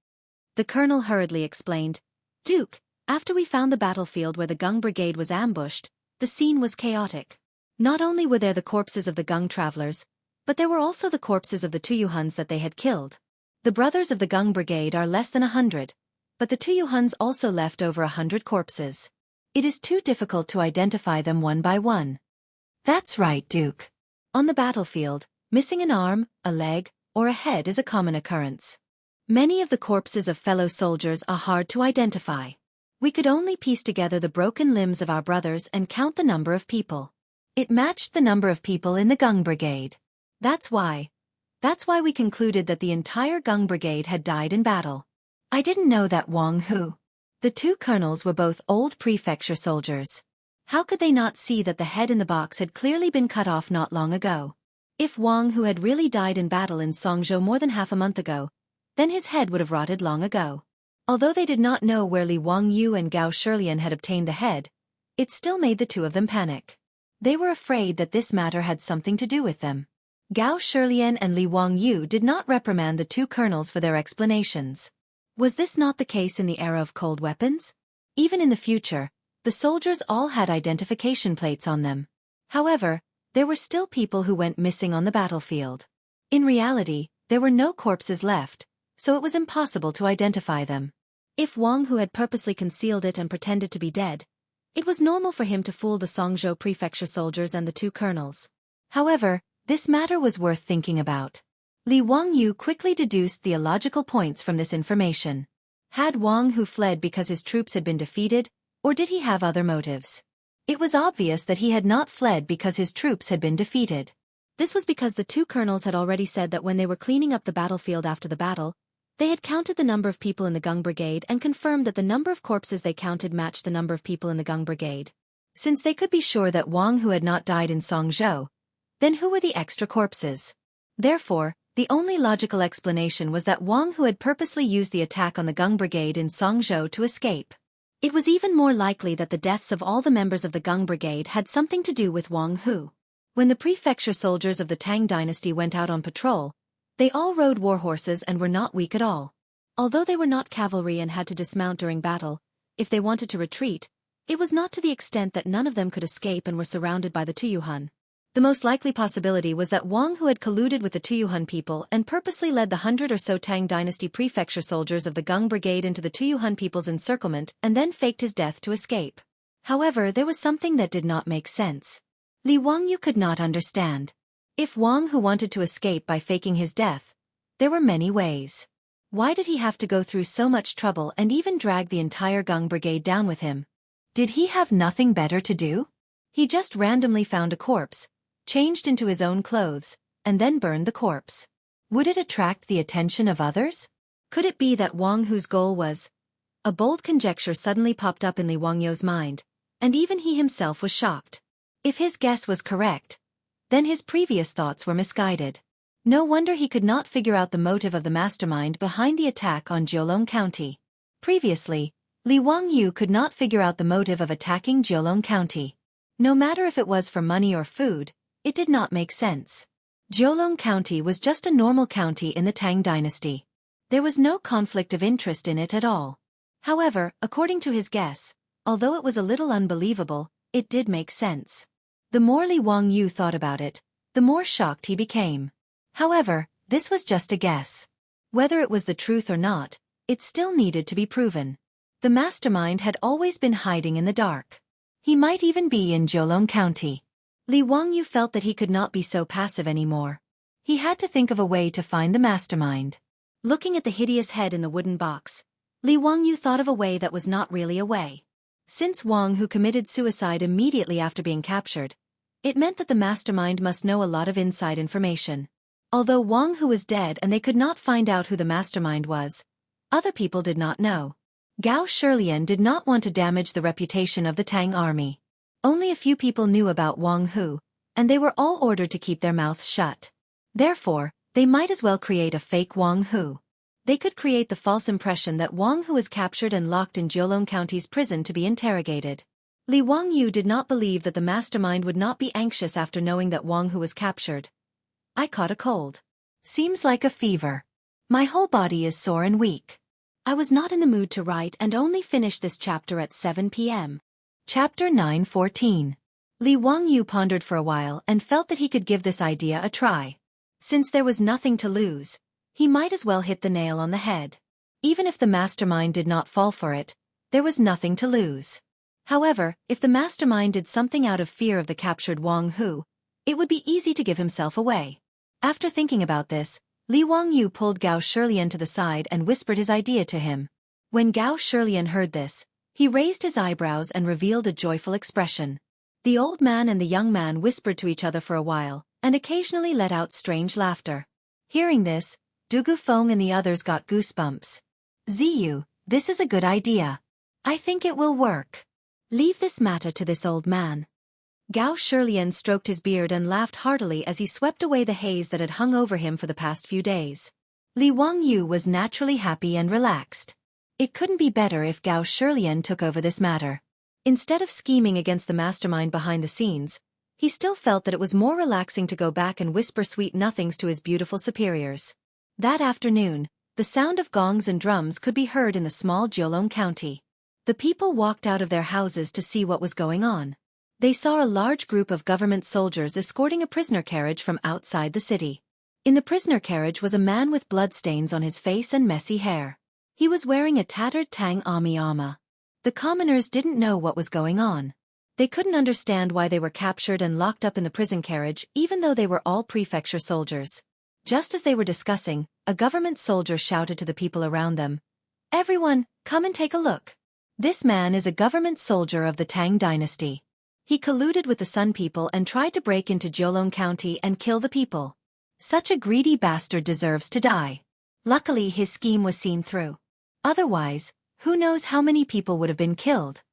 The colonel hurriedly explained. Duke, after we found the battlefield where the Gung Brigade was ambushed, the scene was chaotic. Not only were there the corpses of the Gung travelers, but there were also the corpses of the Tuyuhuns that they had killed. The brothers of the Gung Brigade are less than 100, but the Tuyuhuns also left over 100 corpses. It is too difficult to identify them one by one. That's right, Duke. On the battlefield, missing an arm, a leg, or a head is a common occurrence. Many of the corpses of fellow soldiers are hard to identify. We could only piece together the broken limbs of our brothers and count the number of people. It matched the number of people in the Gung Brigade. That's why we concluded that the entire Gung Brigade had died in battle. I didn't know that Wang Hu. The two colonels were both old prefecture soldiers. How could they not see that the head in the box had clearly been cut off not long ago? If Wang Hu had really died in battle in Songzhou more than half a month ago, then his head would have rotted long ago. Although they did not know where Li Wangyu and Gao Shilian had obtained the head, it still made the two of them panic. They were afraid that this matter had something to do with them. Gao Shilian and Li Wangyu did not reprimand the two colonels for their explanations. Was this not the case in the era of cold weapons? Even in the future, the soldiers all had identification plates on them. However, there were still people who went missing on the battlefield. In reality, there were no corpses left, so it was impossible to identify them. If Wang Hu had purposely concealed it and pretended to be dead, it was normal for him to fool the Songzhou prefecture soldiers and the two colonels. However, this matter was worth thinking about. Li Wangyu quickly deduced the illogical points from this information. Had Wang Hu fled because his troops had been defeated, or did he have other motives? It was obvious that he had not fled because his troops had been defeated. This was because the two colonels had already said that when they were cleaning up the battlefield after the battle, they had counted the number of people in the Gung Brigade and confirmed that the number of corpses they counted matched the number of people in the Gung Brigade. Since they could be sure that Wang Hu had not died in Songzhou, then who were the extra corpses? Therefore, the only logical explanation was that Wang Hu had purposely used the attack on the Gung Brigade in Songzhou to escape. It was even more likely that the deaths of all the members of the Gung Brigade had something to do with Wang Hu. When the prefecture soldiers of the Tang dynasty went out on patrol, they all rode war horses and were not weak at all. Although they were not cavalry and had to dismount during battle, if they wanted to retreat, it was not to the extent that none of them could escape and were surrounded by the Tuyuhun. The most likely possibility was that Wang Hu had colluded with the Tuyuhun people and purposely led the 100 or so Tang dynasty prefecture soldiers of the Gung Brigade into the Tuyuhun people's encirclement and then faked his death to escape. However, there was something that did not make sense. Li Wangyu could not understand. If Wang Hu wanted to escape by faking his death, there were many ways. Why did he have to go through so much trouble and even drag the entire Gung Brigade down with him? Did he have nothing better to do? He just randomly found a corpse, changed into his own clothes, and then burned the corpse. Would it attract the attention of others? Could it be that Wang Hu's goal was? A bold conjecture suddenly popped up in Li Wangyu's mind, and even he himself was shocked. If his guess was correct, then his previous thoughts were misguided. No wonder he could not figure out the motive of the mastermind behind the attack on Jiulong County. Previously, Li Wangyu could not figure out the motive of attacking Jiulong County. No matter if it was for money or food, it did not make sense. Jiulong County was just a normal county in the Tang dynasty. There was no conflict of interest in it at all. However, according to his guess, although it was a little unbelievable, it did make sense. The more Li Wangyu thought about it, the more shocked he became. However, this was just a guess. Whether it was the truth or not, it still needed to be proven. The mastermind had always been hiding in the dark. He might even be in Jiulong County. Li Wangyu felt that he could not be so passive anymore. He had to think of a way to find the mastermind. Looking at the hideous head in the wooden box, Li Wangyu thought of a way that was not really a way. Since Wang Hu committed suicide immediately after being captured, it meant that the mastermind must know a lot of inside information. Although Wang Hu was dead and they could not find out who the mastermind was, other people did not know. Gao Shilian did not want to damage the reputation of the Tang army. Only a few people knew about Wang Hu, and they were all ordered to keep their mouths shut. Therefore, they might as well create a fake Wang Hu. They could create the false impression that Wang Hu was captured and locked in Jiulong County's prison to be interrogated. Li Wangyu did not believe that the mastermind would not be anxious after knowing that Wang Hu was captured. I caught a cold. Seems like a fever. My whole body is sore and weak. I was not in the mood to write and only finished this chapter at 7 p.m. Chapter 9:14. Li Wangyu pondered for a while and felt that he could give this idea a try. Since there was nothing to lose, he might as well hit the nail on the head. Even if the mastermind did not fall for it, there was nothing to lose. However, if the mastermind did something out of fear of the captured Wang Hu, it would be easy to give himself away. After thinking about this, Li Wangyu pulled Gao Shilian to the side and whispered his idea to him. When Gao Shilian heard this, he raised his eyebrows and revealed a joyful expression. The old man and the young man whispered to each other for a while, and occasionally let out strange laughter. Hearing this, Du Gufeng and the others got goosebumps. Ziyu, this is a good idea. I think it will work. Leave this matter to this old man. Gao Shilian stroked his beard and laughed heartily as he swept away the haze that had hung over him for the past few days. Li Wangyu was naturally happy and relaxed. It couldn't be better if Gao Shilian took over this matter. Instead of scheming against the mastermind behind the scenes, he still felt that it was more relaxing to go back and whisper sweet nothings to his beautiful superiors. That afternoon, the sound of gongs and drums could be heard in the small Jiulong County. The people walked out of their houses to see what was going on. They saw a large group of government soldiers escorting a prisoner carriage from outside the city. In the prisoner carriage was a man with bloodstains on his face and messy hair. He was wearing a tattered Tang army armor. The commoners didn't know what was going on. They couldn't understand why they were captured and locked up in the prison carriage even though they were all prefecture soldiers. Just as they were discussing, a government soldier shouted to the people around them, "Everyone, come and take a look. This man is a government soldier of the Tang dynasty. He colluded with the Sun people and tried to break into Jiulong County and kill the people. Such a greedy bastard deserves to die." Luckily his scheme was seen through. Otherwise, who knows how many people would have been killed.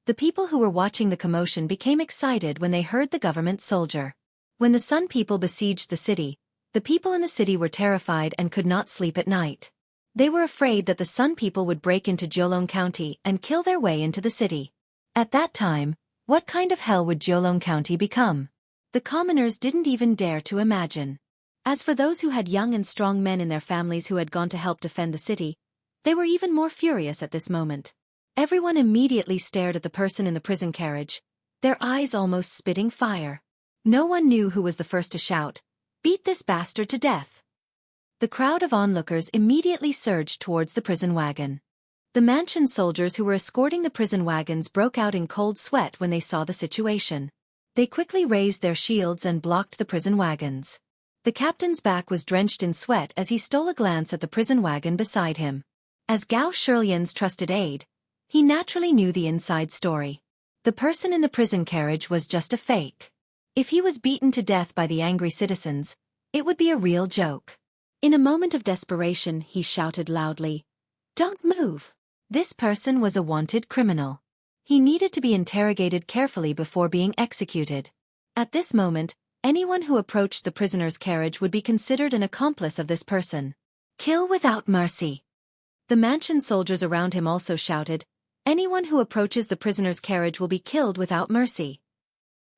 The people who were watching the commotion became excited when they heard the government soldier. When the Sun people besieged the city, the people in the city were terrified and could not sleep at night. They were afraid that the Sun people would break into Jiulong County and kill their way into the city. At that time, what kind of hell would Jiulong County become? The commoners didn't even dare to imagine. As for those who had young and strong men in their families who had gone to help defend the city, they were even more furious at this moment. Everyone immediately stared at the person in the prison carriage, their eyes almost spitting fire. No one knew who was the first to shout, "Beat this bastard to death." The crowd of onlookers immediately surged towards the prison wagon. The mansion soldiers who were escorting the prison wagons broke out in cold sweat when they saw the situation. They quickly raised their shields and blocked the prison wagons. The captain's back was drenched in sweat as he stole a glance at the prison wagon beside him. As Gao Shilian's trusted aide, he naturally knew the inside story. The person in the prison carriage was just a fake. If he was beaten to death by the angry citizens, It would be a real joke. In a moment of desperation, he shouted loudly, "Don't move!" This person was a wanted criminal. He needed to be interrogated carefully before being executed. At this moment, anyone who approached the prisoner's carriage would be considered an accomplice of this person. Kill without mercy. The mansion soldiers around him also shouted, "Anyone who approaches the prisoner's carriage will be killed without mercy."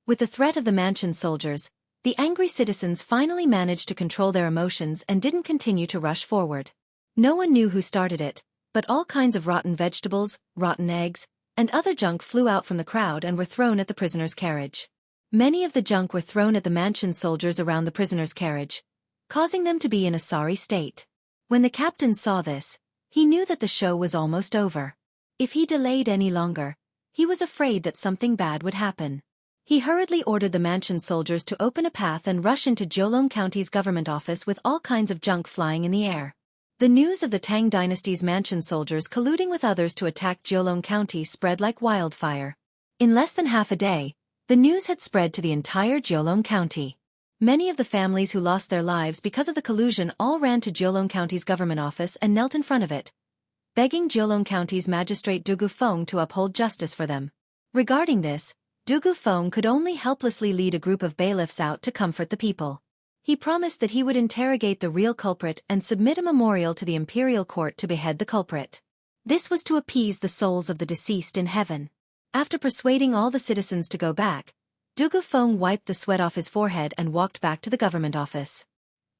With the threat of the mansion soldiers, the angry citizens finally managed to control their emotions and didn't continue to rush forward. No one knew who started it, but all kinds of rotten vegetables, rotten eggs, and other junk flew out from the crowd and were thrown at the prisoner's carriage. Many of the junk were thrown at the mansion soldiers around the prisoner's carriage, causing them to be in a sorry state. When the captain saw this, he knew that the show was almost over. If he delayed any longer, he was afraid that something bad would happen. He hurriedly ordered the mansion soldiers to open a path and rush into Jiulong County's government office with all kinds of junk flying in the air. The news of the Tang dynasty's mansion soldiers colluding with others to attack Jiulong County spread like wildfire. In less than half a day, the news had spread to the entire Jiulong County. Many of the families who lost their lives because of the collusion all ran to Jiulong County's government office and knelt in front of it, begging Jiulong County's magistrate Dugu Feng to uphold justice for them. Regarding this, Dugu Feng could only helplessly lead a group of bailiffs out to comfort the people. He promised that he would interrogate the real culprit and submit a memorial to the imperial court to behead the culprit. This was to appease the souls of the deceased in heaven. After persuading all the citizens to go back, Dugu Feng wiped the sweat off his forehead and walked back to the government office.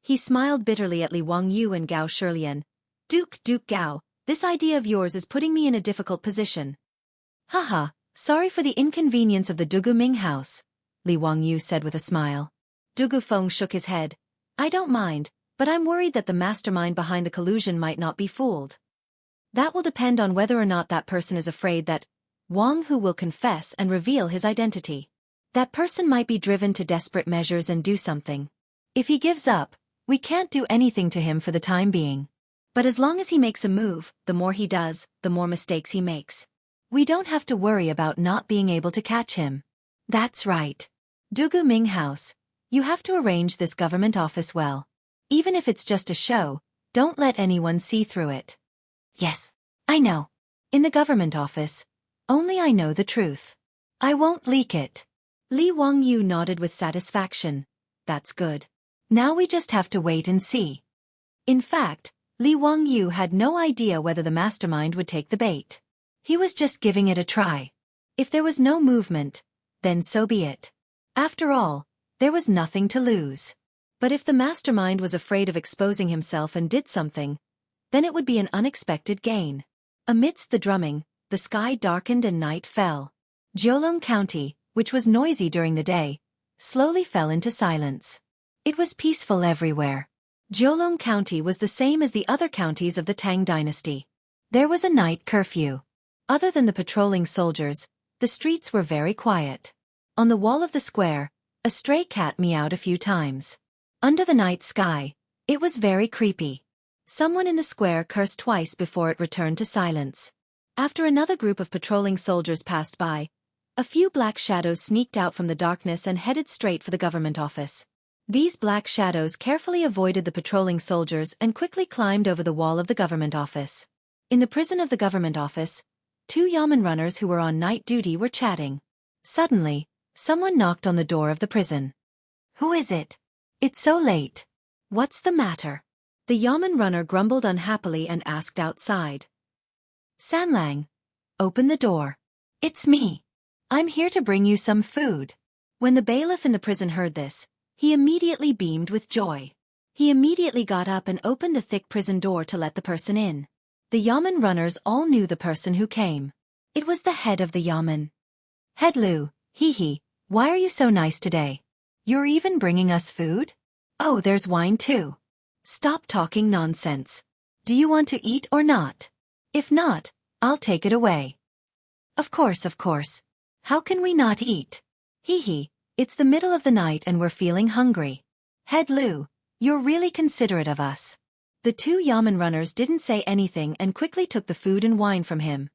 He smiled bitterly at Li Wangyu and Gao Shilian. Duke Gao, this idea of yours is putting me in a difficult position." "Haha, sorry for the inconvenience of the Dugu Ming house," Li Wangyu said with a smile. Dugu Feng shook his head. "I don't mind, but I'm worried that the mastermind behind the collusion might not be fooled. That will depend on whether or not that person is afraid that Wang Hu will confess and reveal his identity. That person might be driven to desperate measures and do something. If he gives up, we can't do anything to him for the time being. But as long as he makes a move, the more he does, the more mistakes he makes. We don't have to worry about not being able to catch him." "That's right. Dugu Ming House, you have to arrange this government office well. Even if it's just a show, don't let anyone see through it." "Yes, I know. In the government office, only I know the truth. I won't leak it." Li Wangyu nodded with satisfaction. "That's good. Now we just have to wait and see." In fact, Li Wangyu had no idea whether the mastermind would take the bait. He was just giving it a try. If there was no movement, then so be it. After all, there was nothing to lose. But if the mastermind was afraid of exposing himself and did something, then it would be an unexpected gain. Amidst the drumming, the sky darkened and night fell. Jiulong County, which was noisy during the day, slowly fell into silence. It was peaceful everywhere. Jiulong County was the same as the other counties of the Tang dynasty. There was a night curfew. Other than the patrolling soldiers, the streets were very quiet. On the wall of the square, a stray cat meowed a few times. Under the night sky, it was very creepy. Someone in the square cursed twice before it returned to silence. After another group of patrolling soldiers passed by, a few black shadows sneaked out from the darkness and headed straight for the government office. These black shadows carefully avoided the patrolling soldiers and quickly climbed over the wall of the government office. In the prison of the government office, two yamen runners who were on night duty were chatting. Suddenly, someone knocked on the door of the prison. "Who is it? It's so late. What's the matter?" The yamen runner grumbled unhappily and asked outside. "Sanlang, open the door. It's me. I'm here to bring you some food." When the bailiff in the prison heard this, he immediately beamed with joy. He immediately got up and opened the thick prison door to let the person in. The yamen runners all knew the person who came. It was the head of the yamen. "Head Lu, hee, why are you so nice today? You're even bringing us food? Oh, there's wine too. Stop talking nonsense. Do you want to eat or not? If not, I'll take it away." Of course. How can we not eat? Hee, it's the middle of the night and we're feeling hungry. Head Lu, you're really considerate of us." The two yamen runners didn't say anything and quickly took the food and wine from him.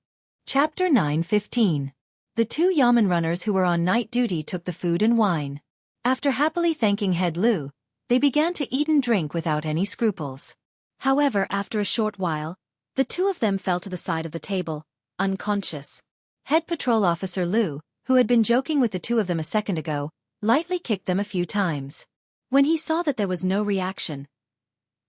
Chapter 9:15. The two yamen runners who were on night duty took the food and wine. After happily thanking Head Lu, they began to eat and drink without any scruples. However, after a short while, the two of them fell to the side of the table, unconscious. Head Patrol Officer Lu, who had been joking with the two of them a second ago, lightly kicked them a few times. When he saw that there was no reaction,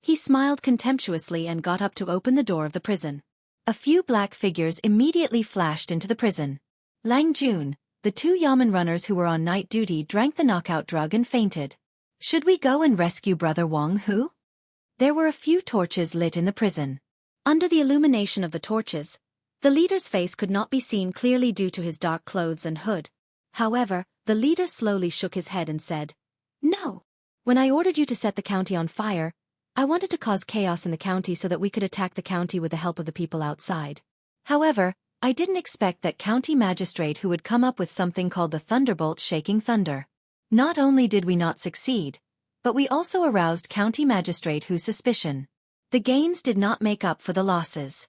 he smiled contemptuously and got up to open the door of the prison. A few black figures immediately flashed into the prison. Lang Jun, the two Yamen runners who were on night duty, drank the knockout drug and fainted. Should we go and rescue Brother Wang Hu? There were a few torches lit in the prison. Under the illumination of the torches, the leader's face could not be seen clearly due to his dark clothes and hood. However, the leader slowly shook his head and said, "No. When I ordered you to set the county on fire, I wanted to cause chaos in the county so that we could attack the county with the help of the people outside. However, I didn't expect that county magistrate who would come up with something called the thunderbolt shaking thunder. Not only did we not succeed, but we also aroused county magistrate Hu's suspicion. The gains did not make up for the losses.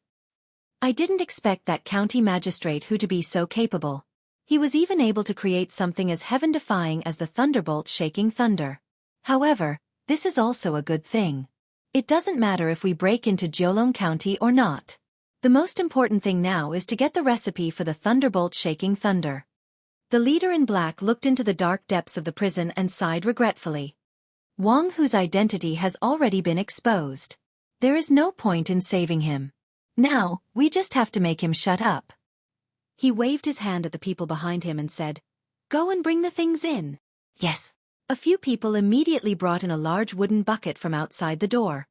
I didn't expect that county magistrate Hu to be so capable. He was even able to create something as heaven-defying as the thunderbolt shaking thunder. However, this is also a good thing. It doesn't matter if we break into Jiulong County or not. The most important thing now is to get the recipe for the thunderbolt shaking thunder." The leader in black looked into the dark depths of the prison and sighed regretfully. Wang Hu's identity has already been exposed. There is no point in saving him. Now, we just have to make him shut up. He waved his hand at the people behind him and said, "Go and bring the things in." Yes. A few people immediately brought in a large wooden bucket from outside the door.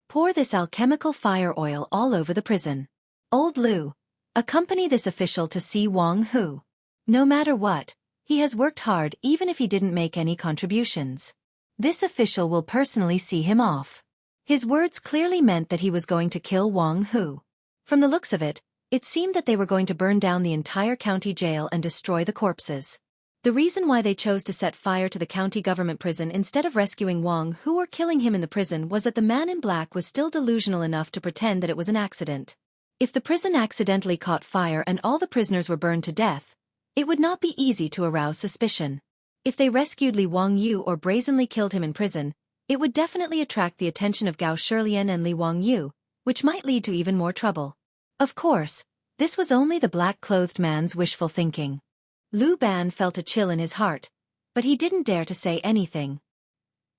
Pour this alchemical fire oil all over the prison. Old Lu, accompany this official to see Wang Hu. No matter what, he has worked hard even if he didn't make any contributions. This official will personally see him off. His words clearly meant that he was going to kill Wang Hu. From the looks of it, it seemed that they were going to burn down the entire county jail and destroy the corpses. The reason why they chose to set fire to the county government prison instead of rescuing Wang Hu or killing him in the prison was that the man in black was still delusional enough to pretend that it was an accident. If the prison accidentally caught fire and all the prisoners were burned to death, it would not be easy to arouse suspicion. If they rescued Li Wangyu or brazenly killed him in prison, it would definitely attract the attention of Gao Shilian and Li Wangyu, which might lead to even more trouble. Of course, this was only the black-clothed man's wishful thinking. Lu Ban felt a chill in his heart, but he didn't dare to say anything.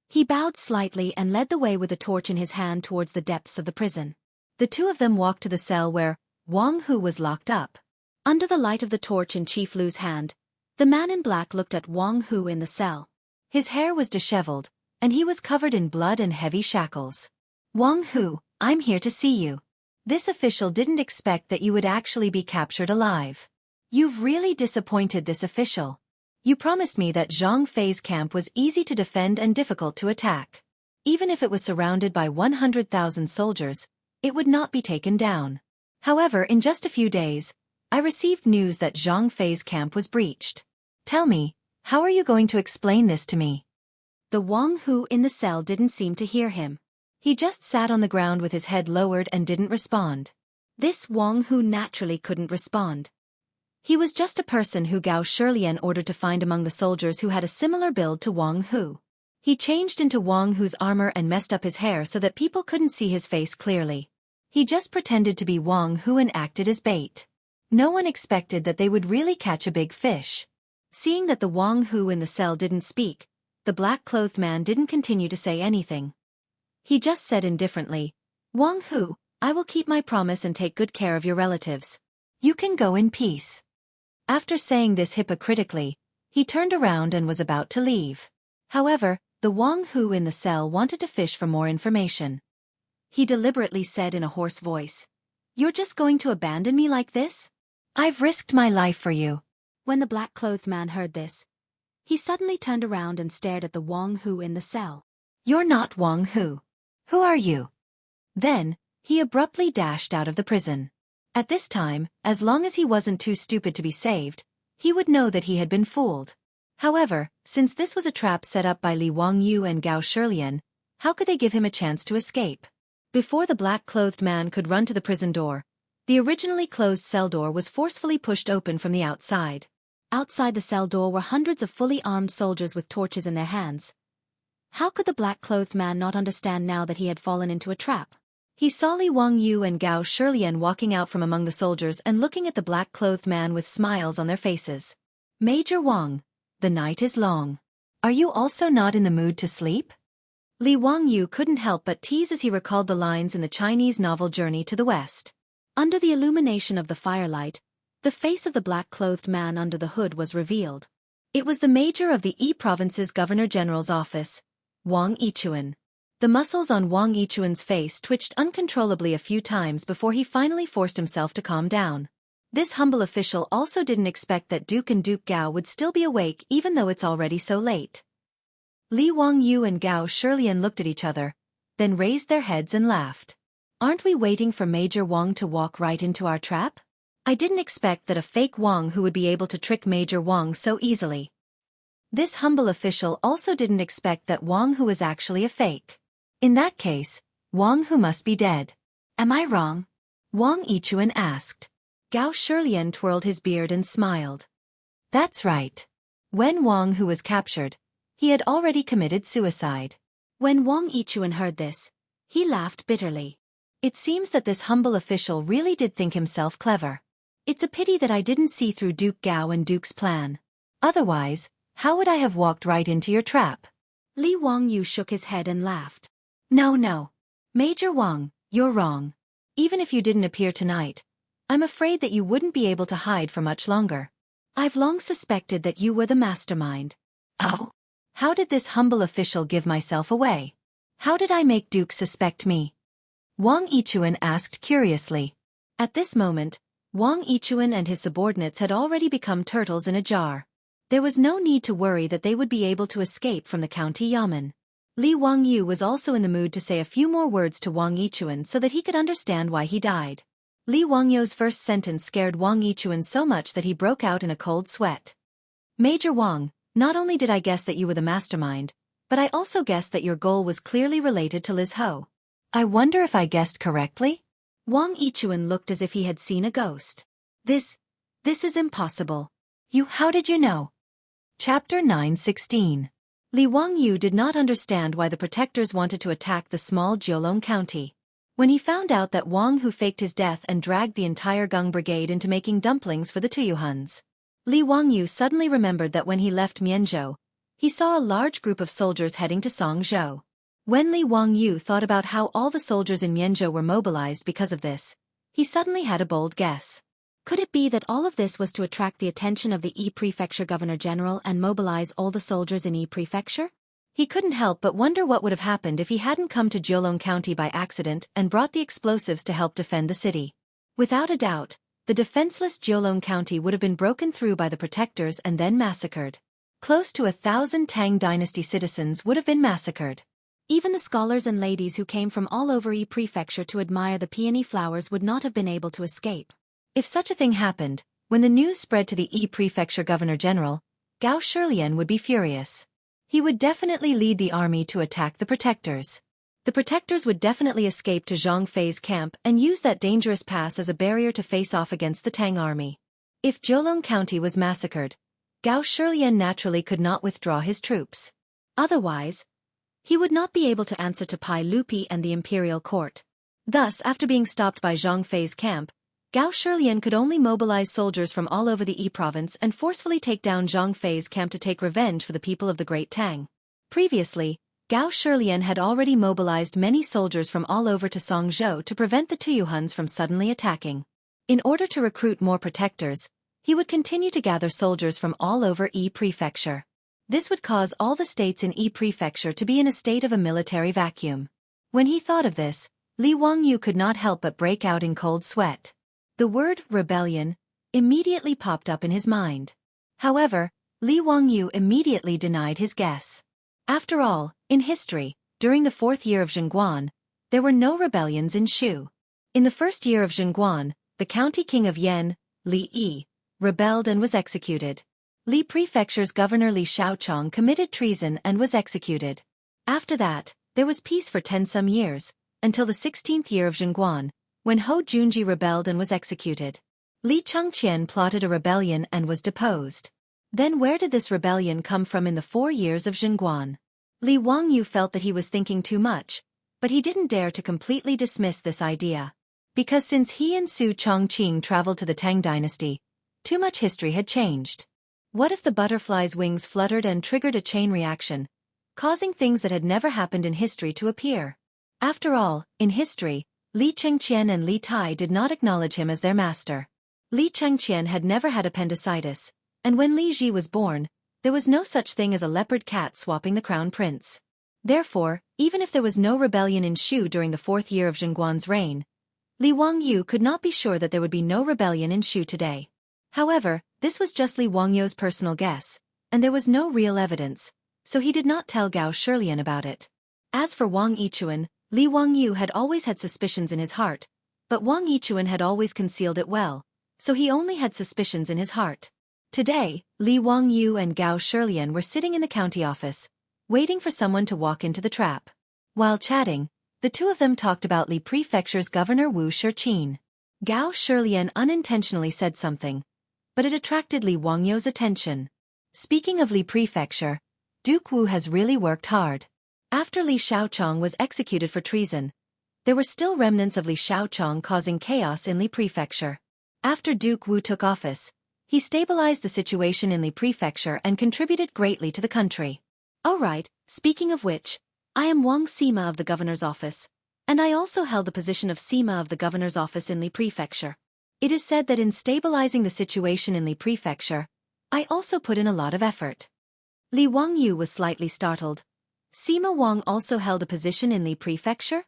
He bowed slightly and led the way with a torch in his hand towards the depths of the prison. The two of them walked to the cell where Wang Hu was locked up. Under the light of the torch in Chief Lu's hand, the man in black looked at Wang Hu in the cell. His hair was disheveled, and he was covered in blood and heavy shackles. "Wang Hu, I'm here to see you. This official didn't expect that you would actually be captured alive. You've really disappointed this official. You promised me that Zhang Fei's camp was easy to defend and difficult to attack. Even if it was surrounded by 100,000 soldiers, it would not be taken down. However, in just a few days, I received news that Zhang Fei's camp was breached. Tell me, how are you going to explain this to me?" The Wang Hu in the cell didn't seem to hear him. He just sat on the ground with his head lowered and didn't respond. This Wang Hu naturally couldn't respond. He was just a person who Gao Shilian ordered to find among the soldiers who had a similar build to Wang Hu. He changed into Wang Hu's armor and messed up his hair so that people couldn't see his face clearly. He just pretended to be Wang Hu and acted as bait. No one expected that they would really catch a big fish. Seeing that the Wang Hu in the cell didn't speak, the black-clothed man didn't continue to say anything. He just said indifferently, "Wang Hu, I will keep my promise and take good care of your relatives. You can go in peace." After saying this hypocritically, he turned around and was about to leave. However, the Wang Hu in the cell wanted to fish for more information. He deliberately said in a hoarse voice, "You're just going to abandon me like this? I've risked my life for you." When the black-clothed man heard this, he suddenly turned around and stared at the Wang Hu in the cell. "You're not Wang Hu. Who are you?" Then, he abruptly dashed out of the prison. At this time, as long as he wasn't too stupid to be saved, he would know that he had been fooled. However, since this was a trap set up by Li Wangyu and Gao Shilian, how could they give him a chance to escape? Before the black-clothed man could run to the prison door, the originally closed cell door was forcefully pushed open from the outside. Outside the cell door were hundreds of fully armed soldiers with torches in their hands. How could the black-clothed man not understand now that he had fallen into a trap? He saw Li Wangyu and Gao Shilian walking out from among the soldiers and looking at the black-clothed man with smiles on their faces. Major Wang, the night is long. Are you also not in the mood to sleep? Li Wangyu couldn't help but tease as he recalled the lines in the Chinese novel Journey to the West. Under the illumination of the firelight, the face of the black-clothed man under the hood was revealed. It was the major of the Yi Province's Governor-General's office, Wang Yichuan. The muscles on Wang Yichuan's face twitched uncontrollably a few times before he finally forced himself to calm down. This humble official also didn't expect that Duke and Duke Gao would still be awake even though it's already so late. Li Wangyu and Gao Shilian looked at each other, then raised their heads and laughed. Aren't we waiting for Major Wang to walk right into our trap? I didn't expect that a fake Wang who would be able to trick Major Wang so easily. This humble official also didn't expect that Wang who was actually a fake. In that case, Wang who must be dead. Am I wrong? Wang Yichuan asked. Gao Shilian twirled his beard and smiled. That's right. When Wang who was captured, he had already committed suicide. When Wang Yichuan heard this, he laughed bitterly. It seems that this humble official really did think himself clever. It's a pity that I didn't see through Duke Gao and Duke's plan. Otherwise, how would I have walked right into your trap? Li Wangyu shook his head and laughed. No. Major Wang, you're wrong. Even if you didn't appear tonight, I'm afraid that you wouldn't be able to hide for much longer. I've long suspected that you were the mastermind. Oh? How did this humble official give myself away? How did I make Duke suspect me? Wang Yichuan asked curiously. At this moment, Wang Yichuan and his subordinates had already become turtles in a jar. There was no need to worry that they would be able to escape from the county yamen. Li Wangyu was also in the mood to say a few more words to Wang Yichuan so that he could understand why he died. Li Wangyu's first sentence scared Wang Yichuan so much that he broke out in a cold sweat. Major Wang, not only did I guess that you were the mastermind, but I also guessed that your goal was clearly related to Liz Ho. I wonder if I guessed correctly? Wang Yichuan looked as if he had seen a ghost. This is impossible. How did you know? Chapter 9:16. Li Wangyu did not understand why the protectors wanted to attack the small Jiulong county. When he found out that Wang who faked his death and dragged the entire Gung brigade into making dumplings for the Tuyuhuns, Li Wangyu suddenly remembered that when he left Mianzhou, he saw a large group of soldiers heading to Songzhou. When Li Wangyu thought about how all the soldiers in Mianzhou were mobilized because of this, he suddenly had a bold guess. Could it be that all of this was to attract the attention of the Yi Prefecture Governor-General and mobilize all the soldiers in Yi Prefecture? He couldn't help but wonder what would have happened if he hadn't come to Jiulong County by accident and brought the explosives to help defend the city. Without a doubt, the defenseless Jiulong County would have been broken through by the protectors and then massacred. Close to 1,000 Tang dynasty citizens would have been massacred. Even the scholars and ladies who came from all over Yi Prefecture to admire the peony flowers would not have been able to escape. If such a thing happened, when the news spread to the Yi Prefecture Governor-General, Gao Shilian would be furious. He would definitely lead the army to attack the protectors. The protectors would definitely escape to Zhang Fei's camp and use that dangerous pass as a barrier to face off against the Tang army. If Jiulong County was massacred, Gao Shilian naturally could not withdraw his troops. Otherwise, he would not be able to answer to Pai Lupi and the imperial court. Thus, after being stopped by Zhang Fei's camp, Gao Shilian could only mobilize soldiers from all over the Yi province and forcefully take down Zhang Fei's camp to take revenge for the people of the Great Tang. Previously, Gao Shilian had already mobilized many soldiers from all over to Songzhou to prevent the Tuyuhuns from suddenly attacking. In order to recruit more protectors, he would continue to gather soldiers from all over Yi Prefecture. This would cause all the states in Yi Prefecture to be in a state of a military vacuum. When he thought of this, Li Wangyu could not help but break out in cold sweat. The word rebellion immediately popped up in his mind. However, Li Wangyu immediately denied his guess. After all, in history, during the 4th year of Zhengguan, there were no rebellions in Shu. In the 1st year of Zhengguan, the county king of Yan, Li Yi, rebelled and was executed. Li Prefecture's governor Li Shaochong committed treason and was executed. After that, there was peace for 10 some years, until the 16th year of Zhengguan, when Ho Junji rebelled and was executed. Li Chengqian plotted a rebellion and was deposed. Then where did this rebellion come from in the 4 years of Zhengguan? Li Wangyu felt that he was thinking too much, but he didn't dare to completely dismiss this idea. Because since he and Su Chongqing traveled to the Tang dynasty, too much history had changed. What if the butterfly's wings fluttered and triggered a chain reaction, causing things that had never happened in history to appear? After all, in history, Li Chengqian and Li Tai did not acknowledge him as their master. Li Chengqian had never had appendicitis, and when Li Ji was born, there was no such thing as a leopard cat swapping the crown prince. Therefore, even if there was no rebellion in Shu during the 4th year of Zhengguan's reign, Li Wangyu could not be sure that there would be no rebellion in Shu today. However, this was just Li Wangyu's personal guess, and there was no real evidence, so he did not tell Gao Shilian about it. As for Wang Yichuan, Li Wangyu had always had suspicions in his heart, but Wang Yichuan had always concealed it well, so he only had suspicions in his heart. Today, Li Wangyu and Gao Shilian were sitting in the county office, waiting for someone to walk into the trap. While chatting, the two of them talked about Li Prefecture's Governor Wu Shiqin. Gao Shilian unintentionally said something, but it attracted Li Wangyu's attention. Speaking of Li Prefecture, Duke Wu has really worked hard. After Li Shaochong was executed for treason, there were still remnants of Li Shaochong causing chaos in Li Prefecture. After Duke Wu took office, he stabilized the situation in Li Prefecture and contributed greatly to the country. Alright, speaking of which, I am Wang Sima of the governor's office, and I also held the position of Sima of the governor's office in Li Prefecture. It is said that in stabilizing the situation in Li Prefecture, I also put in a lot of effort. Li Wangyu was slightly startled. Sima Wang also held a position in Li Prefecture?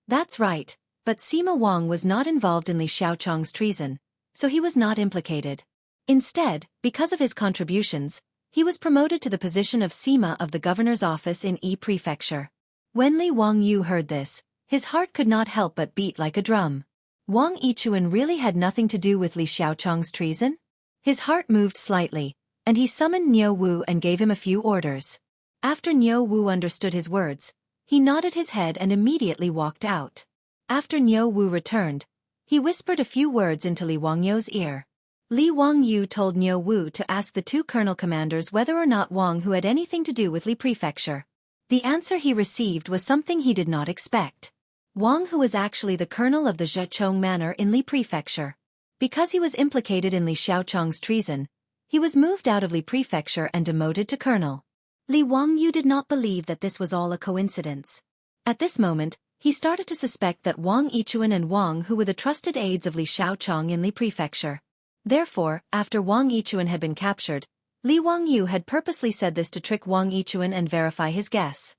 That's right, but Sima Wang was not involved in Li Shaochong's treason, so he was not implicated. Instead, because of his contributions, he was promoted to the position of Sima of the governor's office in Yi Prefecture. When Li Wangyu heard this, his heart could not help but beat like a drum. Wang Yichuan really had nothing to do with Li Shaochong's treason? His heart moved slightly, and he summoned Niu Wu and gave him a few orders. After Niu Wu understood his words, he nodded his head and immediately walked out. After Niu Wu returned, he whispered a few words into Li Wangyu's ear. Li Wangyu told Niu Wu to ask the two colonel commanders whether or not Wang Hu had anything to do with Li Prefecture. The answer he received was something he did not expect. Wang Hu was actually the colonel of the Zhechong Manor in Li Prefecture. Because he was implicated in Li Shaochong's treason, he was moved out of Li Prefecture and demoted to colonel. Li Wangyu did not believe that this was all a coincidence. At this moment, he started to suspect that Wang Yichuan and Wang Hu were the trusted aides of Li Shaochong in Li Prefecture. Therefore, after Wang Yichuan had been captured, Li Wangyu had purposely said this to trick Wang Yichuan and verify his guess.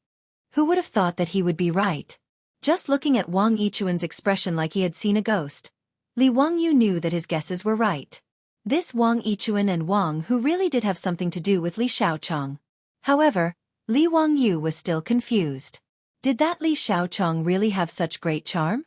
Who would have thought that he would be right? Just looking at Wang Yichuan's expression like he had seen a ghost, Li Wangyu knew that his guesses were right. This Wang Yichuan and Wang Hu really did have something to do with Li Shaochong. However, Li Wangyu was still confused. Did that Li Shaochong really have such great charm?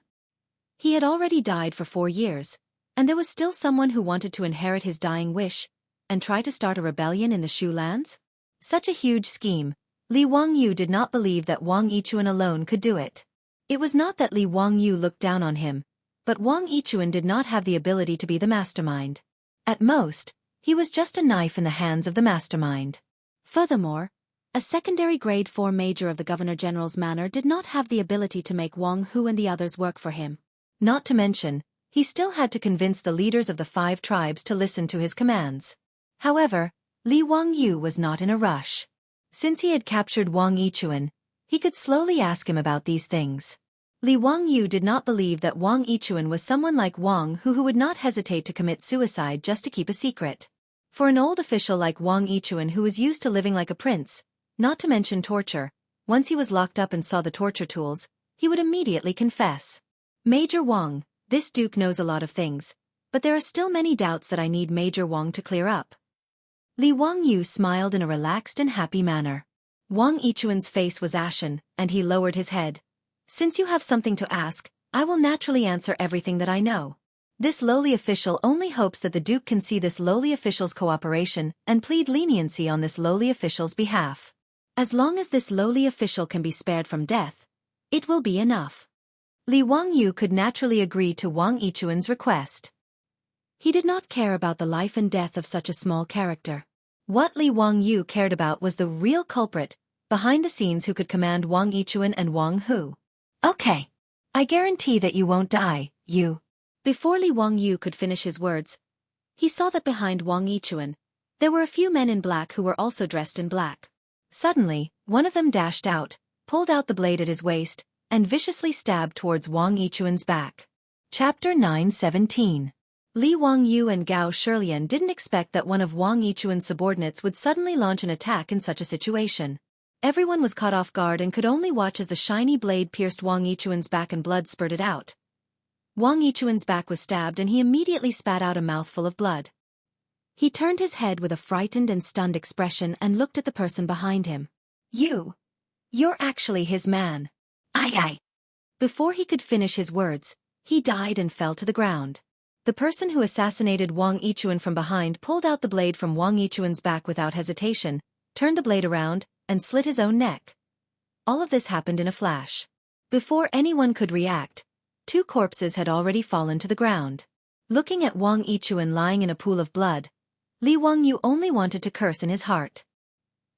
He had already died for 4 years, and there was still someone who wanted to inherit his dying wish and try to start a rebellion in the Shu lands? Such a huge scheme, Li Wangyu did not believe that Wang Yichuan alone could do it. It was not that Li Wangyu looked down on him, but Wang Yichuan did not have the ability to be the mastermind. At most, he was just a knife in the hands of the mastermind. Furthermore, a secondary grade 4 major of the Governor-General's manor did not have the ability to make Wang Hu and the others work for him. Not to mention, he still had to convince the leaders of the 5 tribes to listen to his commands. However, Li Wangyu was not in a rush. Since he had captured Wang Yichuan, he could slowly ask him about these things. Li Wangyu did not believe that Wang Yichuan was someone like Wang Hu who would not hesitate to commit suicide just to keep a secret. For an old official like Wang Yichuan who was used to living like a prince, not to mention torture, once he was locked up and saw the torture tools, he would immediately confess. Major Wang, this duke knows a lot of things, but there are still many doubts that I need Major Wang to clear up. Li Wangyu smiled in a relaxed and happy manner. Wang Yichuan's face was ashen, and he lowered his head. Since you have something to ask, I will naturally answer everything that I know. This lowly official only hopes that the Duke can see this lowly official's cooperation and plead leniency on this lowly official's behalf. As long as this lowly official can be spared from death, it will be enough. Li Wangyu could naturally agree to Wang Yichuan's request. He did not care about the life and death of such a small character. What Li Wangyu cared about was the real culprit, behind the scenes who could command Wang Yichuan and Wang Hu. Okay. I guarantee that you won't die, you. Before Li Wangyu could finish his words, he saw that behind Wang Yichuan, there were a few men in black who were also dressed in black. Suddenly, one of them dashed out, pulled out the blade at his waist, and viciously stabbed towards Wang Yichuan's back. Chapter 9:17. Li Wangyu and Gao Shilian didn't expect that one of Wang Yichuan's subordinates would suddenly launch an attack in such a situation. Everyone was caught off guard and could only watch as the shiny blade pierced Wang Yichuan's back and blood spurted out. Wang Yichuan's back was stabbed and he immediately spat out a mouthful of blood. He turned his head with a frightened and stunned expression and looked at the person behind him. You're actually his man. Aye. Before he could finish his words, he died and fell to the ground. The person who assassinated Wang Yichuan from behind pulled out the blade from Wang Yichuan's back without hesitation, turned the blade around, and slit his own neck. All of this happened in a flash. Before anyone could react, 2 corpses had already fallen to the ground. Looking at Wang Yichuan lying in a pool of blood, Li Wangyu only wanted to curse in his heart.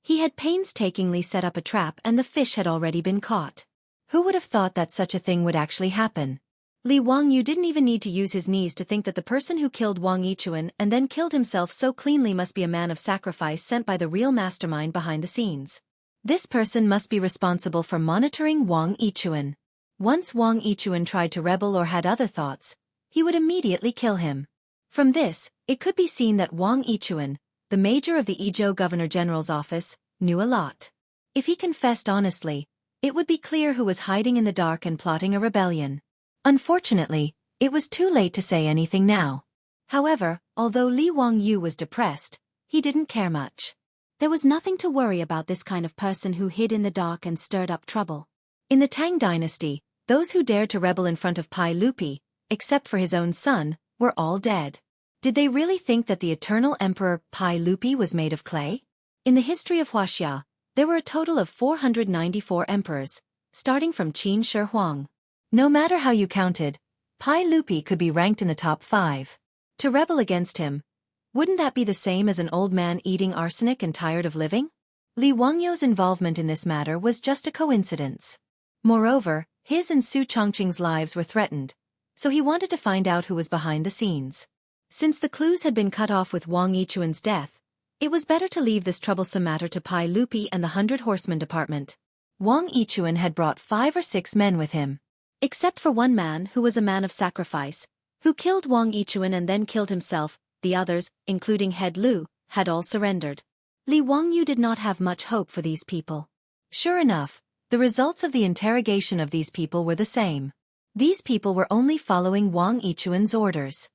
He had painstakingly set up a trap and the fish had already been caught. Who would have thought that such a thing would actually happen? Li Wangyu didn't even need to use his knees to think that the person who killed Wang Yichuan and then killed himself so cleanly must be a man of sacrifice sent by the real mastermind behind the scenes. This person must be responsible for monitoring Wang Yichuan. Once Wang Yichuan tried to rebel or had other thoughts, he would immediately kill him. From this, it could be seen that Wang Yichuan, the major of the Izhou Governor General's office, knew a lot. If he confessed honestly, it would be clear who was hiding in the dark and plotting a rebellion. Unfortunately, it was too late to say anything now. However, although Li Wangyu was depressed, he didn't care much. There was nothing to worry about this kind of person who hid in the dark and stirred up trouble. In the Tang dynasty, those who dared to rebel in front of Pai Lupi, except for his own son, were all dead. Did they really think that the eternal emperor Pai Lupi was made of clay? In the history of Huaxia, there were a total of 494 emperors, starting from Qin Shi Huang. No matter how you counted, Pai Lupi could be ranked in the top 5. To rebel against him, wouldn't that be the same as an old man eating arsenic and tired of living? Li Wangyu's involvement in this matter was just a coincidence. Moreover, his and Su Chongqing's lives were threatened, so he wanted to find out who was behind the scenes. Since the clues had been cut off with Wang Yichuan's death, it was better to leave this troublesome matter to Pai Lupi and the 100 Horsemen department. Wang Yichuan had brought 5 or 6 men with him. Except for one man who was a man of sacrifice, who killed Wang Yichuan and then killed himself, the others, including Head Lu, had all surrendered. Li Wangyu did not have much hope for these people. Sure enough, the results of the interrogation of these people were the same. These people were only following Wang Yichuan's orders.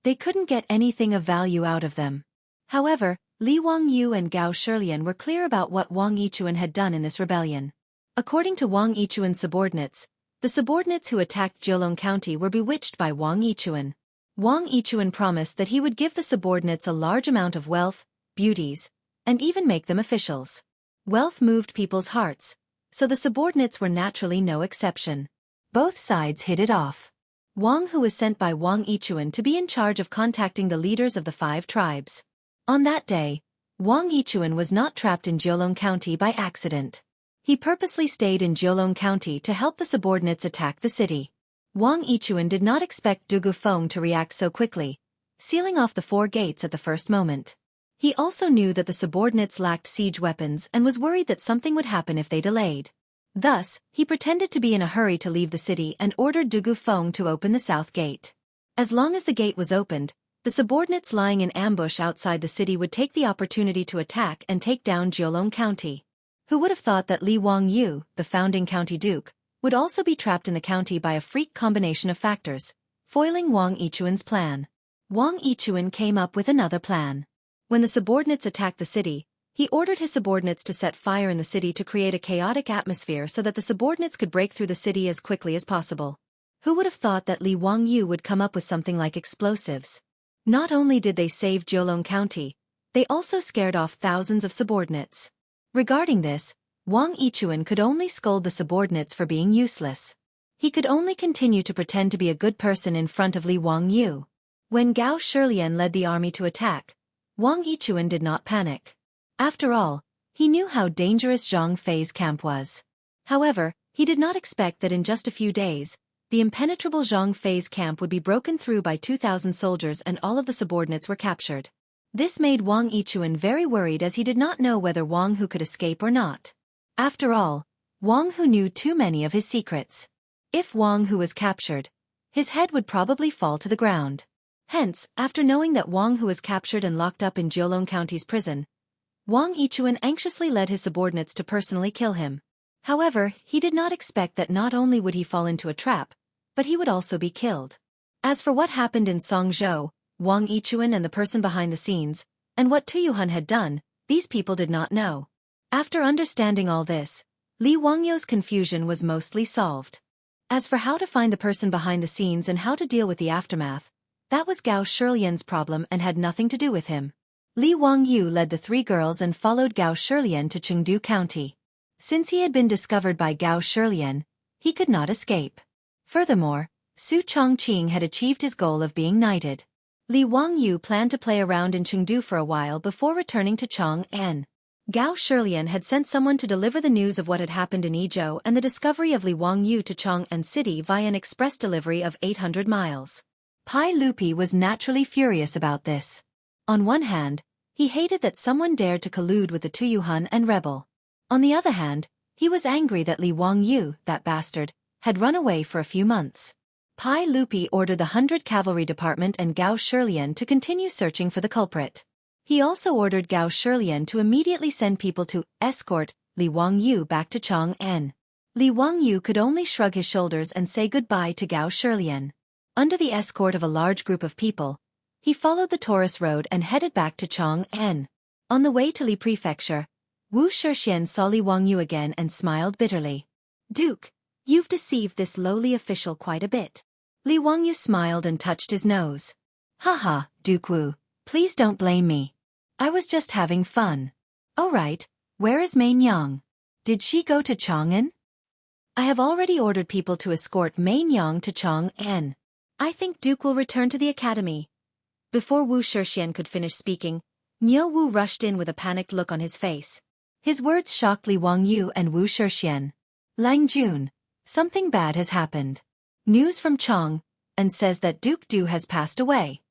They couldn't get anything of value out of them. However, Li Wangyu and Gao Shilian were clear about what Wang Yichuan had done in this rebellion. According to Wang Yichuan's subordinates, the subordinates who attacked Jiulong County were bewitched by Wang Yichuan. Wang Yichuan promised that he would give the subordinates a large amount of wealth, beauties, and even make them officials. Wealth moved people's hearts, so the subordinates were naturally no exception. Both sides hit it off. Wang Hu was sent by Wang Yichuan to be in charge of contacting the leaders of the 5 tribes. On that day, Wang Yichuan was not trapped in Jiulong County by accident. He purposely stayed in Jiulong County to help the subordinates attack the city. Wang Yichuan did not expect Dugu Feng to react so quickly, sealing off the 4 gates at the first moment. He also knew that the subordinates lacked siege weapons and was worried that something would happen if they delayed. Thus, he pretended to be in a hurry to leave the city and ordered Dugu Feng to open the south gate. As long as the gate was opened, the subordinates lying in ambush outside the city would take the opportunity to attack and take down Jiulong County. Who would have thought that Li Wangyu, the founding county duke, would also be trapped in the county by a freak combination of factors, foiling Wang Yichuan's plan. Wang Yichuan came up with another plan. When the subordinates attacked the city, he ordered his subordinates to set fire in the city to create a chaotic atmosphere so that the subordinates could break through the city as quickly as possible. Who would have thought that Li Wangyu would come up with something like explosives? Not only did they save Jiulong County, they also scared off thousands of subordinates. Regarding this, Wang Yichuan could only scold the subordinates for being useless. He could only continue to pretend to be a good person in front of Li Wangyu. When Gao Shilian led the army to attack, Wang Yichuan did not panic. After all, He knew how dangerous Zhang Fei's camp was. However, he did not expect that in just a few days, the impenetrable Zhang Fei's camp would be broken through by 2,000 soldiers and all of the subordinates were captured. This made Wang Yichuan very worried as he did not know whether Wang Hu could escape or not. After all, Wang Hu knew too many of his secrets. If Wang Hu was captured, his head would probably fall to the ground. Hence, after knowing that Wang Hu was captured and locked up in Jiulong County's prison, Wang Yichuan anxiously led his subordinates to personally kill him. However, he did not expect that not only would he fall into a trap, but he would also be killed. As for what happened in Songzhou, Wang Yichuan and the person behind the scenes, and what Tuyuhun had done, these people did not know. After understanding all this, Li Wangyou's confusion was mostly solved. As for how to find the person behind the scenes and how to deal with the aftermath, that was Gao Shilian's problem and had nothing to do with him. Li Wangyou led the 3 girls and followed Gao Shilian to Chengdu County. Since he had been discovered by Gao Shilian, he could not escape. Furthermore, Su Chongqing had achieved his goal of being knighted. Li Wangyou planned to play around in Chengdu for a while before returning to Chang'an. Gao Shilian had sent someone to deliver the news of what had happened in Yizhou and the discovery of Li Wangyou to Chang'an City via an express delivery of 800 miles. Pai Lupi was naturally furious about this. On one hand, he hated that someone dared to collude with the Tuyuhun and rebel. On the other hand, he was angry that Li Wangyou, that bastard, had run away for a few months. Pai Lupi ordered the 100 Cavalry Department and Gao Shilian to continue searching for the culprit. He also ordered Gao Shilian to immediately send people to escort Li Wangyou back to Chang'an. Li Wangyou could only shrug his shoulders and say goodbye to Gao Shilian. Under the escort of a large group of people, he followed the Taurus Road and headed back to Chang'an. On the way to Li Prefecture, Wu Shixian saw Li Wangyou again and smiled bitterly. "Duke, you've deceived this lowly official quite a bit." Li Wangyou smiled and touched his nose. "Haha, Duke Wu, please don't blame me. I was just having fun." "Oh right, where is Main Yang? Did she go to Chang'an?" "I have already ordered people to escort Main Yang to Chang'an. I think Duke will return to the academy." Before Wu Shixian could finish speaking, Niu Wu rushed in with a panicked look on his face. His words shocked Li Wangyou and Wu Shixian. "Lang Jun, something bad has happened. News from Chang, and says that Duke Du has passed away."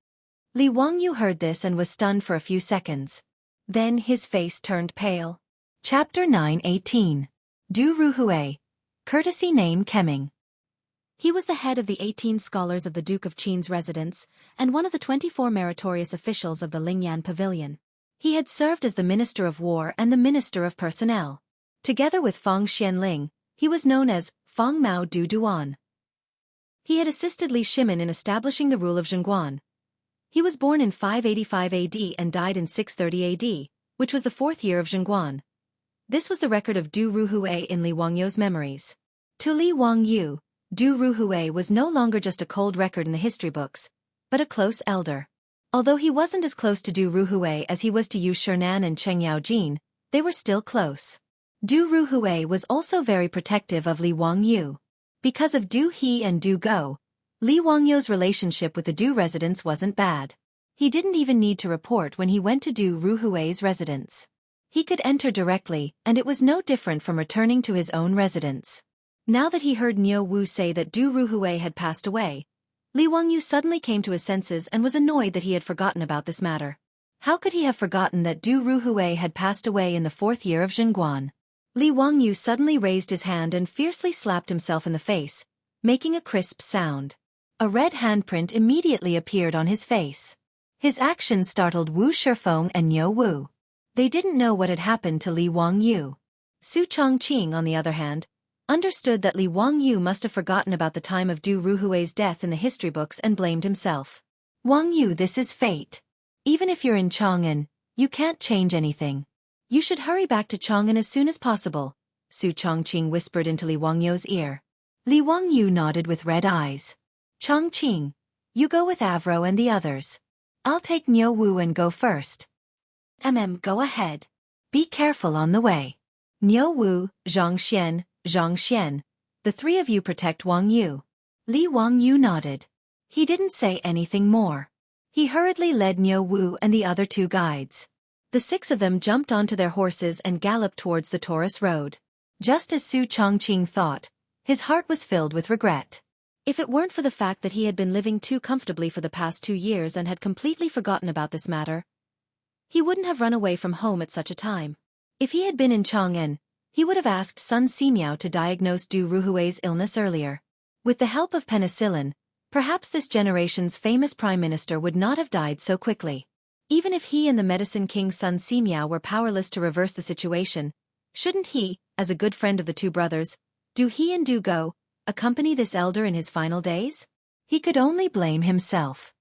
Li Wangyou heard this and was stunned for a few seconds. Then his face turned pale. Chapter 9:18. Du Ruhui. Courtesy name Kemming. He was the head of the 18 scholars of the Duke of Qin's residence, and one of the 24 meritorious officials of the Lingyan Pavilion. He had served as the Minister of War and the Minister of Personnel. Together with Fang Xianling, he was known as Fang Mao Du Duan. He had assisted Li Shimin in establishing the rule of Zhongguan. He was born in 585 AD and died in 630 AD, which was the 4th year of Zhongguan. This was the record of Du Ruhui in Li Wangyou's memories. To Li Wangyou, Du Ruhui was no longer just a cold record in the history books, but a close elder. Although he wasn't as close to Du Ruhui as he was to Yu Shernan and Cheng Yaojin, they were still close. Du Ruhui was also very protective of Li Wangyou. Because of Du He and Du Go, Li Wangyou's relationship with the Du residents wasn't bad. He didn't even need to report when he went to Du Ruhui's residence. He could enter directly, and it was no different from returning to his own residence. Now that he heard Niu Wu say that Du Ruhui had passed away, Li Wangyou suddenly came to his senses and was annoyed that he had forgotten about this matter. How could he have forgotten that Du Ruhui had passed away in the 4th year of Zhongguan? Li Wangyou suddenly raised his hand and fiercely slapped himself in the face, making a crisp sound. A red handprint immediately appeared on his face. His action startled Wu Shifeng and Niu Wu. They didn't know what had happened to Li Wangyou. Su Chongqing, on the other hand, understood that Li Wangyou must have forgotten about the time of Du Ruhui's death in the history books and blamed himself. "Wangyou, this is fate. Even if you're in Chang'an, you can't change anything. You should hurry back to Chang'an as soon as possible," Su Chongqing whispered into Li Wangyou's ear. Li Wangyou nodded with red eyes. "Chongqing, you go with Avro and the others. I'll take Niu Wu and go first." Go ahead. Be careful on the way. Niu Wu, Zhang Xian, the 3 of you protect Wangyou." Li Wangyou nodded. He didn't say anything more. He hurriedly led Niu Wu and the other 2 guides. The 6 of them jumped onto their horses and galloped towards the Taurus road. Just as Su Chongqing thought, his heart was filled with regret. If it weren't for the fact that he had been living too comfortably for the past 2 years and had completely forgotten about this matter, he wouldn't have run away from home at such a time. If he had been in Chang'an, he would have asked Sun Simiao to diagnose Du Ruhui's illness earlier. With the help of penicillin, perhaps this generation's famous prime minister would not have died so quickly. Even if he and the medicine king Sun Simiao were powerless to reverse the situation, shouldn't he, as a good friend of the 2 brothers, Do He and Do Go, accompany this elder in his final days? He could only blame himself.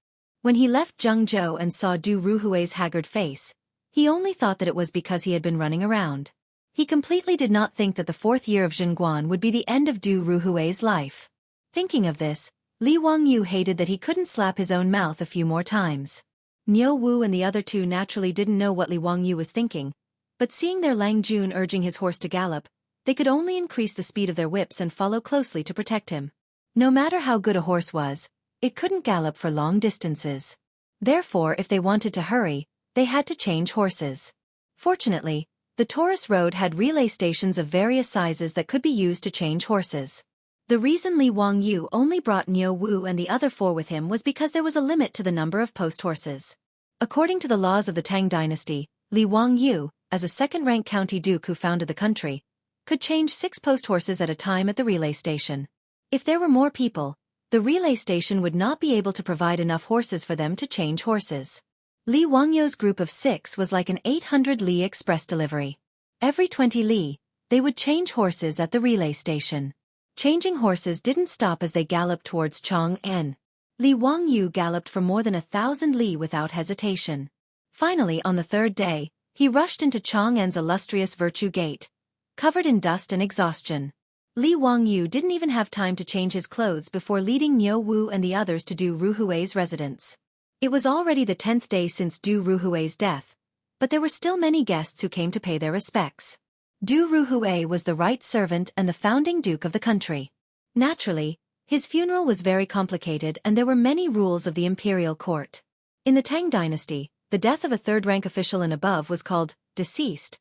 When he left Zhengzhou and saw Du Ruhui's haggard face, he only thought that it was because he had been running around. He completely did not think that the 4th year of Zhenguan would be the end of Du Ruhui's life. Thinking of this, Li Wangyu hated that he couldn't slap his own mouth a few more times. Niu Wu and the other 2 naturally didn't know what Li Wangyu was thinking, but seeing their Lang Jun urging his horse to gallop, they could only increase the speed of their whips and follow closely to protect him. No matter how good a horse was, it couldn't gallop for long distances. Therefore, if they wanted to hurry, they had to change horses. Fortunately, the Taurus road had relay stations of various sizes that could be used to change horses. The reason Li Wangyu only brought Niu Wu and the other 4 with him was because there was a limit to the number of post horses. According to the laws of the Tang dynasty, Li Wangyu, as a second-rank county duke who founded the country, could change 6 post horses at a time at the relay station. If there were more people, the relay station would not be able to provide enough horses for them to change horses. Li Wangyu's group of 6 was like an 800 li express delivery. Every 20 li, they would change horses at the relay station. Changing horses didn't stop as they galloped towards Chang'an. Li Wangyu galloped for more than 1,000 li without hesitation. Finally, on the 3rd day, he rushed into Chang'an's illustrious Virtue Gate, covered in dust and exhaustion. Li Wangyu didn't even have time to change his clothes before leading Niu Wu and the others to Du Ruhui's residence. It was already the 10th day since Du Ruhui's death, but there were still many guests who came to pay their respects. Du Ruhui was the right servant and the founding duke of the country. Naturally, his funeral was very complicated and there were many rules of the imperial court. In the Tang dynasty, the death of a 3rd-rank official and above was called deceased,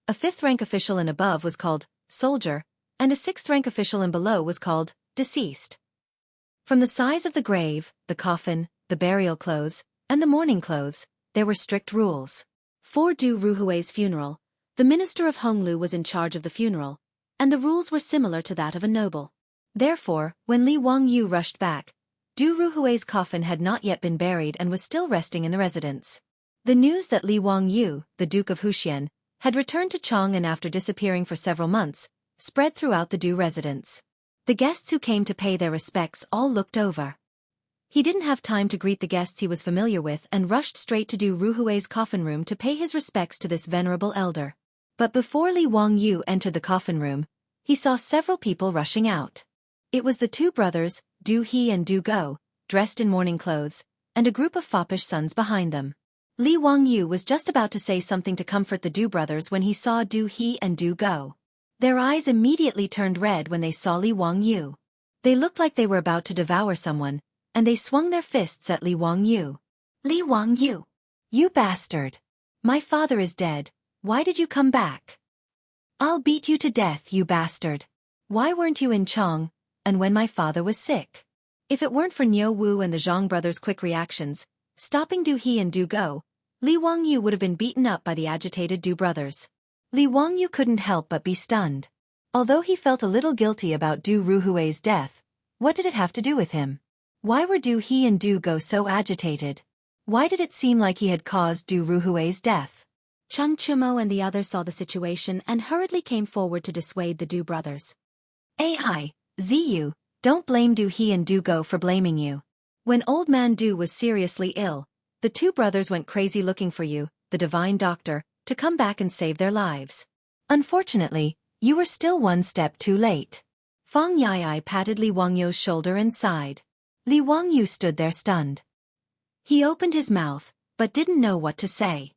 a 5th-rank official and above was called soldier, and a 6th-rank official and below was called deceased. From the size of the grave, the coffin, the burial clothes, and the mourning clothes, there were strict rules. For Du Ruhui's funeral, the minister of Honglu was in charge of the funeral, and the rules were similar to that of a noble. Therefore, when Li Wangyu rushed back, Du Ruhui's coffin had not yet been buried and was still resting in the residence. The news that Li Wangyu, the Duke of Huxian, had returned to Chang'an after disappearing for several months, spread throughout the Du residence. The guests who came to pay their respects all looked over. He didn't have time to greet the guests he was familiar with and rushed straight to Du Ruhui's coffin room to pay his respects to this venerable elder. But before Li Wangyu entered the coffin room, he saw several people rushing out. It was the 2 brothers, Du He and Du Go, dressed in mourning clothes, and a group of foppish sons behind them. Li Wangyu was just about to say something to comfort the Du brothers when he saw Du He and Du Go. Their eyes immediately turned red when they saw Li Wangyu. They looked like they were about to devour someone, and they swung their fists at Li Wangyu. Li Wangyu! You bastard! My father is dead. Why did you come back? I'll beat you to death, you bastard. Why weren't you in Chang, and when my father was sick? If it weren't for Niu Wu and the Zhang brothers' quick reactions, stopping Du He and Du Go, Li Wangyu would have been beaten up by the agitated Du brothers. Li Wangyu couldn't help but be stunned. Although he felt a little guilty about Du Ruhui's death, what did it have to do with him? Why were Du He and Du Go so agitated? Why did it seem like he had caused Du Ruhui's death? Cheng Chumo and the others saw the situation and hurriedly came forward to dissuade the Du brothers. Ai, Ziyu, don't blame Du He and Du Go for blaming you. When old man Du was seriously ill, the 2 brothers went crazy looking for you, the divine doctor, to come back and save their lives. Unfortunately, you were still 1 step too late. Fang Yai patted Li Wangyu's shoulder and sighed. Li Wangyu stood there stunned. He opened his mouth, but didn't know what to say.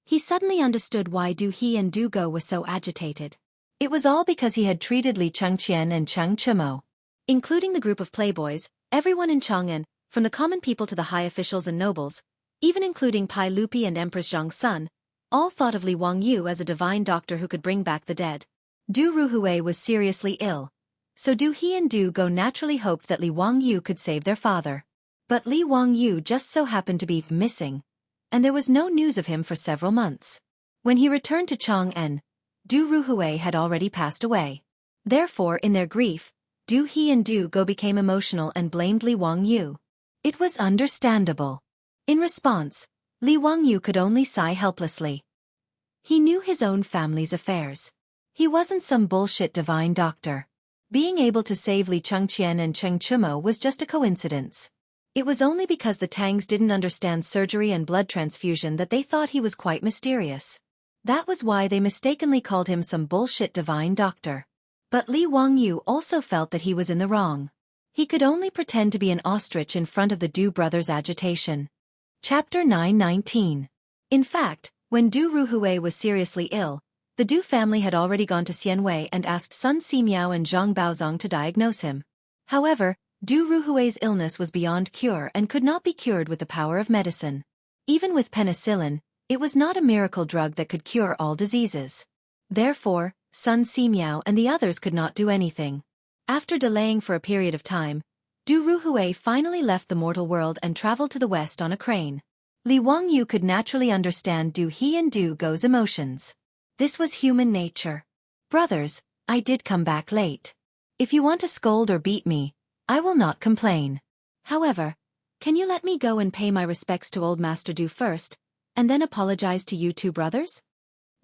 He suddenly understood why Du He and Du Go were so agitated. It was all because he had treated Li Chengqian and Cheng Chimo. Including the group of playboys, everyone in Chang'an, from the common people to the high officials and nobles, even including Pai Lupi and Empress Zhang's son, All thought of Li Wangyu as a divine doctor who could bring back the dead. Du Ruhui was seriously ill, so Du He and Du Go naturally hoped that Li Wangyu could save their father. But Li Wangyu just so happened to be missing, and there was no news of him for several months. When he returned to Chang'an, Du Ruhui had already passed away. Therefore, in their grief, Du He and Du Go became emotional and blamed Li Wangyu. It was understandable. In response, Li Wangyu could only sigh helplessly. He knew his own family's affairs. He wasn't some bullshit divine doctor. Being able to save Li Chengqian and Cheng Chumo was just a coincidence. It was only because the Tangs didn't understand surgery and blood transfusion that they thought he was quite mysterious. That was why they mistakenly called him some bullshit divine doctor. But Li Wangyu also felt that he was in the wrong. He could only pretend to be an ostrich in front of the Du brothers' agitation. Chapter 919. In fact, when Du Ruhui was seriously ill, the Du family had already gone to Xianwei and asked Sun Simiao and Zhang Baozong to diagnose him. However, Du Ruhui's illness was beyond cure and could not be cured with the power of medicine. Even with penicillin, it was not a miracle drug that could cure all diseases. Therefore, Sun Simiao and the others could not do anything. After delaying for a period of time, Du Ruhui finally left the mortal world and traveled to the west on a crane. Li Wangyu could naturally understand Du He and Du Go's emotions. This was human nature. Brothers, I did come back late. If you want to scold or beat me, I will not complain. However, can you let me go and pay my respects to old Master Du first, and then apologize to you two brothers?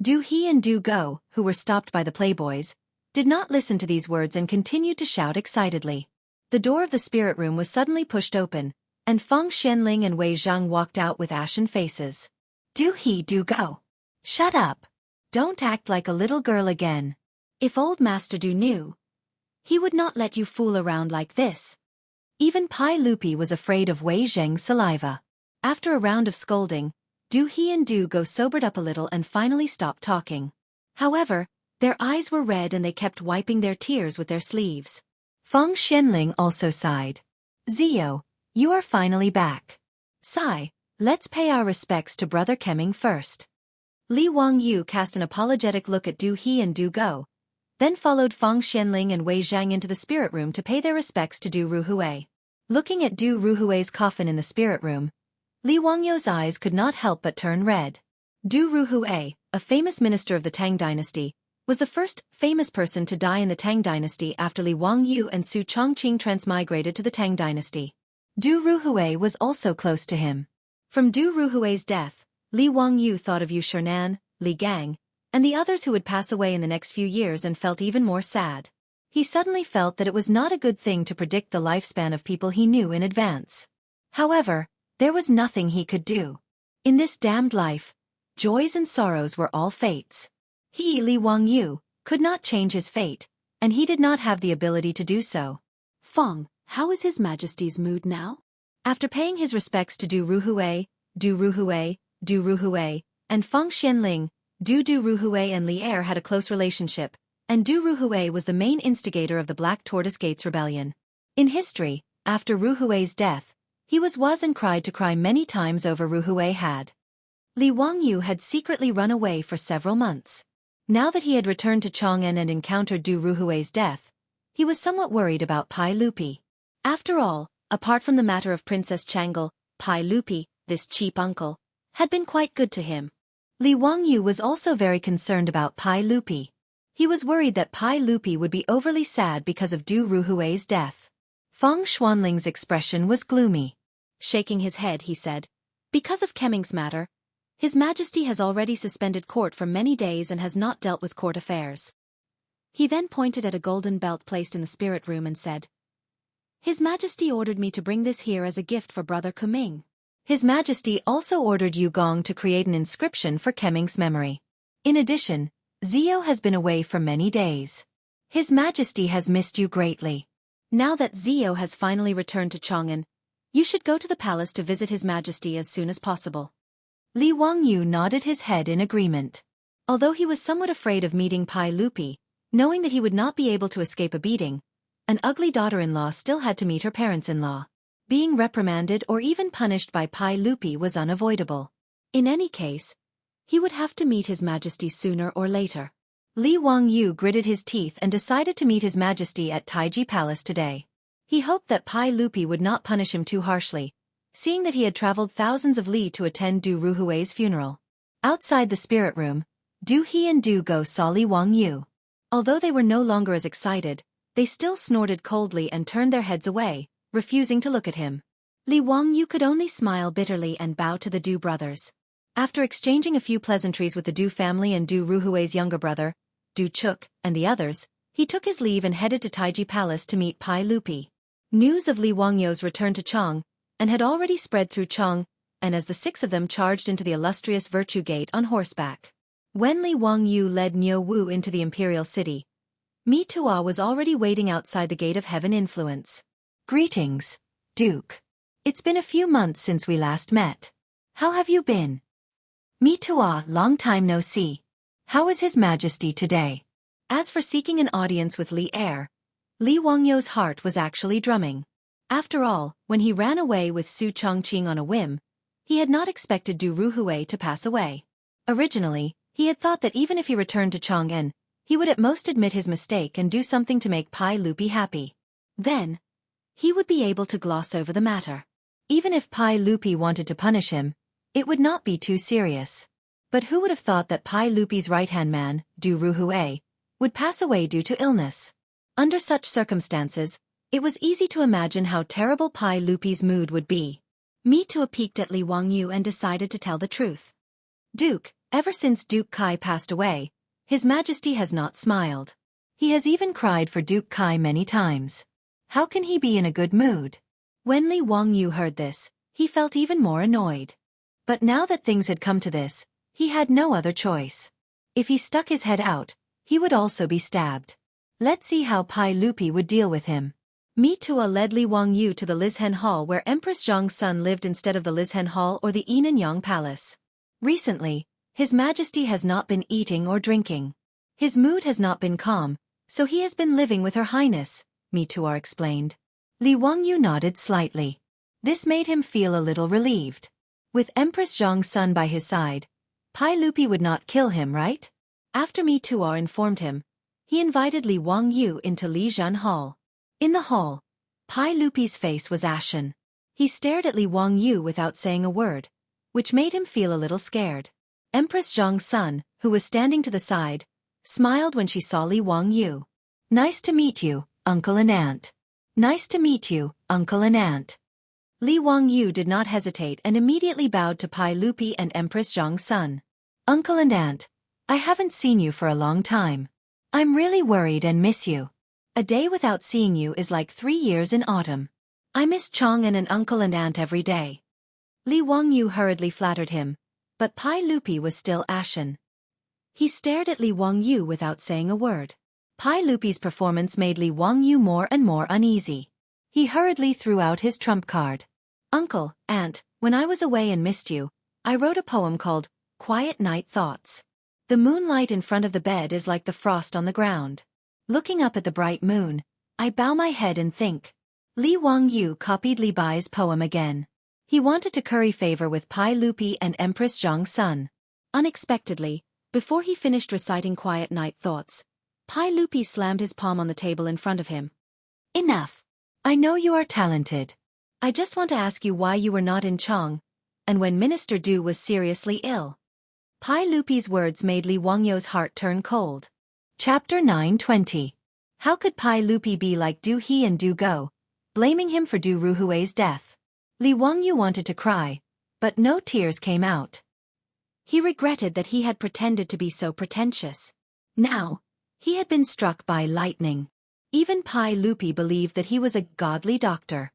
Du He and Du Go, who were stopped by the playboys, did not listen to these words and continued to shout excitedly. The door of the spirit room was suddenly pushed open, and Feng Xianling and Wei Zhang walked out with ashen faces. Du He, Du Go. Shut up. Don't act like a little girl again. If old Master Du knew, he would not let you fool around like this. Even Pai Lupi was afraid of Wei Zheng's saliva. After a round of scolding, Du He and Du Go sobered up a little and finally stopped talking. However, their eyes were red and they kept wiping their tears with their sleeves. Feng Xianling also sighed. Zio, you are finally back. Sigh, let's pay our respects to Brother Kemming first. Li Wangyu cast an apologetic look at Du He and Du Go, then followed Feng Xianling and Wei Zhang into the spirit room to pay their respects to Du Ruhui. Looking at Du Ruhui's coffin in the spirit room, Li Wangyu's eyes could not help but turn red. Du Ruhui, a famous minister of the Tang dynasty, was the first famous person to die in the Tang dynasty after Li Wangyu and Su Chongqing transmigrated to the Tang dynasty. Du Ruhui was also close to him. From Du Ruhui's death, Li Wangyu thought of Yu Shernan, Li Gang, and the others who would pass away in the next few years and felt even more sad. He suddenly felt that it was not a good thing to predict the lifespan of people he knew in advance. However, there was nothing he could do. In this damned life, joys and sorrows were all fates. He, Li Wangyu, could not change his fate, and he did not have the ability to do so. Feng, how is His Majesty's mood now? After paying his respects to Du Ruhui, and Feng Xianling, Du Ruhui and Li Er had a close relationship, and Du Ruhui was the main instigator of the Black Tortoise Gates Rebellion. In history, after Ruhui's death, he was and cried to cry many times over Ruhui had. Li Wangyu had secretly run away for several months. Now that he had returned to Chang'an and encountered Du Ruhui's death, he was somewhat worried about Pai Lupi. After all, apart from the matter of Princess Changle, Pai Lupi, this cheap uncle, had been quite good to him. Li Wangyu was also very concerned about Pai Lupi. He was worried that Pai Lupi would be overly sad because of Du Ruhui's death. Feng Xuanling's expression was gloomy. Shaking his head, he said, "Because of Kemming's matter, His Majesty has already suspended court for many days and has not dealt with court affairs." He then pointed at a golden belt placed in the spirit room and said, "His Majesty ordered me to bring this here as a gift for Brother Kemming. His Majesty also ordered Yu Gong to create an inscription for Kemming's memory. In addition, Zio has been away for many days. His Majesty has missed you greatly. Now that Zio has finally returned to Chang'an, you should go to the palace to visit His Majesty as soon as possible." Li Wangyu nodded his head in agreement. Although he was somewhat afraid of meeting Pai Lupi, knowing that he would not be able to escape a beating, an ugly daughter-in-law still had to meet her parents-in-law. Being reprimanded or even punished by Pai Lupi was unavoidable. In any case, He would have to meet His Majesty sooner or later. Li Wangyu gritted his teeth and decided to meet His Majesty at Taiji Palace today. He hoped that Pai Lupi would not punish him too harshly, seeing that he had traveled thousands of li to attend Du Ruhui's funeral. Outside the spirit room, Du He and Du Go saw Li Wangyu. Although they were no longer as excited, they still snorted coldly and turned their heads away, refusing to look at him. Li Wangyu could only smile bitterly and bow to the Du brothers. After exchanging a few pleasantries with the Du family and Du Ruhui's younger brother, Du Chuk, and the others, he took his leave and headed to Taiji Palace to meet Pai Lupi. News of Li Wangyu's return to Chang, and had already spread through Chang, and as the 6 of them charged into the illustrious Virtue Gate on horseback. When Li Wangyu led Niu Wu into the imperial city, Mi Tua was already waiting outside the Gate of Heaven Influence. "Greetings, Duke. It's been a few months since we last met. How have you been?" "Mi Tua, long time no see. How is His Majesty today?" As for seeking an audience with Li Heir, Li Wangyu's heart was actually drumming. After all, when he ran away with Su Chongqing on a whim, he had not expected Du Ruhui to pass away. Originally, he had thought that even if he returned to Chang'an, he would at most admit his mistake and do something to make Pai Lupi happy. Then, he would be able to gloss over the matter. Even if Pai Lupi wanted to punish him, it would not be too serious. But who would have thought that Pai Lupi's right-hand man, Du Ruhui, would pass away due to illness? Under such circumstances, it was easy to imagine how terrible Pai Lupi's mood would be. Mi Tua peeked at Li Wangyu and decided to tell the truth. "Duke, ever since Duke Kai passed away, His Majesty has not smiled. He has even cried for Duke Kai many times. How can he be in a good mood?" When Li Wangyu heard this, he felt even more annoyed. But now that things had come to this, he had no other choice. If he stuck his head out, he would also be stabbed. Let's see how Pai Lupi would deal with him. Mi Tua led Li Wangyu to the Lizhen Hall where Empress Zhang's son lived instead of the Lizhen Hall or the Yinanyang Palace. Recently, His Majesty has not been eating or drinking. His mood has not been calm, so he has been living with Her Highness, Mi Tua explained. Li Wangyu nodded slightly. This made him feel a little relieved. With Empress Zhang's son by his side, Pai Lupi would not kill him, right? After Mi Tua informed him, he invited Li Wangyu into Lizhen Hall. In the hall, Pai Lupi's face was ashen. He stared at Li Wangyu without saying a word, which made him feel a little scared. Empress Zhang's son, who was standing to the side, smiled when she saw Li Wangyu. "Nice to meet you, uncle and aunt." "Nice to meet you, uncle and aunt." Li Wangyu did not hesitate and immediately bowed to Pai Lupi and Empress Zhang's son. "Uncle and aunt, I haven't seen you for a long time. I'm really worried and miss you. A day without seeing you is like 3 years in autumn. I miss Chong and an uncle and aunt every day." Li Wangyu hurriedly flattered him, but Pai Lupi was still ashen. He stared at Li Wangyu without saying a word. Pai Lupi's performance made Li Wangyu more and more uneasy. He hurriedly threw out his trump card. "Uncle, aunt, when I was away and missed you, I wrote a poem called Quiet Night Thoughts. The moonlight in front of the bed is like the frost on the ground. Looking up at the bright moon, I bow my head and think." Li Wangyu copied Li Bai's poem again. He wanted to curry favor with Pai Lupi and Empress Zhang's son. Unexpectedly, before he finished reciting Quiet Night Thoughts, Pai Lupi slammed his palm on the table in front of him. "Enough. I know you are talented. I just want to ask you why you were not in Chang, and when Minister Du was seriously ill." Pai Lupi's words made Li Wangyu's heart turn cold. Chapter 920. How could Pai Lupi be like Du He and Du Go, blaming him for Du Ruhui's death? Li Wangyu wanted to cry, but no tears came out. He regretted that he had pretended to be so pretentious. Now, he had been struck by lightning. Even Pai Lupi believed that he was a godly doctor.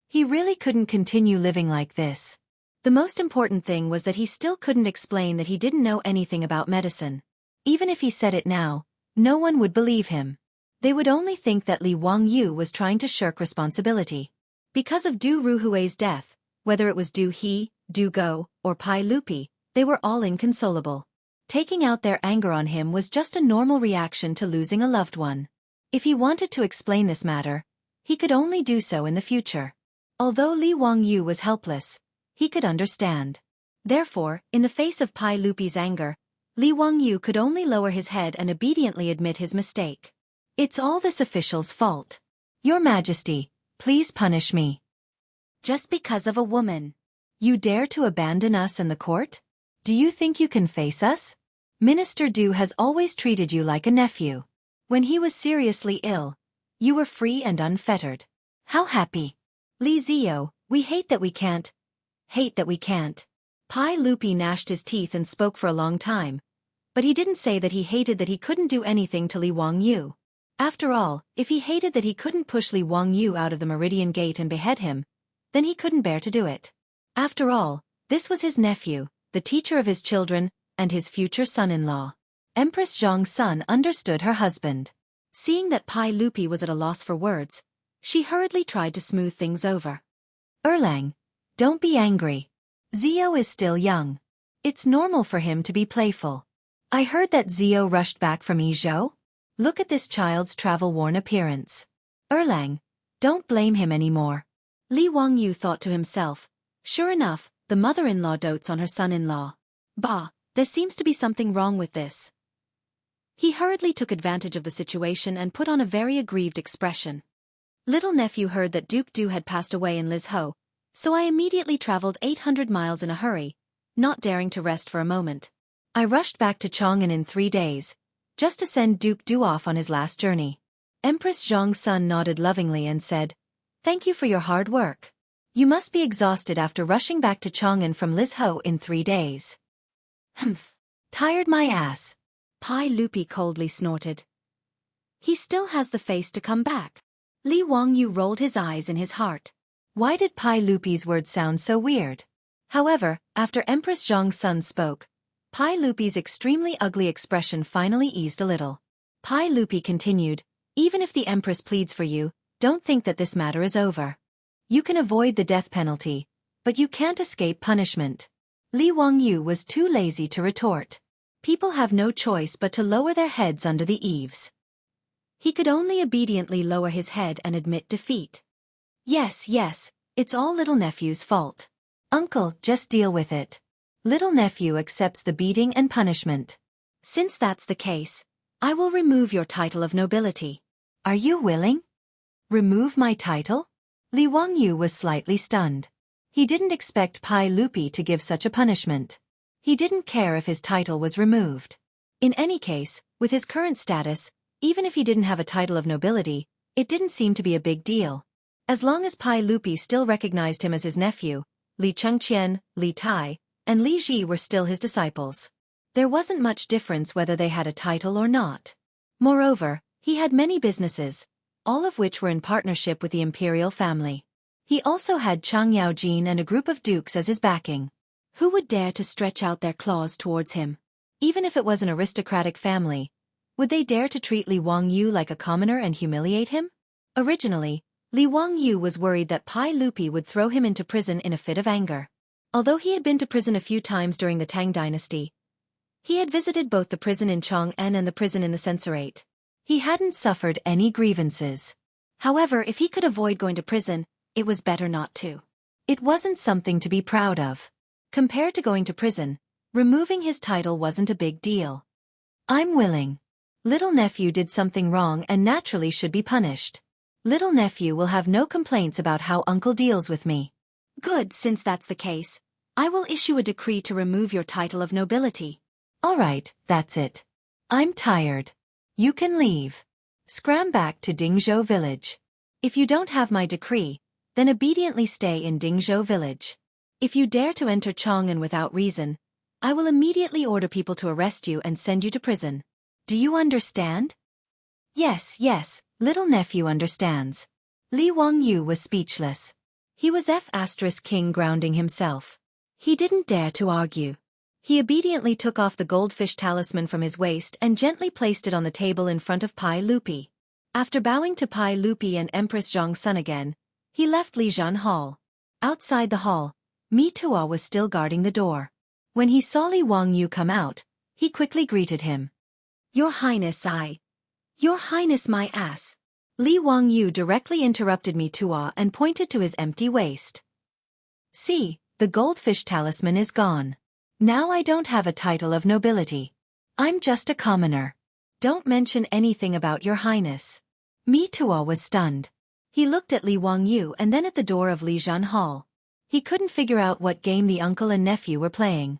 He really couldn't continue living like this. The most important thing was that he still couldn't explain that he didn't know anything about medicine. Even if he said it now, no one would believe him. They would only think that Li Wangyu was trying to shirk responsibility. Because of Du Ruhui's death, whether it was Du He, Du Go, or Pai Lupi, they were all inconsolable. Taking out their anger on him was just a normal reaction to losing a loved one. If he wanted to explain this matter, he could only do so in the future. Although Li Wangyu was helpless, he could understand. Therefore, in the face of Pai Lupi's anger, Li Wangyu could only lower his head and obediently admit his mistake. It's all this official's fault. Your Majesty, please punish me. Just because of a woman. You dare to abandon us and the court? Do you think you can face us? Minister Du has always treated you like a nephew. When he was seriously ill, you were free and unfettered. How happy. Li Zio, we hate that we can't. Hate that we can't. Pai Lupi gnashed his teeth and spoke for a long time, but he didn't say that he hated that he couldn't do anything to Li Wangyu. After all, if he hated that he couldn't push Li Wangyu out of the Meridian Gate and behead him, then he couldn't bear to do it. After all, this was his nephew, the teacher of his children, and his future son-in-law. Empress Zhang's son understood her husband. Seeing that Pai Lupi was at a loss for words, she hurriedly tried to smooth things over. Erlang, don't be angry. Zio is still young. It's normal for him to be playful. I heard that Zio rushed back from Yizhou. Look at this child's travel-worn appearance. Erlang, don't blame him anymore. Li Wangyu thought to himself, sure enough, the mother-in-law dotes on her son-in-law. Bah, there seems to be something wrong with this. He hurriedly took advantage of the situation and put on a very aggrieved expression. Little nephew heard that Duke Du had passed away in Lizhou, so I immediately traveled 800 miles in a hurry, not daring to rest for a moment. I rushed back to Chang'an in 3 days, just to send Duke Du off on his last journey. Empress Zhang's son nodded lovingly and said, thank you for your hard work. You must be exhausted after rushing back to Chang'an from Lizhou in 3 days. Humph. Tired my ass. Pai Lupi coldly snorted. He still has the face to come back. Li Wangyu rolled his eyes in his heart. Why did Pai Lupi's words sound so weird? However, after Empress Zhang's son spoke, Pai Lupi's extremely ugly expression finally eased a little. Pai Lupi continued, even if the Empress pleads for you, don't think that this matter is over. You can avoid the death penalty, but you can't escape punishment. Li Wangyu was too lazy to retort. People have no choice but to lower their heads under the eaves. He could only obediently lower his head and admit defeat. Yes, it's all little nephew's fault. Uncle, just deal with it. Little nephew accepts the beating and punishment. Since that's the case, I will remove your title of nobility. Are you willing? Remove my title? Li Wangyu was slightly stunned. He didn't expect Pai Lupi to give such a punishment. He didn't care if his title was removed. In any case, with his current status, even if he didn't have a title of nobility, it didn't seem to be a big deal. As long as Pai Lupi still recognized him as his nephew, Li Chengqian, Li Tai, and Li Ji were still his disciples. There wasn't much difference whether they had a title or not. Moreover, he had many businesses, all of which were in partnership with the imperial family. He also had Chang Yaojin and a group of dukes as his backing. Who would dare to stretch out their claws towards him? Even if it was an aristocratic family, would they dare to treat Li Wangyu like a commoner and humiliate him? Originally, Li Wangyu was worried that Pai Lupi would throw him into prison in a fit of anger. Although he had been to prison a few times during the Tang dynasty, he had visited both the prison in Chang'an and the prison in the censorate. He hadn't suffered any grievances. However, if he could avoid going to prison, it was better not to. It wasn't something to be proud of. Compared to going to prison, removing his title wasn't a big deal. I'm willing. Little nephew did something wrong and naturally should be punished. Little nephew will have no complaints about how uncle deals with me. Good, since that's the case, I will issue a decree to remove your title of nobility. All right, that's it. I'm tired. You can leave. Scram back to Dingzhou village. If you don't have my decree, then obediently stay in Dingzhou village. If you dare to enter Chang'an without reason, I will immediately order people to arrest you and send you to prison. Do you understand? Yes, little nephew understands. Li Wangyu was speechless. He was F*King grounding himself. He didn't dare to argue. He obediently took off the goldfish talisman from his waist and gently placed it on the table in front of Pai Lupi. After bowing to Pai Lupi and Empress Zhang's son again, he left Lijian Hall. Outside the hall, Mi Tuo was still guarding the door. When he saw Li Wangyu come out, he quickly greeted him. Your Highness, Your Highness, my ass. Li Wangyu directly interrupted Mi Tuo and pointed to his empty waist. See, The goldfish talisman is gone. Now I don't have a title of nobility. I'm just a commoner. Don't mention anything about your highness. Mi Tuo was stunned. He looked at Li Wangyu and then at the door of Lijian Hall. He couldn't figure out what game the uncle and nephew were playing.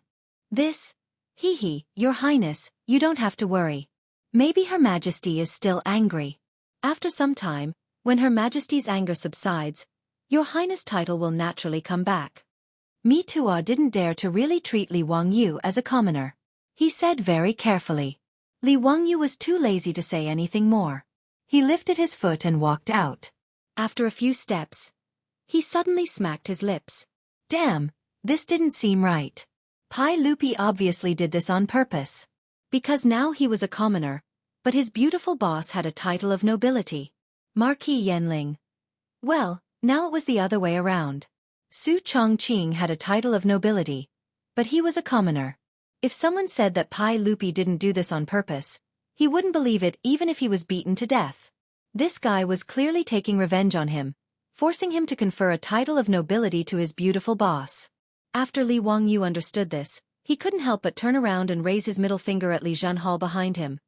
Your highness, you don't have to worry. Maybe Her Majesty is still angry. After some time, when Her Majesty's anger subsides, your highness title will naturally come back. Mi Tuo didn't dare to really treat Li Wangyu as a commoner. He said very carefully. Li Wangyu was too lazy to say anything more. He lifted his foot and walked out. After a few steps, he suddenly smacked his lips. Damn, this didn't seem right. Pai Lupi obviously did this on purpose. Because now he was a commoner, but his beautiful boss had a title of nobility. Marquis Yanling. Well, now it was the other way around. Su Chongqing had a title of nobility, but he was a commoner. If someone said that Pai Lupi didn't do this on purpose, he wouldn't believe it even if he was beaten to death. This guy was clearly taking revenge on him, forcing him to confer a title of nobility to his beautiful boss. After Li Wangyu understood this, he couldn't help but turn around and raise his middle finger at Lijian Hall behind him.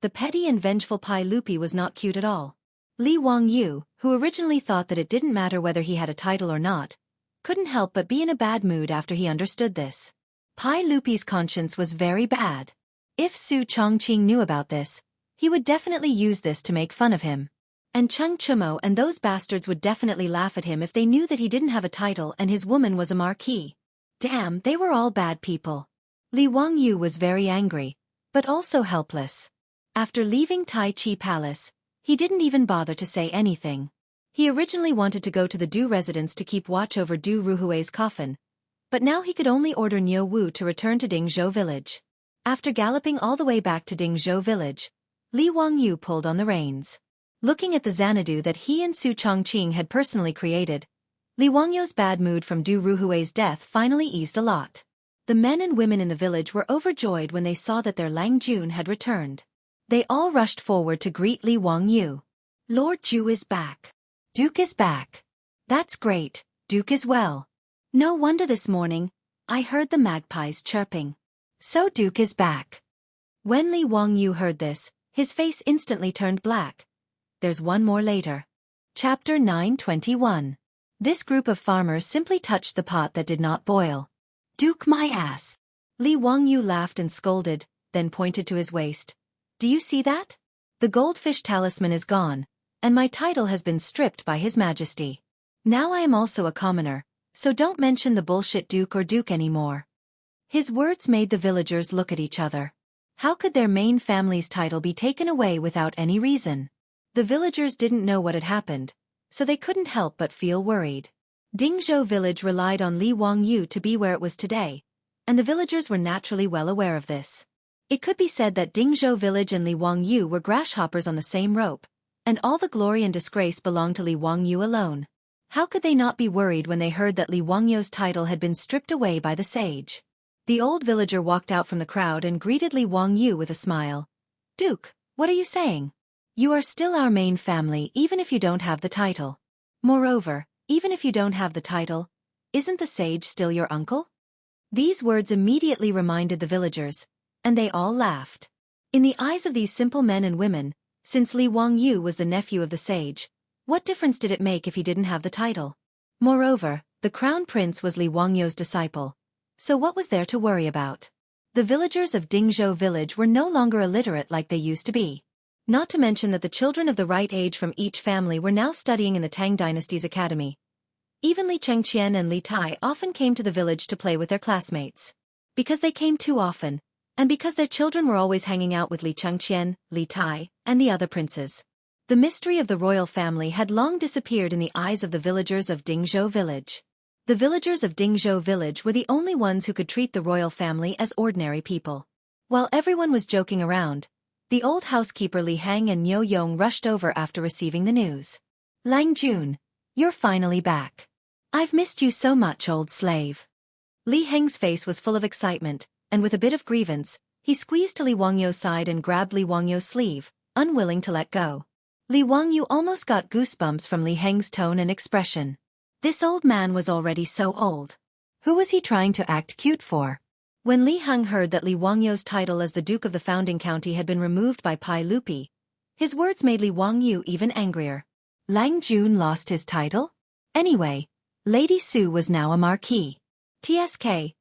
The petty and vengeful Pai Lupi was not cute at all. Li Wangyu, who originally thought that it didn't matter whether he had a title or not, couldn't help but be in a bad mood after he understood this. Pai Lupi's conscience was very bad. If Su Chongqing knew about this, he would definitely use this to make fun of him. And Cheng Chumo and those bastards would definitely laugh at him if they knew that he didn't have a title and his woman was a marquis. Damn, they were all bad people. Li Wangyu was very angry, but also helpless. After leaving Tai Chi Palace, he didn't even bother to say anything. He originally wanted to go to the Du residence to keep watch over Du Ruhui's coffin, but now he could only order Niu Wu to return to Dingzhou village. After galloping all the way back to Dingzhou village, Li Wangyu pulled on the reins. Looking at the Xanadu that he and Su Chongqing had personally created, Li Wangyu's bad mood from Du Ruhui's death finally eased a lot. The men and women in the village were overjoyed when they saw that their Lang Jun had returned. They all rushed forward to greet Li Wangyu. Lord Ju is back. Duke is back. That's great, Duke is well. No wonder this morning, I heard the magpies chirping. So Duke is back. When Li Wangyu heard this, his face instantly turned black. There's one more later. Chapter 921. This group of farmers simply touched the pot that did not boil. Duke my ass. Li Wangyu laughed and scolded, then pointed to his waist. Do you see that? The goldfish talisman is gone, and my title has been stripped by His Majesty. Now I am also a commoner, so don't mention the bullshit Duke or Duke anymore. His words made the villagers look at each other. How could their main family's title be taken away without any reason? The villagers didn't know what had happened, so they couldn't help but feel worried. Dingzhou village relied on Li Wangyu to be where it was today, and the villagers were naturally well aware of this. It could be said that Dingzhou village and Li Wangyu were grasshoppers on the same rope, and all the glory and disgrace belonged to Li Wangyu alone. How could they not be worried when they heard that Li Wangyu's title had been stripped away by the sage? The old villager walked out from the crowd and greeted Li Wangyu with a smile. Duke, what are you saying? You are still our main family even if you don't have the title. Moreover, even if you don't have the title, isn't the sage still your uncle? These words immediately reminded the villagers, and they all laughed. In the eyes of these simple men and women, since Li Wangyu was the nephew of the sage, what difference did it make if he didn't have the title? Moreover, the crown prince was Li Wangyu's disciple, so what was there to worry about? The villagers of Dingzhou village were no longer illiterate like they used to be. Not to mention that the children of the right age from each family were now studying in the Tang dynasty's academy. Even Li Chengqian and Li Tai often came to the village to play with their classmates. Because they came too often, and because their children were always hanging out with Li Chengqian, Li Tai, and the other princes, the mystery of the royal family had long disappeared in the eyes of the villagers of Dingzhou village. The villagers of Dingzhou village were the only ones who could treat the royal family as ordinary people. While everyone was joking around, the old housekeeper Li Hang and Niu Yong rushed over after receiving the news. Lang Jun, you're finally back. I've missed you so much, old slave. Li Heng's face was full of excitement, and with a bit of grievance, he squeezed to Li Wangyu's side and grabbed Li Wangyu's sleeve, unwilling to let go. Li Wangyu almost got goosebumps from Li Heng's tone and expression. This old man was already so old. Who was he trying to act cute for? When Li Heng heard that Li Wangyu's title as the Duke of the founding county had been removed by Pai Lupi, his words made Li Wangyu even angrier. Lang Jun lost his title? Anyway, Lady Su was now a marquis. TSK.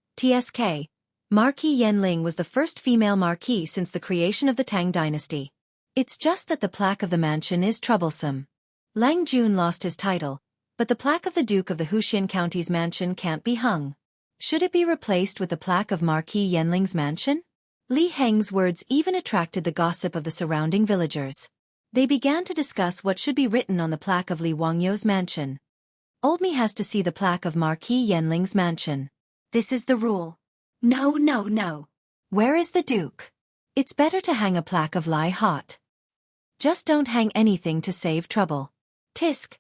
Marquis Yanling was the first female marquis since the creation of the Tang dynasty. It's just that the plaque of the mansion is troublesome. Lang Jun lost his title, but the plaque of the Duke of the Huxian County's mansion can't be hung. Should it be replaced with the plaque of Marquis Yanling's mansion? Li Heng's words even attracted the gossip of the surrounding villagers. They began to discuss what should be written on the plaque of Li Wangyu's mansion. Old me has to see the plaque of Marquis Yanling's mansion. This is the rule. No. Where is the Duke? It's better to hang a plaque of Lai Hot. Just don't hang anything to save trouble. Tisk.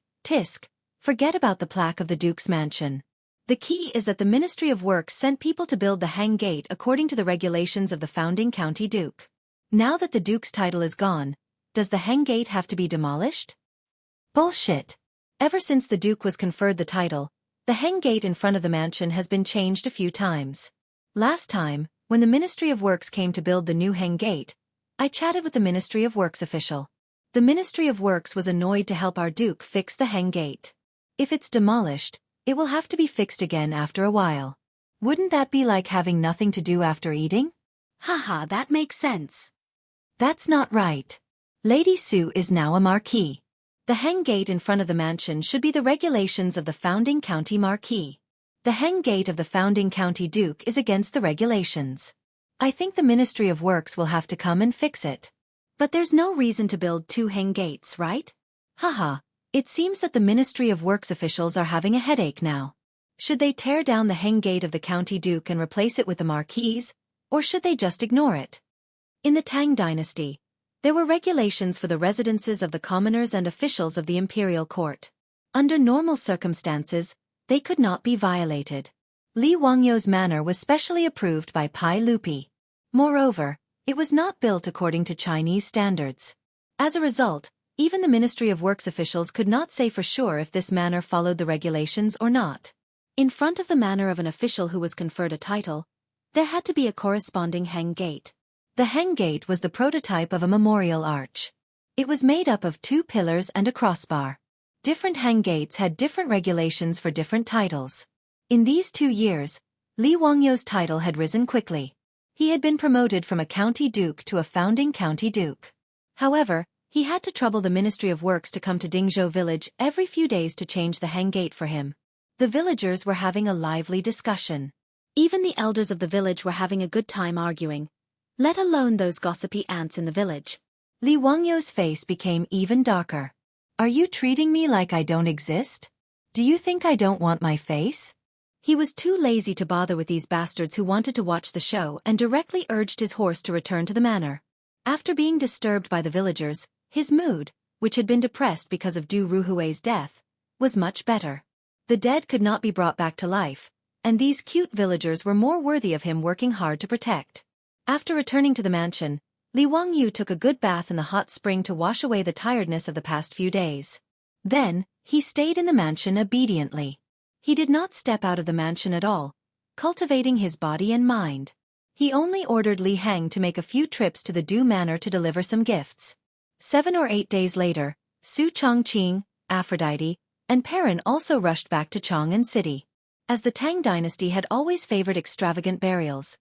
Forget about the plaque of the Duke's mansion. The key is that the Ministry of Works sent people to build the hang gate according to the regulations of the founding county duke. Now that the Duke's title is gone, does the hang gate have to be demolished? Bullshit. Ever since the Duke was conferred the title, the hang gate in front of the mansion has been changed a few times. Last time, when the Ministry of Works came to build the new hang gate, I chatted with the Ministry of Works official. The Ministry of Works was annoyed to help our Duke fix the hang gate. If it's demolished, it will have to be fixed again after a while. Wouldn't that be like having nothing to do after eating? Haha, that makes sense. That's not right. Lady Su is now a marquis. The hang gate in front of the mansion should be the regulations of the founding county marquis. The hang gate of the founding county duke is against the regulations. I think the Ministry of Works will have to come and fix it. But there's no reason to build two hang gates, right? Haha. It seems that the Ministry of Works officials are having a headache now. Should they tear down the hang gate of the county duke and replace it with the marquis, or should they just ignore it? In the Tang dynasty, there were regulations for the residences of the commoners and officials of the imperial court. Under normal circumstances, they could not be violated. Li Wangyu's manor was specially approved by Pai Lupi. Moreover, it was not built according to Chinese standards. As a result, even the Ministry of Works officials could not say for sure if this manor followed the regulations or not. In front of the manor of an official who was conferred a title, there had to be a corresponding hang gate. The hang gate was the prototype of a memorial arch. It was made up of 2 pillars and a crossbar. Different hang gates had different regulations for different titles. In these 2 years, Li Wangyu's title had risen quickly. He had been promoted from a county duke to a founding county duke. However, he had to trouble the Ministry of Works to come to Dingzhou village every few days to change the hang gate for him. The villagers were having a lively discussion. Even the elders of the village were having a good time arguing, let alone those gossipy ants in the village. Li Wangyu's face became even darker. Are you treating me like I don't exist? Do you think I don't want my face? He was too lazy to bother with these bastards who wanted to watch the show and directly urged his horse to return to the manor. After being disturbed by the villagers, his mood, which had been depressed because of Du Ruhui's death, was much better. The dead could not be brought back to life, and these cute villagers were more worthy of him working hard to protect. After returning to the mansion, Li Wangyu took a good bath in the hot spring to wash away the tiredness of the past few days. Then, he stayed in the mansion obediently. He did not step out of the mansion at all, cultivating his body and mind. He only ordered Li Heng to make a few trips to the Du Manor to deliver some gifts. 7 or 8 days later, Su Chongqing, Aphrodite, and Perrin also rushed back to Chang'an City. As the Tang dynasty had always favored extravagant burials,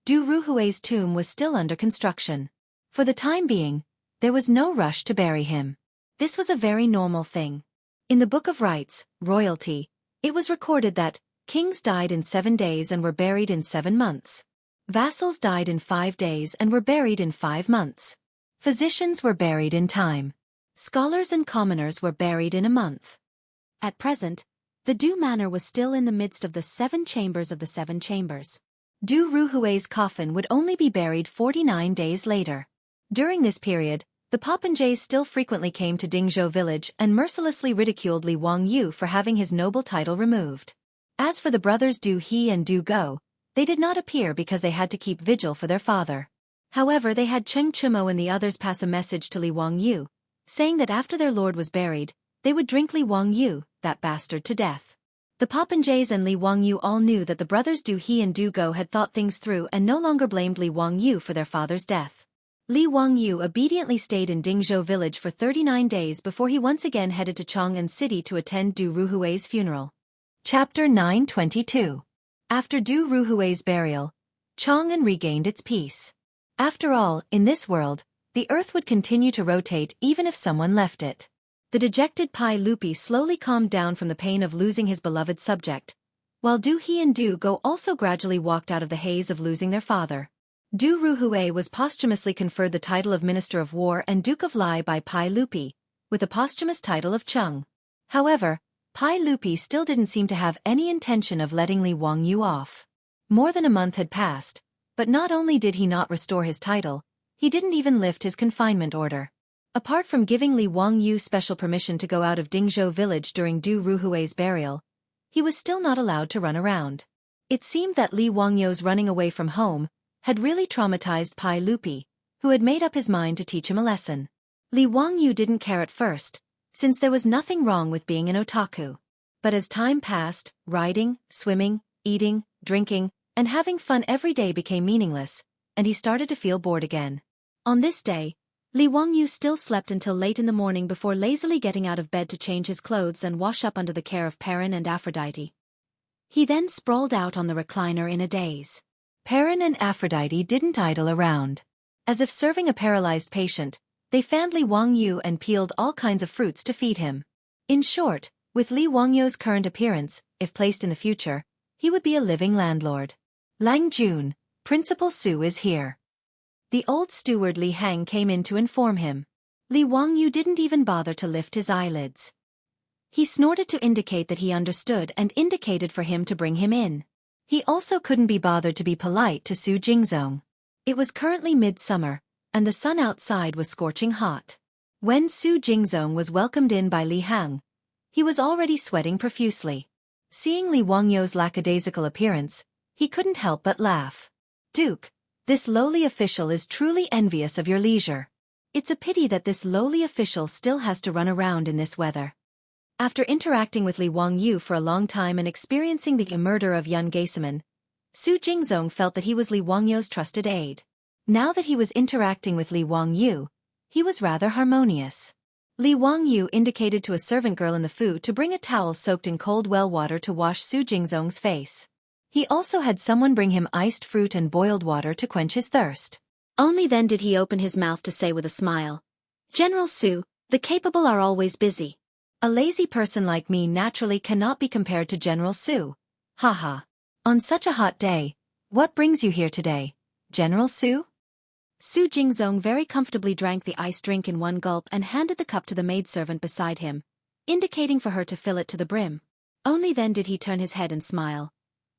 Du Ruhui's tomb was still under construction. For the time being, there was no rush to bury him. This was a very normal thing. In the Book of Rights, Royalty, it was recorded that kings died in 7 days and were buried in 7 months. Vassals died in 5 days and were buried in 5 months. Physicians were buried in time. Scholars and commoners were buried in a month. At present, the Du Manor was still in the midst of the 7 chambers of the 7 chambers. Du Ruhui's coffin would only be buried 49 days later. During this period, the popinjays still frequently came to Dingzhou village and mercilessly ridiculed Li Wangyu for having his noble title removed. As for the brothers Du He and Du Go, they did not appear because they had to keep vigil for their father. However, they had Cheng Chumo and the others pass a message to Li Wangyu, saying that after their lord was buried, they would drink Li Wangyu, that bastard, to death. The Popinjays and Li Wangyu all knew that the brothers Du He and Du Go had thought things through and no longer blamed Li Wangyu for their father's death. Li Wangyu obediently stayed in Dingzhou village for 39 days before he once again headed to Chang'an City to attend Du Ruhui's funeral. Chapter 922. After Du Ruhui's burial, Chang'an regained its peace. After all, in this world, the earth would continue to rotate even if someone left it. The dejected Pai Lupi slowly calmed down from the pain of losing his beloved subject, while Du He and Du Go also gradually walked out of the haze of losing their father. Du Ruhui was posthumously conferred the title of Minister of War and Duke of Lai by Pai Lupi, with the posthumous title of Chung. However, Pai Lupi still didn't seem to have any intention of letting Li Wangyu off. More than a month had passed, but not only did he not restore his title, he didn't even lift his confinement order. Apart from giving Li Wangyu special permission to go out of Dingzhou village during Du Ruhui's burial, he was still not allowed to run around. It seemed that Li Wangyu's running away from home had really traumatized Pai Lupi, who had made up his mind to teach him a lesson. Li Wangyu didn't care at first, since there was nothing wrong with being an otaku. But as time passed, riding, swimming, eating, drinking, and having fun every day became meaningless, and he started to feel bored again. On this day, Li Wangyu still slept until late in the morning before lazily getting out of bed to change his clothes and wash up under the care of Perrin and Aphrodite. He then sprawled out on the recliner in a daze. Perrin and Aphrodite didn't idle around. As if serving a paralyzed patient, they fanned Li Wangyu and peeled all kinds of fruits to feed him. In short, with Li Wangyu's current appearance, if placed in the future, he would be a living landlord. Lang Jun, Principal Su is here. The old steward Li Hang came in to inform him. Li Wangyu didn't even bother to lift his eyelids. He snorted to indicate that he understood and indicated for him to bring him in. He also couldn't be bothered to be polite to Su Jingzong. It was currently midsummer, and the sun outside was scorching hot. When Su Jingzong was welcomed in by Li Hang, he was already sweating profusely. Seeing Li Wangyu's lackadaisical appearance, he couldn't help but laugh. "Duke, this lowly official is truly envious of your leisure. It's a pity that this lowly official still has to run around in this weather." After interacting with Li Wangyu for a long time and experiencing the murder of Yun Geiseman, Su Jingzong felt that he was Li Wangyu's trusted aide. Now that he was interacting with Li Wangyu, he was rather harmonious. Li Wangyu indicated to a servant girl in the fu to bring a towel soaked in cold well water to wash Su Jingzong's face. He also had someone bring him iced fruit and boiled water to quench his thirst. Only then did he open his mouth to say with a smile, "General Su, the capable are always busy. A lazy person like me naturally cannot be compared to General Su. Haha. On such a hot day, what brings you here today, General Su?" Su Jingzong very comfortably drank the iced drink in one gulp and handed the cup to the maidservant beside him, indicating for her to fill it to the brim. Only then did he turn his head and smile.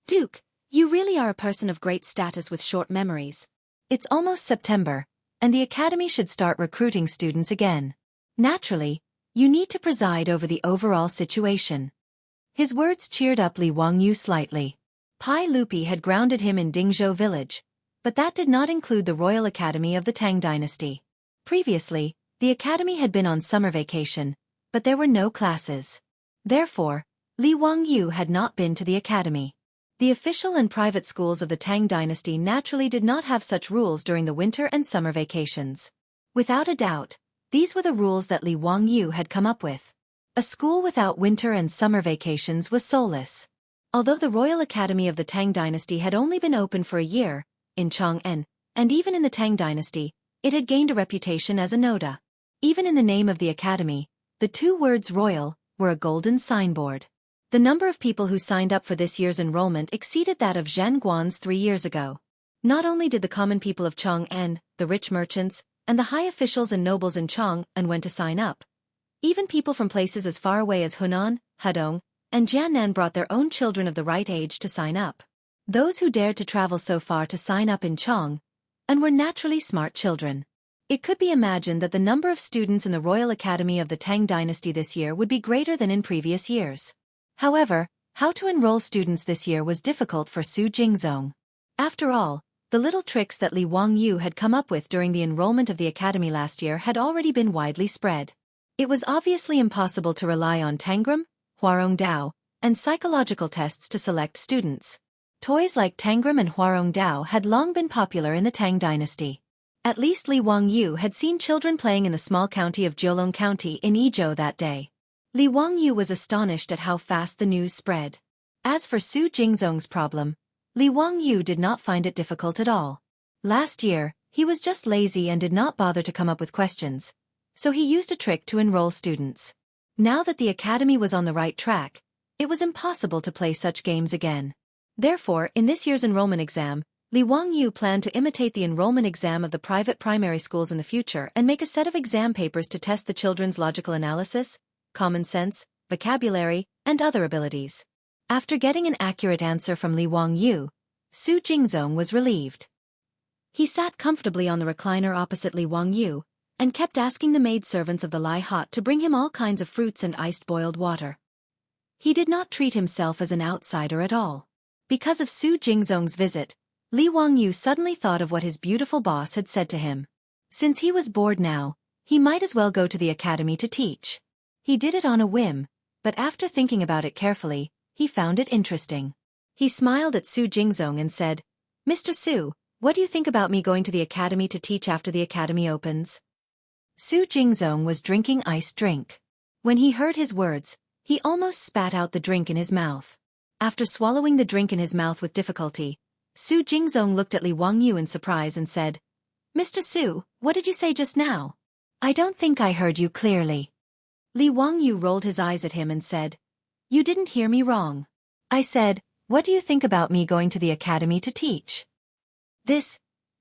"Duke, you really are a person of great status with short memories. It's almost September, and the academy should start recruiting students again. Naturally, you need to preside over the overall situation." His words cheered up Li Wangyu slightly. Pai Lupi had grounded him in Dingzhou village, but that did not include the Royal Academy of the Tang dynasty. Previously, the academy had been on summer vacation, but there were no classes. Therefore, Li Wangyu had not been to the academy. The official and private schools of the Tang dynasty naturally did not have such rules during the winter and summer vacations. Without a doubt, these were the rules that Li Wangyu had come up with. A school without winter and summer vacations was soulless. Although the Royal Academy of the Tang dynasty had only been open for a year, in Chang'an, and even in the Tang dynasty, it had gained a reputation as a Noda. Even in the name of the academy, the two words royal were a golden signboard. The number of people who signed up for this year's enrollment exceeded that of Zhanguan's 3 years ago. Not only did the common people of Chang'an, the rich merchants, and the high officials and nobles in Chang'an went to sign up. Even people from places as far away as Hunan, Hedong, and Jiannan brought their own children of the right age to sign up. Those who dared to travel so far to sign up in Chang'an were naturally smart children. It could be imagined that the number of students in the Royal Academy of the Tang dynasty this year would be greater than in previous years. However, how to enroll students this year was difficult for Su Jingzong. After all, the little tricks that Li Wangyu had come up with during the enrollment of the academy last year had already been widely spread. It was obviously impossible to rely on Tangram, Huarong Dao, and psychological tests to select students. Toys like Tangram and Huarong Dao had long been popular in the Tang dynasty. At least Li Wangyu had seen children playing in the small county of Jiulong County in Yizhou that day. Li Wangyu was astonished at how fast the news spread. As for Su Jingzong's problem, Li Wangyu did not find it difficult at all. Last year, he was just lazy and did not bother to come up with questions, so he used a trick to enroll students. Now that the academy was on the right track, it was impossible to play such games again. Therefore, in this year's enrollment exam, Li Wangyu planned to imitate the enrollment exam of the private primary schools in the future and make a set of exam papers to test the children's logical analysis, common sense, vocabulary, and other abilities. After getting an accurate answer from Li Wangyu, Su Jingzong was relieved. He sat comfortably on the recliner opposite Li Wangyu and kept asking the maidservants of the Lai Hot to bring him all kinds of fruits and iced boiled water. He did not treat himself as an outsider at all. Because of Su Jingzong's visit, Li Wangyu suddenly thought of what his beautiful boss had said to him. Since he was bored now, he might as well go to the academy to teach. He did it on a whim, but after thinking about it carefully, he found it interesting. He smiled at Su Jingzong and said, "Mr. Su, what do you think about me going to the academy to teach after the academy opens?" Su Jingzong was drinking iced drink. When he heard his words, he almost spat out the drink in his mouth. After swallowing the drink in his mouth with difficulty, Su Jingzong looked at Li Wangyu in surprise and said, "Mr. Su, what did you say just now? I don't think I heard you clearly." Li Wangyu rolled his eyes at him and said, "You didn't hear me wrong. I said, what do you think about me going to the academy to teach? This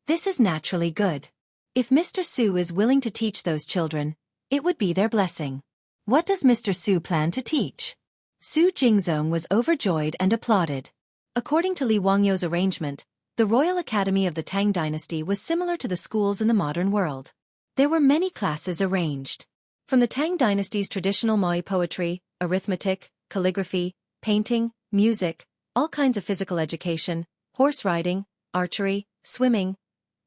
is naturally good. If Mr. Su is willing to teach those children, it would be their blessing. What does Mr. Su plan to teach?" Su Jingzong was overjoyed and applauded. According to Li Wangyu's arrangement, the Royal Academy of the Tang Dynasty was similar to the schools in the modern world. There were many classes arranged. From the Tang Dynasty's traditional Moai poetry, arithmetic, calligraphy, painting, music, all kinds of physical education, horse riding, archery, swimming.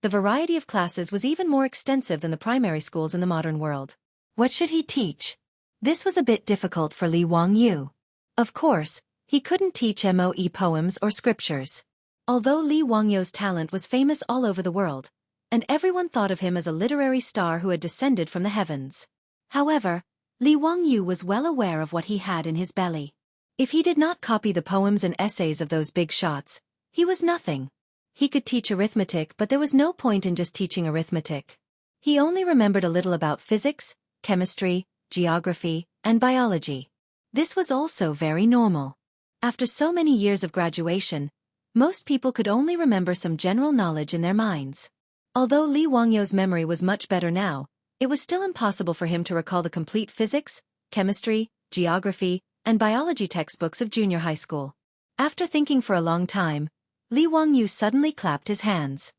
The variety of classes was even more extensive than the primary schools in the modern world. What should he teach? This was a bit difficult for Li Wangyu. Of course, he couldn't teach Moe poems or scriptures. Although Li Wangyu's talent was famous all over the world, and everyone thought of him as a literary star who had descended from the heavens. However, Li Wangyu was well aware of what he had in his belly. If he did not copy the poems and essays of those big shots, he was nothing. He could teach arithmetic, but there was no point in just teaching arithmetic. He only remembered a little about physics, chemistry, geography, and biology. This was also very normal. After so many years of graduation, most people could only remember some general knowledge in their minds. Although Li Wangyu's memory was much better now, it was still impossible for him to recall the complete physics, chemistry, geography, and biology textbooks of junior high school. After thinking for a long time, Li Wangyu suddenly clapped his hands.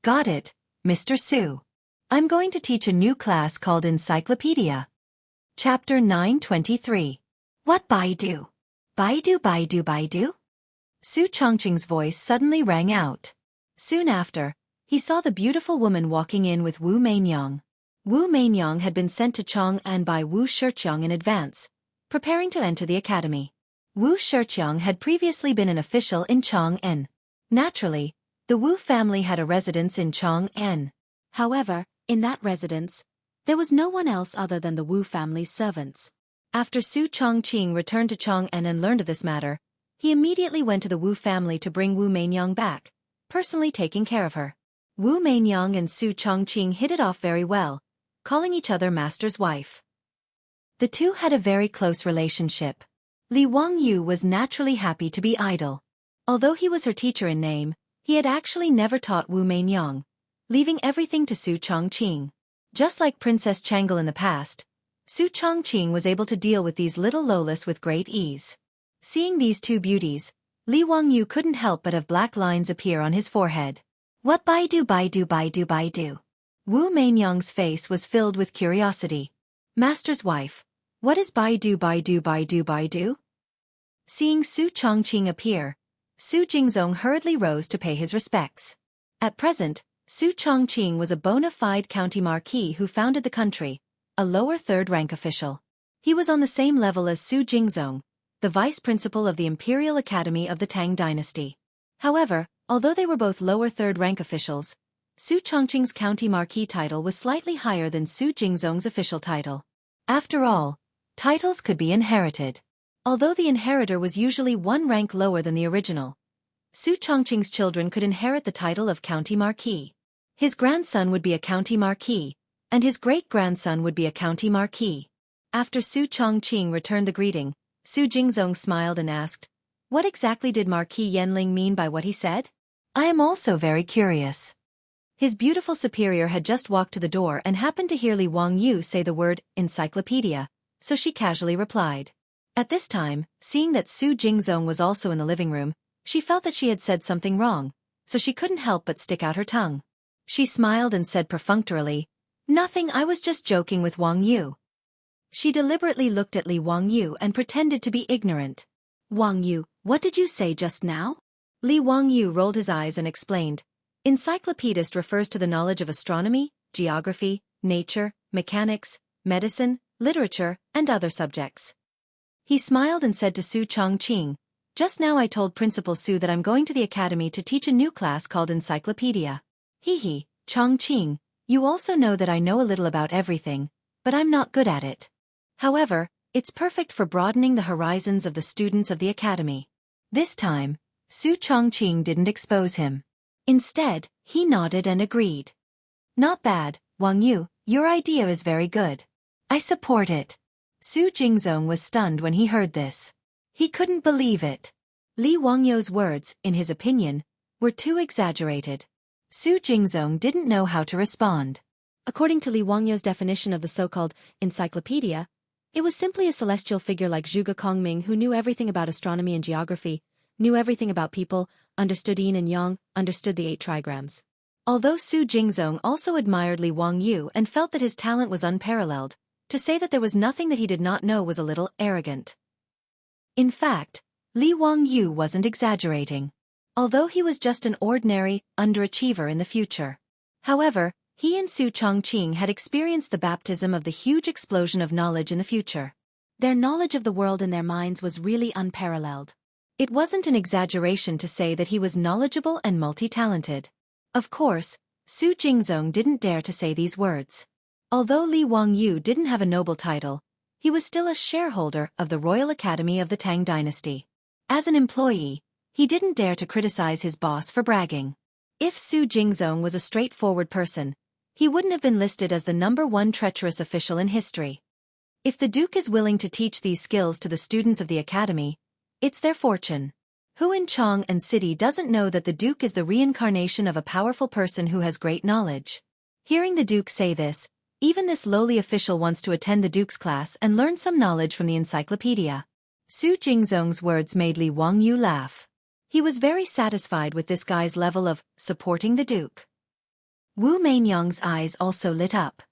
"Got it, Mr. Su. I'm going to teach a new class called Encyclopedia." Chapter 923. What Baidu? Baidu Baidu Baidu? Su Chongqing's voice suddenly rang out. Soon after, he saw the beautiful woman walking in with Wu Mainyang. Wu Mainyang had been sent to Chang'an by Wu Shiqiang in advance, preparing to enter the academy. Wu Shiqiang had previously been an official in Chang'an. Naturally, the Wu family had a residence in Chang'an. However, in that residence, there was no one else other than the Wu family's servants. After Su Chongqing returned to Chang'an and learned of this matter, he immediately went to the Wu family to bring Wu Mainyang back, personally taking care of her. Wu Mainyang and Su Chongqing hit it off very well, calling each other master's wife. The two had a very close relationship. Li Wangyu was naturally happy to be idle. Although he was her teacher in name, he had actually never taught Wu Mainyang, leaving everything to Su Chongqing. Just like Princess Changle in the past, Su Chongqing was able to deal with these little Lolas with great ease. Seeing these two beauties, Li Wangyu couldn't help but have black lines appear on his forehead. What Baidu Baidu Baidu Baidu? Wu Mainyang's face was filled with curiosity. Master's wife, what is Baidu Baidu Baidu Baidu? Seeing Su Chongqing appear, Su Jingzong hurriedly rose to pay his respects. At present, Su Chongqing was a bona fide county marquis who founded the country, a lower third-rank official. He was on the same level as Su Jingzong, the vice principal of the Imperial Academy of the Tang dynasty. However, although they were both lower third-rank officials, Su Chongqing's county marquis title was slightly higher than Su Jingzong's official title. After all, titles could be inherited. Although the inheritor was usually one rank lower than the original, Su Chongqing's children could inherit the title of county marquis. His grandson would be a county marquis, and his great-grandson would be a county marquis. After Su Chongqing returned the greeting, Su Jingzong smiled and asked, "What exactly did Marquis Yanling mean by what he said? I am also very curious." His beautiful superior had just walked to the door and happened to hear Li Wangyu say the word encyclopedia, so she casually replied. At this time, seeing that Su Jingzong was also in the living room, she felt that she had said something wrong, so she couldn't help but stick out her tongue. She smiled and said perfunctorily, "Nothing, I was just joking with Wangyu." She deliberately looked at Li Wangyu and pretended to be ignorant. "Wangyu, what did you say just now?" Li Wangyu rolled his eyes and explained, "Encyclopedist refers to the knowledge of astronomy, geography, nature, mechanics, medicine, literature, and other subjects." He smiled and said to Su Chongqing, "Just now I told Principal Su that I'm going to the academy to teach a new class called Encyclopedia. Hee, Chongqing, you also know that I know a little about everything, but I'm not good at it. However, it's perfect for broadening the horizons of the students of the academy." This time, Su Chongqing didn't expose him. Instead, he nodded and agreed. "Not bad, Wangyu, your idea is very good. I support it." Su Jingzong was stunned when he heard this. He couldn't believe it. Li Wangyu's words, in his opinion, were too exaggerated. Su Jingzong didn't know how to respond. According to Li Wangyu's definition of the so-called encyclopedia, it was simply a celestial figure like Zhuge Kongming who knew everything about astronomy and geography, knew everything about people, understood yin and yang, understood the 8 trigrams. Although Su Jingzong also admired Li Wangyu and felt that his talent was unparalleled, to say that there was nothing that he did not know was a little arrogant. In fact, Li Wangyu wasn't exaggerating. Although he was just an ordinary, underachiever in the future. However, he and Su Chongqing had experienced the baptism of the huge explosion of knowledge in the future. Their knowledge of the world in their minds was really unparalleled. It wasn't an exaggeration to say that he was knowledgeable and multi-talented. Of course, Su Jingzong didn't dare to say these words. Although Li Wangyu didn't have a noble title, he was still a shareholder of the Royal Academy of the Tang dynasty. As an employee, he didn't dare to criticize his boss for bragging. If Su Jingzong was a straightforward person, he wouldn't have been listed as the #1 treacherous official in history. If the Duke is willing to teach these skills to the students of the academy, it's their fortune. Who in Chong and City doesn't know that the Duke is the reincarnation of a powerful person who has great knowledge? Hearing the Duke say this, even this lowly official wants to attend the Duke's class and learn some knowledge from the encyclopedia. Su Jingzong's words made Li Wangyu laugh. He was very satisfied with this guy's level of supporting the Duke. Wu Mainyang's eyes also lit up.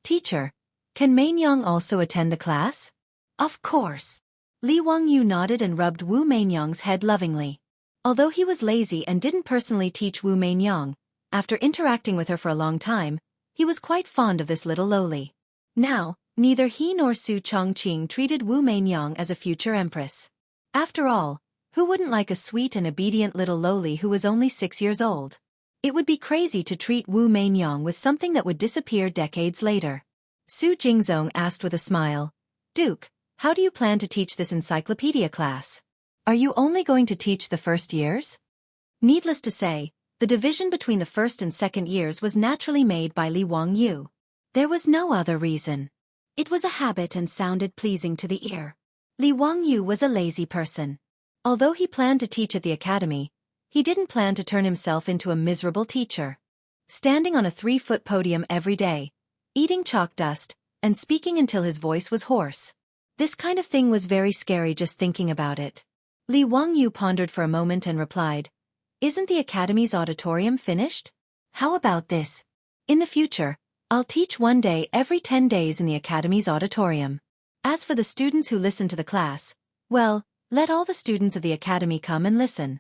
"Teacher, can Mainyang also attend the class?" "Of course." Li Wangyu nodded and rubbed Wu Mainyang's head lovingly. Although he was lazy and didn't personally teach Wu Mainyang, after interacting with her for a long time, he was quite fond of this little lowly. Now, neither he nor Su Chongqing treated Wu Mainyang as a future empress. After all, who wouldn't like a sweet and obedient little lowly who was only 6 years old? It would be crazy to treat Wu Mainyang with something that would disappear decades later. Su Jingzong asked with a smile, "Duke, how do you plan to teach this encyclopedia class? Are you only going to teach the first years?" Needless to say, the division between the first and second years was naturally made by Li Wangyu. There was no other reason. It was a habit and sounded pleasing to the ear. Li Wangyu was a lazy person. Although he planned to teach at the academy, he didn't plan to turn himself into a miserable teacher. Standing on a 3-foot podium every day, eating chalk dust, and speaking until his voice was hoarse. This kind of thing was very scary just thinking about it. Li Wangyu pondered for a moment and replied, "Isn't the academy's auditorium finished? How about this? In the future, I'll teach 1 day every 10 days in the academy's auditorium. As for the students who listen to the class, well, let all the students of the academy come and listen."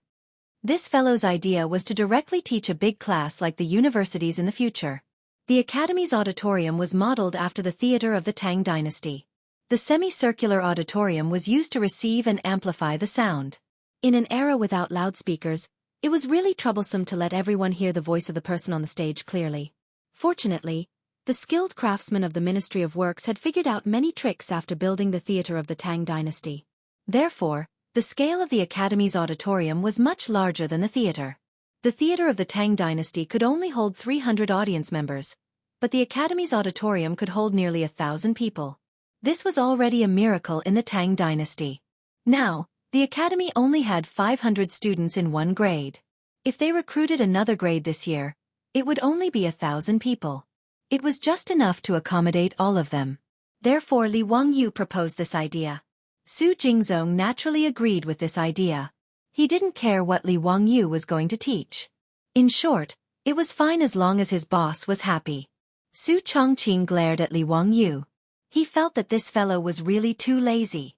This fellow's idea was to directly teach a big class like the universities in the future. The academy's auditorium was modeled after the theater of the Tang dynasty. The semicircular auditorium was used to receive and amplify the sound. In an era without loudspeakers, it was really troublesome to let everyone hear the voice of the person on the stage clearly. Fortunately, the skilled craftsmen of the Ministry of Works had figured out many tricks after building the theater of the Tang dynasty. Therefore, the scale of the Academy's auditorium was much larger than the theater. The theater of the Tang dynasty could only hold 300 audience members, but the Academy's auditorium could hold nearly 1,000 people. This was already a miracle in the Tang dynasty. Now, the Academy only had 500 students in one grade. If they recruited another grade this year, it would only be 1,000 people. It was just enough to accommodate all of them. Therefore Li Wangyu proposed this idea. Su Jingzong naturally agreed with this idea. He didn't care what Li Wangyu was going to teach. In short, it was fine as long as his boss was happy. Su Chongqing glared at Li Wangyu. He felt that this fellow was really too lazy.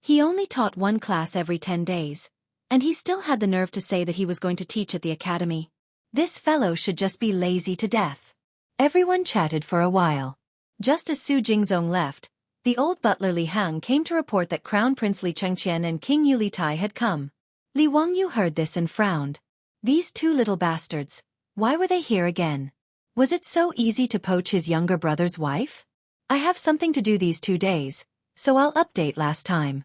He only taught one class every 10 days, and he still had the nerve to say that he was going to teach at the academy. This fellow should just be lazy to death. Everyone chatted for a while. Just as Su Jingzong left, the old butler Li Hang came to report that Crown Prince Li Chengqian and King Yu Li Tai had come. Li Wangyu heard this and frowned. These two little bastards, why were they here again? Was it so easy to poach his younger brother's wife? I have something to do these 2 days, so I'll update last time.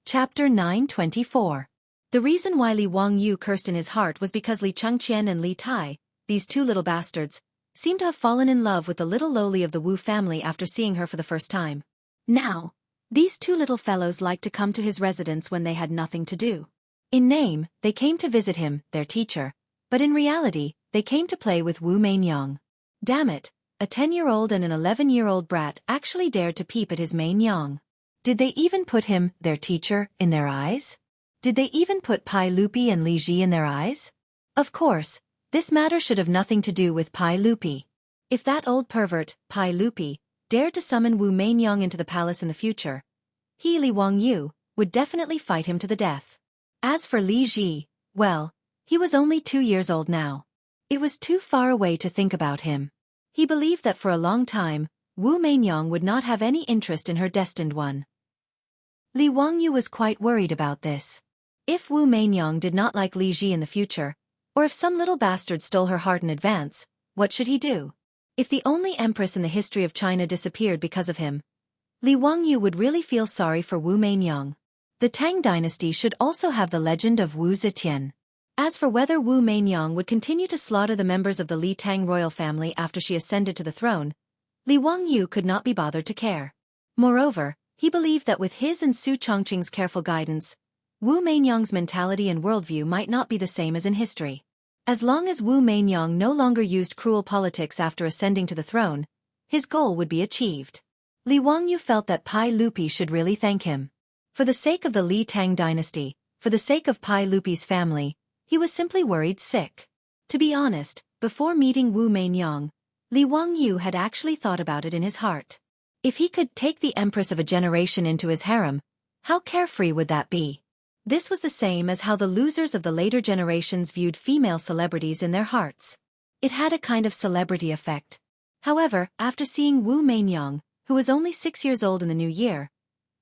Chapter 924. The reason why Li Wangyu cursed in his heart was because Li Chengqian and Li Tai, these two little bastards, seemed to have fallen in love with the little lowly of the Wu family after seeing her for the first time. Now, these two little fellows liked to come to his residence when they had nothing to do. In name, they came to visit him, their teacher, but in reality, they came to play with Wu Mainyang. Damn it, a 10-year-old and an 11-year-old brat actually dared to peep at his Mainyang. Did they even put him, their teacher, in their eyes? Did they even put Pai Lupi and Li Ji in their eyes? Of course, this matter should have nothing to do with Pai Lupi. If that old pervert, Pai Lupi, dared to summon Wu Mainyang into the palace in the future, he, Li Wangyu, would definitely fight him to the death. As for Li Ji, well, he was only 2 years old now. It was too far away to think about him. He believed that for a long time, Wu Mainyang would not have any interest in her destined one. Li Wangyu was quite worried about this. If Wu Mainyang did not like Li Ji in the future, or if some little bastard stole her heart in advance, what should he do? If the only empress in the history of China disappeared because of him, Li Wangyu would really feel sorry for Wu Mainyang. The Tang dynasty should also have the legend of Wu Zetian. As for whether Wu Mainyang would continue to slaughter the members of the Li Tang royal family after she ascended to the throne, Li Wangyu could not be bothered to care. Moreover, he believed that with his and Su Chongqing's careful guidance, Wu Mainyang's mentality and worldview might not be the same as in history. As long as Wu Mainyang no longer used cruel politics after ascending to the throne, his goal would be achieved. Li Wangyu felt that Pai Lupi should really thank him. For the sake of the Li Tang dynasty, for the sake of Pai Lupi's family, he was simply worried sick. To be honest, before meeting Wu Mainyang, Li Wangyu had actually thought about it in his heart. If he could take the empress of a generation into his harem, how carefree would that be? This was the same as how the losers of the later generations viewed female celebrities in their hearts. It had a kind of celebrity effect. However, after seeing Wu Mainyang, who was only 6 years old in the new year,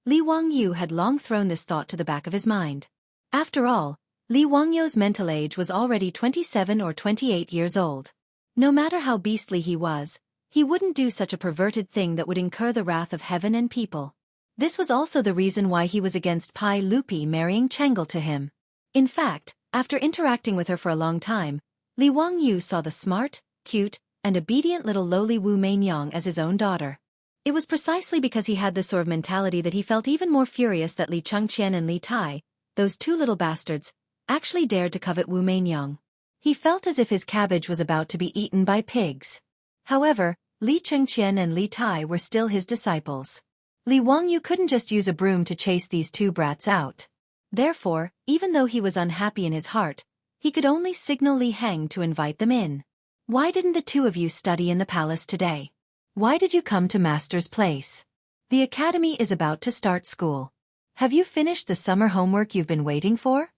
Li Wangyu had long thrown this thought to the back of his mind. After all, Li Wangyu's mental age was already 27 or 28 years old. No matter how beastly he was, he wouldn't do such a perverted thing that would incur the wrath of heaven and people. This was also the reason why he was against Pai Lupi marrying Chengel to him. In fact, after interacting with her for a long time, Li Wangyu saw the smart, cute, and obedient little lowly Wu Mainyang as his own daughter. It was precisely because he had this sort of mentality that he felt even more furious that Li Chengqian and Li Tai, those two little bastards, actually dared to covet Wu Mainyang. He felt as if his cabbage was about to be eaten by pigs. However, Li Chengqian and Li Tai were still his disciples. Li Wangyu couldn't just use a broom to chase these two brats out. Therefore, even though he was unhappy in his heart, he could only signal Li Heng to invite them in. Why didn't the two of you study in the palace today? Why did you come to Master's place? The academy is about to start school. Have you finished the summer homework you've been waiting for?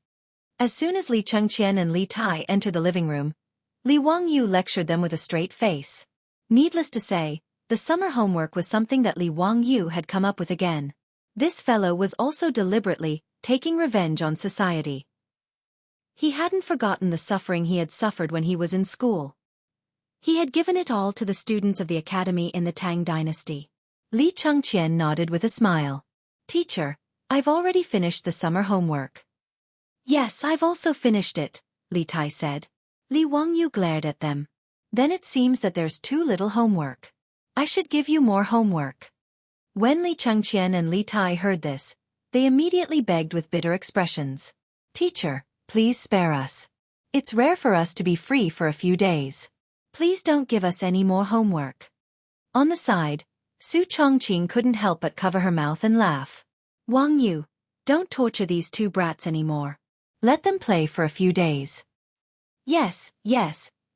As soon as Li Chengqian and Li Tai entered the living room, Li Wangyu lectured them with a straight face. Needless to say, The summer homework was something that Li Wangyu had come up with again. This fellow was also deliberately taking revenge on society. He hadn't forgotten the suffering he had suffered when he was in school. He had given it all to the students of the academy in the Tang dynasty. Li Chengqian nodded with a smile. Teacher, I've already finished the summer homework. Yes, I've also finished it, Li Tai said. Li Wangyu glared at them. Then it seems that there's too little homework. I should give you more homework. When Li Chengqian and Li Tai heard this, they immediately begged with bitter expressions. Teacher, please spare us. It's rare for us to be free for a few days. Please don't give us any more homework. On the side, Su Chongqing couldn't help but cover her mouth and laugh. Wang Yu, don't torture these two brats anymore. Let them play for a few days. Yes,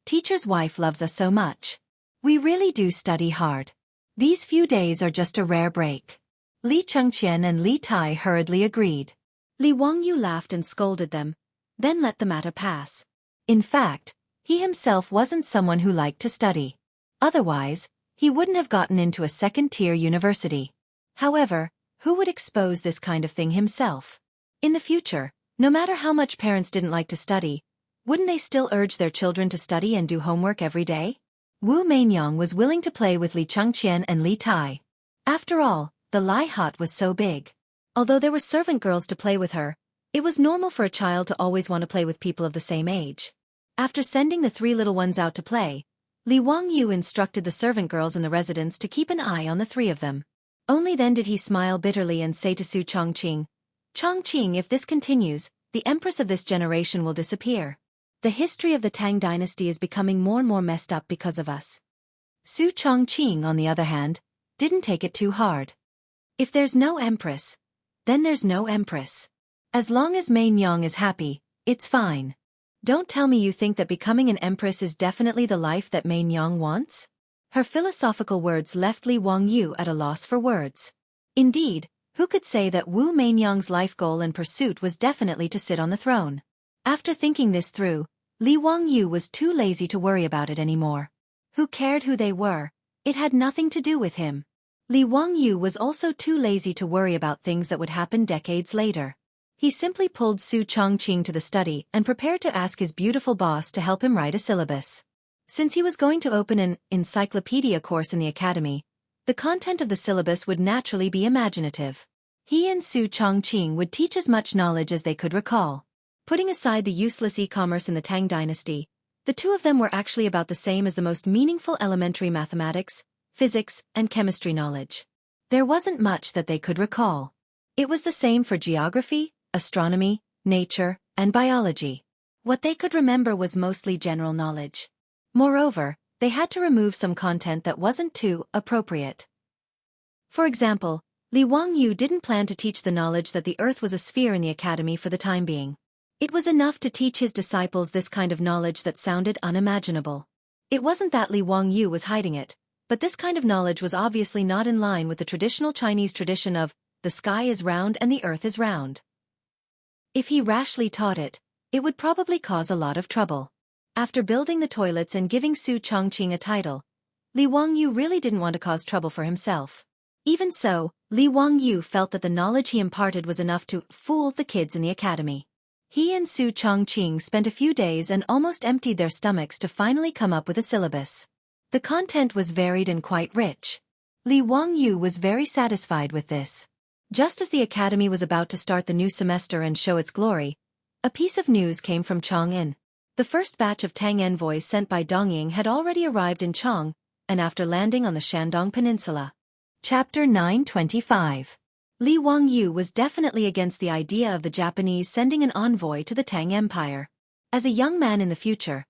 teacher's wife loves us so much. We really do study hard. These few days are just a rare break. Li Chengqian and Li Tai hurriedly agreed. Li Wangyu laughed and scolded them, then let the matter pass. In fact, he himself wasn't someone who liked to study. Otherwise, he wouldn't have gotten into a second-tier university. However, who would expose this kind of thing himself? In the future, no matter how much parents didn't like to study, wouldn't they still urge their children to study and do homework every day? Wu Meinyang was willing to play with Li Chengqian and Li Tai. After all, the Lai hut was so big. Although there were servant girls to play with her, it was normal for a child to always want to play with people of the same age. After sending the three little ones out to play, Li Wangyu instructed the servant girls in the residence to keep an eye on the three of them. Only then did he smile bitterly and say to Su Chongqing, Chongqing, if this continues, the empress of this generation will disappear. The history of the Tang dynasty is becoming more and more messed up because of us. Su Chongqing, on the other hand, didn't take it too hard. If there's no empress, then there's no empress. As long as Meinyang is happy, it's fine. Don't tell me you think that becoming an empress is definitely the life that Meinyang wants? Her philosophical words left Li Wangyu at a loss for words. Indeed, who could say that Wu Meinyang's life goal and pursuit was definitely to sit on the throne? After thinking this through, Li Wangyu was too lazy to worry about it anymore. Who cared who they were? It had nothing to do with him. Li Wangyu was also too lazy to worry about things that would happen decades later. He simply pulled Su Chongqing to the study and prepared to ask his beautiful boss to help him write a syllabus. Since he was going to open an encyclopedia course in the academy, the content of the syllabus would naturally be imaginative. He and Su Chongqing would teach as much knowledge as they could recall. Putting aside the useless e-commerce in the Tang dynasty, the two of them were actually about the same as the most meaningful elementary mathematics, physics, and chemistry knowledge. There wasn't much that they could recall. It was the same for geography, astronomy, nature, and biology. What they could remember was mostly general knowledge. Moreover, they had to remove some content that wasn't too appropriate. For example, Li Wangyu didn't plan to teach the knowledge that the Earth was a sphere in the academy for the time being. It was enough to teach his disciples this kind of knowledge that sounded unimaginable. It wasn't that Li Wangyu was hiding it, but this kind of knowledge was obviously not in line with the traditional Chinese tradition of, the sky is round and the earth is round. If he rashly taught it, it would probably cause a lot of trouble. After building the toilets and giving Su Chongqing a title, Li Wangyu really didn't want to cause trouble for himself. Even so, Li Wangyu felt that the knowledge he imparted was enough to fool the kids in the academy. He and Su Chongqing spent a few days and almost emptied their stomachs to finally come up with a syllabus. The content was varied and quite rich. Li Wangyu was very satisfied with this. Just as the academy was about to start the new semester and show its glory, a piece of news came from Chang'an. The first batch of Tang envoys sent by Dongying had already arrived in Chang, and after landing on the Shandong Peninsula. Chapter 925. Li Wangyu was definitely against the idea of the Japanese sending an envoy to the Tang Empire. As a young man in the future,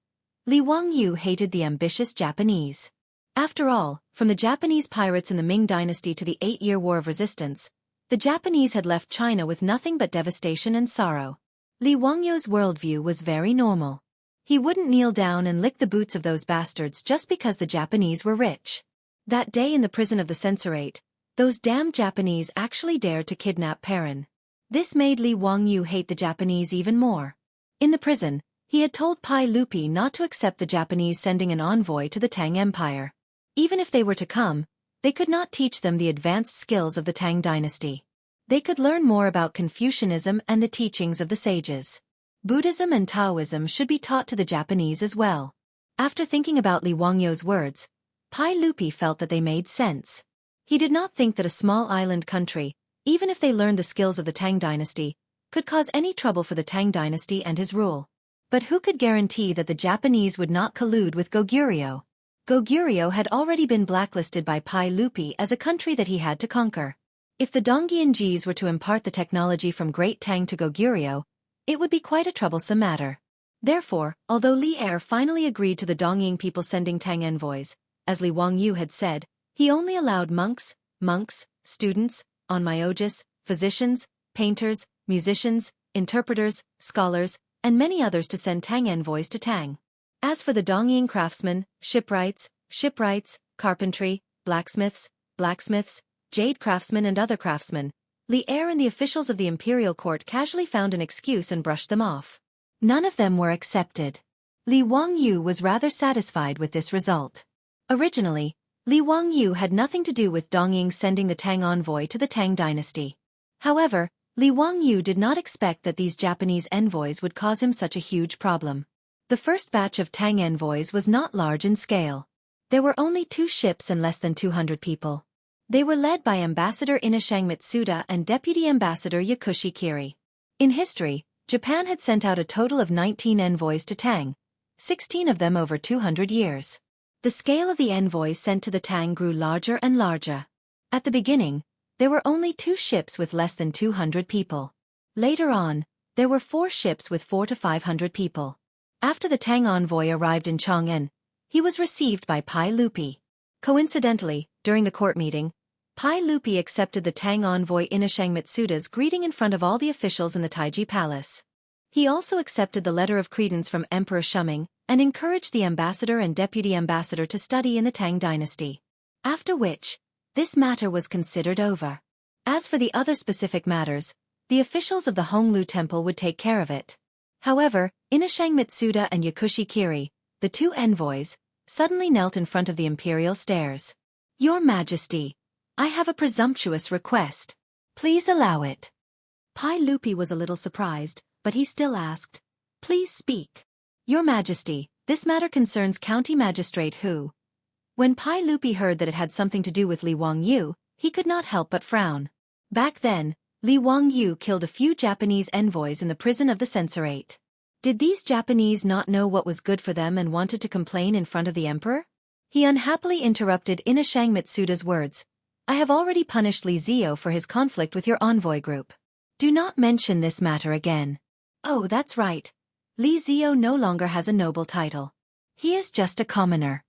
Li Wangyu hated the ambitious Japanese. After all, from the Japanese pirates in the Ming Dynasty to the 8-Year War of Resistance, the Japanese had left China with nothing but devastation and sorrow. Li Wangyu's worldview was very normal. He wouldn't kneel down and lick the boots of those bastards just because the Japanese were rich. That day in the prison of the censorate, those damned Japanese actually dared to kidnap Perrin. This made Li Wangyu hate the Japanese even more. In the prison, he had told Pai Lupi not to accept the Japanese sending an envoy to the Tang Empire. Even if they were to come, They could not teach them the advanced skills of the Tang dynasty. They could learn more about Confucianism and the teachings of the sages. Buddhism and Taoism should be taught to the Japanese as well. After thinking about Li Wangyu's words, Pai Lupi felt that they made sense. He did not think that a small island country, even if they learned the skills of the Tang dynasty, could cause any trouble for the Tang dynasty and his rule. But who could guarantee that the Japanese would not collude with Goguryeo? Goguryeo had already been blacklisted by Pai Lupi as a country that he had to conquer. If the Dongyianjis were to impart the technology from Great Tang to Goguryeo, it would be quite a troublesome matter. Therefore, although Li Er finally agreed to the Dongying people sending Tang envoys, as Li Wangyu had said, he only allowed monks, students, onmyoges, physicians, painters, musicians, interpreters, scholars, and many others to send Tang envoys to Tang. As for the Dongying craftsmen, shipwrights, carpentry, blacksmiths, jade craftsmen and other craftsmen, Li Er and the officials of the imperial court casually found an excuse and brushed them off. None of them were accepted. Li Wangyu was rather satisfied with this result. Originally, Li Wangyu had nothing to do with Dongying sending the Tang envoy to the Tang dynasty. However, Li Wangyu did not expect that these Japanese envoys would cause him such a huge problem. The first batch of Tang envoys was not large in scale. There were only 2 ships and less than 200 people. They were led by Ambassador Inashang Mitsuda and Deputy Ambassador Yakushi Kiri. In history, Japan had sent out a total of 19 envoys to Tang, 16 of them over 200 years. The scale of the envoys sent to the Tang grew larger and larger. At the beginning, there were only 2 ships with less than 200 people. Later on, there were 4 ships with 400 to 500 people. After the Tang envoy arrived in Chang'an, he was received by Pai Lupi. Coincidentally, during the court meeting, Pai Lupi accepted the Tang envoy Inashang Mitsuda's greeting in front of all the officials in the Taiji Palace. He also accepted the letter of credence from Emperor Shuming and encouraged the ambassador and deputy ambassador to study in the Tang dynasty. After which, this matter was considered over. As for the other specific matters, the officials of the Honglu Temple would take care of it. However, Inashang Mitsuda and Yakushi Kiri, the 2 envoys, suddenly knelt in front of the imperial stairs. "Your Majesty, I have a presumptuous request. Please allow it." Pai Lupi was a little surprised, but he still asked, "Please speak." "Your Majesty, this matter concerns County Magistrate Hu." When Pai Lupi heard that it had something to do with Li Wangyu, he could not help but frown. Back then, Li Wangyu killed a few Japanese envoys in the prison of the censorate. Did these Japanese not know what was good for them and wanted to complain in front of the emperor? He unhappily interrupted Inashang Mitsuda's words. "I have already punished Li Zio for his conflict with your envoy group. Do not mention this matter again." "Oh, that's right. Li Zio no longer has a noble title. He is just a commoner."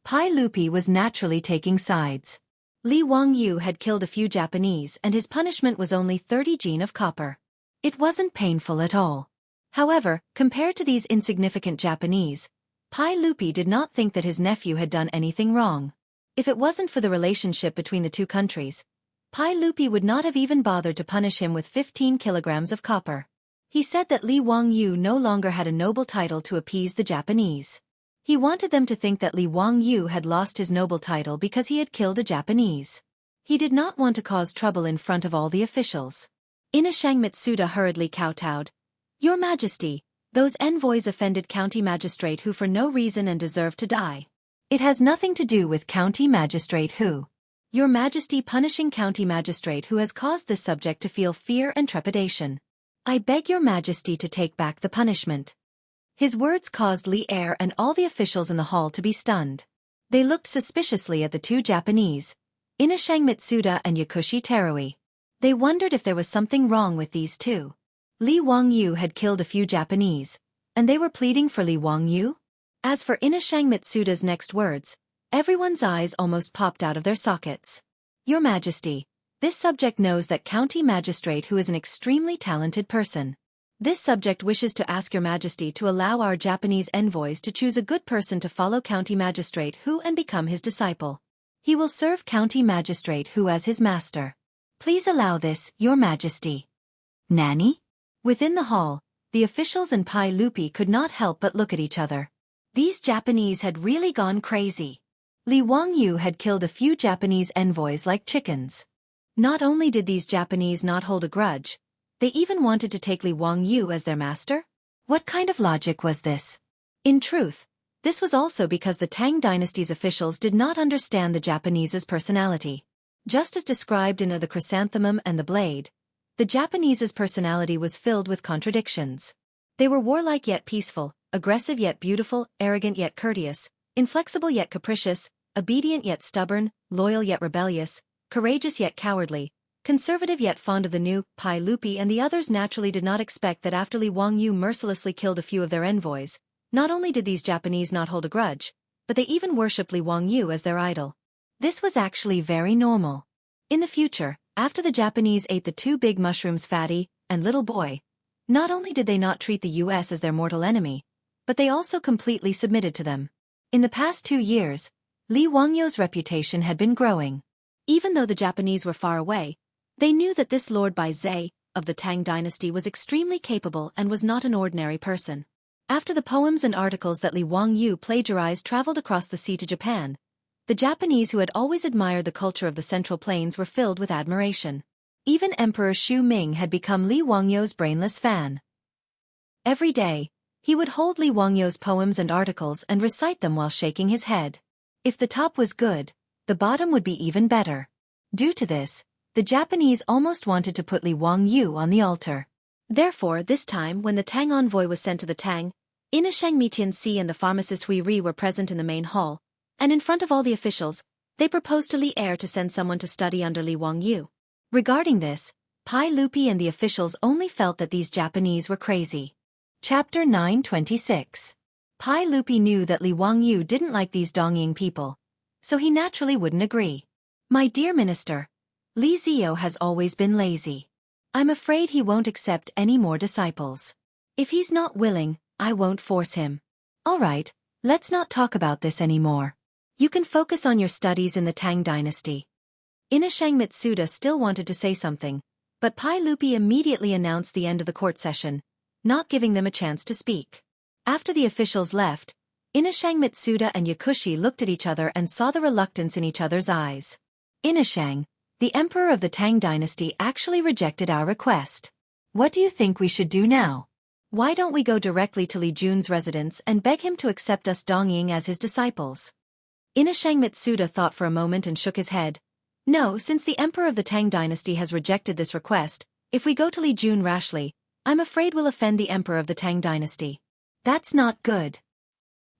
Pai Lupi was naturally taking sides. Li Wangyu had killed a few Japanese and his punishment was only 30 jin of copper. It wasn't painful at all. However, compared to these insignificant Japanese, Pai Lupi did not think that his nephew had done anything wrong. If it wasn't for the relationship between the 2 countries, Pai Lupi would not have even bothered to punish him with 15 kilograms of copper. He said that Li Wangyu no longer had a noble title to appease the Japanese. He wanted them to think that Li Wangyu had lost his noble title because he had killed a Japanese. He did not want to cause trouble in front of all the officials. Inashang Mitsuda hurriedly kowtowed. "Your Majesty, those envoys offended County Magistrate Hu for no reason and deserve to die. It has nothing to do with County Magistrate Hu. Your Majesty punishing County Magistrate Hu has caused this subject to feel fear and trepidation. I beg your Majesty to take back the punishment." His words caused Li Er and all the officials in the hall to be stunned. They looked suspiciously at the 2 Japanese, Inashang Mitsuda and Yakushi Terui. They wondered if there was something wrong with these 2. Li Wangyu had killed a few Japanese, and they were pleading for Li Wangyu? As for Inashang Mitsuda's next words, everyone's eyes almost popped out of their sockets. "Your Majesty, this subject knows that County Magistrate Hu is an extremely talented person. This subject wishes to ask your Majesty to allow our Japanese envoys to choose a good person to follow County Magistrate Hu and become his disciple. He will serve County Magistrate Hu as his master. Please allow this, Your Majesty." "Nanny?" Within the hall, the officials and Pai Lupi could not help but look at each other. These Japanese had really gone crazy. Li Wangyu had killed a few Japanese envoys like chickens. Not only did these Japanese not hold a grudge, they even wanted to take Li Wangyu as their master? What kind of logic was this? In truth, this was also because the Tang dynasty's officials did not understand the Japanese's personality. Just as described in The Chrysanthemum and the Blade, the Japanese's personality was filled with contradictions. They were warlike yet peaceful, aggressive yet beautiful, arrogant yet courteous, inflexible yet capricious, obedient yet stubborn, loyal yet rebellious, courageous yet cowardly, conservative yet fond of the new. Pai Lupi and the others naturally did not expect that after Li Wangyu mercilessly killed a few of their envoys, not only did these Japanese not hold a grudge, but they even worshipped Li Wangyu as their idol. This was actually very normal. In the future, after the Japanese ate the two big mushrooms Fatty and Little Boy, not only did they not treat the US as their mortal enemy, but they also completely submitted to them. In the past 2 years, Li Wangyu's reputation had been growing. Even though the Japanese were far away, they knew that this Lord Bai Zhe of the Tang dynasty was extremely capable and was not an ordinary person. After the poems and articles that Li Wangyu plagiarized traveled across the sea to Japan, the Japanese who had always admired the culture of the Central Plains were filled with admiration. Even Emperor Xu Ming had become Li Wangyu's brainless fan. Every day, he would hold Li Wangyu's poems and articles and recite them while shaking his head. If the top was good, the bottom would be even better. Due to this, the Japanese almost wanted to put Li Wangyu on the altar. Therefore, this time when the Tang envoy was sent to the Tang, Inasheng Mitianxi and the pharmacist Hui Ri were present in the main hall, and in front of all the officials, they proposed to Li Er to send someone to study under Li Wangyu. Regarding this, Pai Lupi and the officials only felt that these Japanese were crazy. Chapter 926. Pai Lupi knew that Li Wangyu didn't like these Dongying people, so he naturally wouldn't agree. My dear minister, Li Zio has always been lazy. I'm afraid he won't accept any more disciples. If he's not willing, I won't force him. All right, let's not talk about this anymore. You can focus on your studies in the Tang dynasty. Inasheng Mitsuda still wanted to say something, but Pai Lupi immediately announced the end of the court session, not giving them a chance to speak. After the officials left, Inasheng Mitsuda and Yakushi looked at each other and saw the reluctance in each other's eyes. Inasheng, the emperor of the Tang dynasty, actually rejected our request. What do you think we should do now? Why don't we go directly to Li Jun's residence and beg him to accept us Dongying as his disciples? Inasheng Mitsuda thought for a moment and shook his head. No, since the emperor of the Tang dynasty has rejected this request, if we go to Li Jun rashly, I'm afraid we'll offend the emperor of the Tang dynasty. That's not good.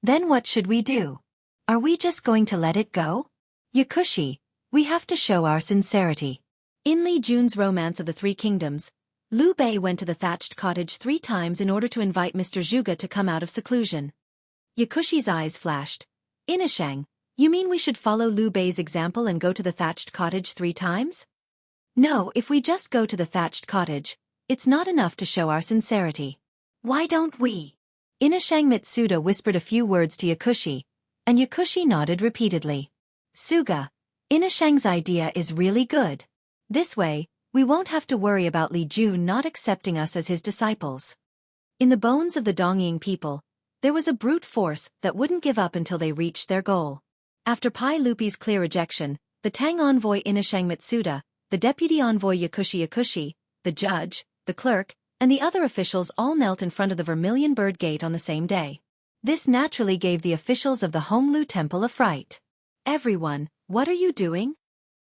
Then what should we do? Are we just going to let it go? Yakushi, we have to show our sincerity. In Li Jun's Romance of the Three Kingdoms, Liu Bei went to the thatched cottage 3 times in order to invite Mr. Zhuge to come out of seclusion. Yakushi's eyes flashed. Inasheng, you mean we should follow Liu Bei's example and go to the thatched cottage 3 times? No, if we just go to the thatched cottage, it's not enough to show our sincerity. Why don't we? Inasheng Mitsuda whispered a few words to Yakushi, and Yakushi nodded repeatedly. Suga, Inasheng's idea is really good. This way, we won't have to worry about Li Jun not accepting us as his disciples. In the bones of the Dongying people, there was a brute force that wouldn't give up until they reached their goal. After Pai Lupi's clear rejection, the Tang envoy Inasheng Mitsuda, the deputy envoy Yakushi, the judge, the clerk, and the other officials all knelt in front of the Vermilion Bird Gate on the same day. This naturally gave the officials of the Honglu Temple a fright. Everyone, what are you doing?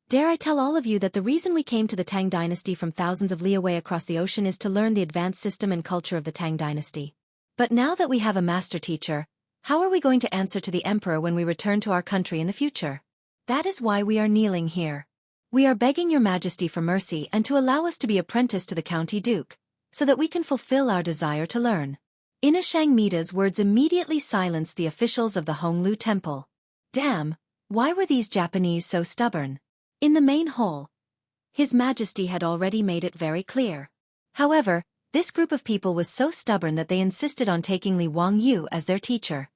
Dare I tell all of you that the reason we came to the Tang dynasty from thousands of li away across the ocean is to learn the advanced system and culture of the Tang dynasty. But now that we have a master teacher, how are we going to answer to the emperor when we return to our country in the future? That is why we are kneeling here. We are begging your majesty for mercy and to allow us to be apprenticed to the county duke, so that we can fulfill our desire to learn. Inasheng Mita's words immediately silenced the officials of the Honglu Temple. Damn, why were these Japanese so stubborn? In the main hall, His Majesty had already made it very clear. However, this group of people was so stubborn that they insisted on taking Li Wangyu as their teacher.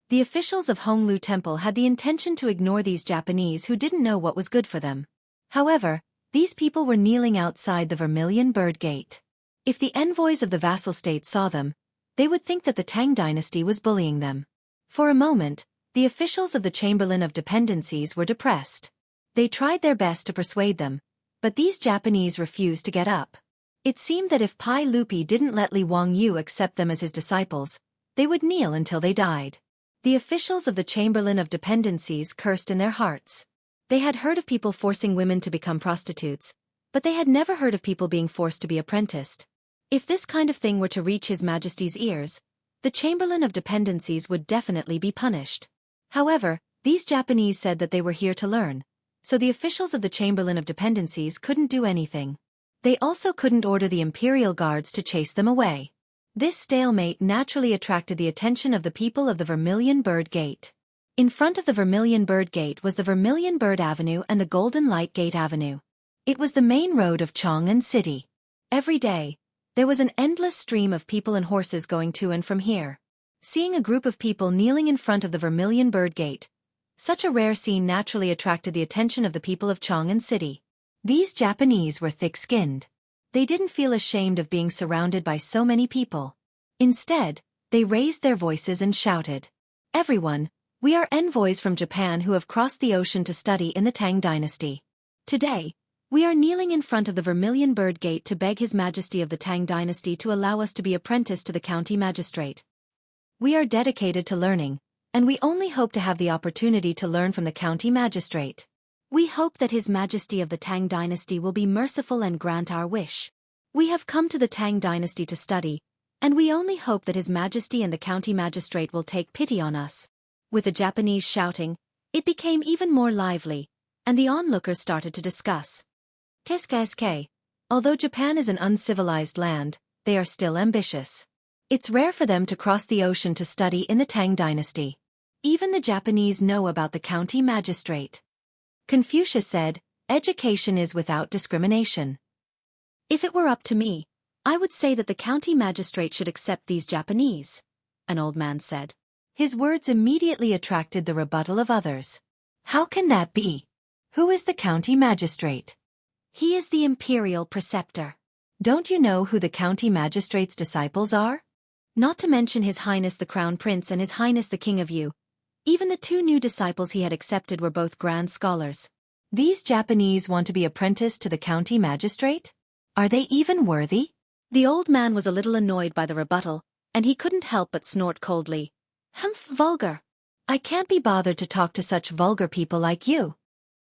The officials of Honglu Temple had the intention to ignore these Japanese who didn't know what was good for them. However, these people were kneeling outside the Vermilion Bird Gate. If the envoys of the vassal states saw them, they would think that the Tang dynasty was bullying them. For a moment, The officials of the Chamberlain of Dependencies were depressed. They tried their best to persuade them, but these Japanese refused to get up. It seemed that if Pai Lupi didn't let Li Wangyu accept them as his disciples, they would kneel until they died. The officials of the Chamberlain of Dependencies cursed in their hearts. They had heard of people forcing women to become prostitutes, but they had never heard of people being forced to be apprenticed. If this kind of thing were to reach His Majesty's ears, the Chamberlain of Dependencies would definitely be punished. However, these Japanese said that they were here to learn, so the officials of the Chamberlain of Dependencies couldn't do anything. They also couldn't order the Imperial Guards to chase them away. This stalemate naturally attracted the attention of the people of the Vermilion Bird Gate. In front of the Vermilion Bird Gate was the Vermilion Bird Avenue and the Golden Light Gate Avenue. It was the main road of Chang'an City. Every day, there was an endless stream of people and horses going to and from here. Seeing a group of people kneeling in front of the Vermilion Bird Gate, such a rare scene naturally attracted the attention of the people of Chang'an City. These Japanese were thick-skinned. They didn't feel ashamed of being surrounded by so many people. Instead, they raised their voices and shouted, "Everyone, we are envoys from Japan who have crossed the ocean to study in the Tang dynasty. Today, we are kneeling in front of the Vermilion Bird Gate to beg His Majesty of the Tang dynasty to allow us to be apprenticed to the county magistrate. We are dedicated to learning, and we only hope to have the opportunity to learn from the county magistrate. We hope that His Majesty of the Tang dynasty will be merciful and grant our wish. We have come to the Tang dynasty to study, and we only hope that His Majesty and the county magistrate will take pity on us." With the Japanese shouting, it became even more lively, and the onlookers started to discuss. Qu'est-ce. Although Japan is an uncivilized land, they are still ambitious. It's rare for them to cross the ocean to study in the Tang dynasty. Even the Japanese know about the county magistrate. Confucius said, "Education is without discrimination." "If it were up to me, I would say that the county magistrate should accept these Japanese," an old man said. His words immediately attracted the rebuttal of others. "How can that be? Who is the county magistrate?" "He is the imperial preceptor." "Don't you know who the county magistrate's disciples are? Not to mention His Highness the Crown Prince and His Highness the King of Yu. Even the two new disciples he had accepted were both grand scholars. These Japanese want to be apprenticed to the county magistrate? Are they even worthy?" The old man was a little annoyed by the rebuttal, and he couldn't help but snort coldly. "Humph, vulgar. I can't be bothered to talk to such vulgar people like you."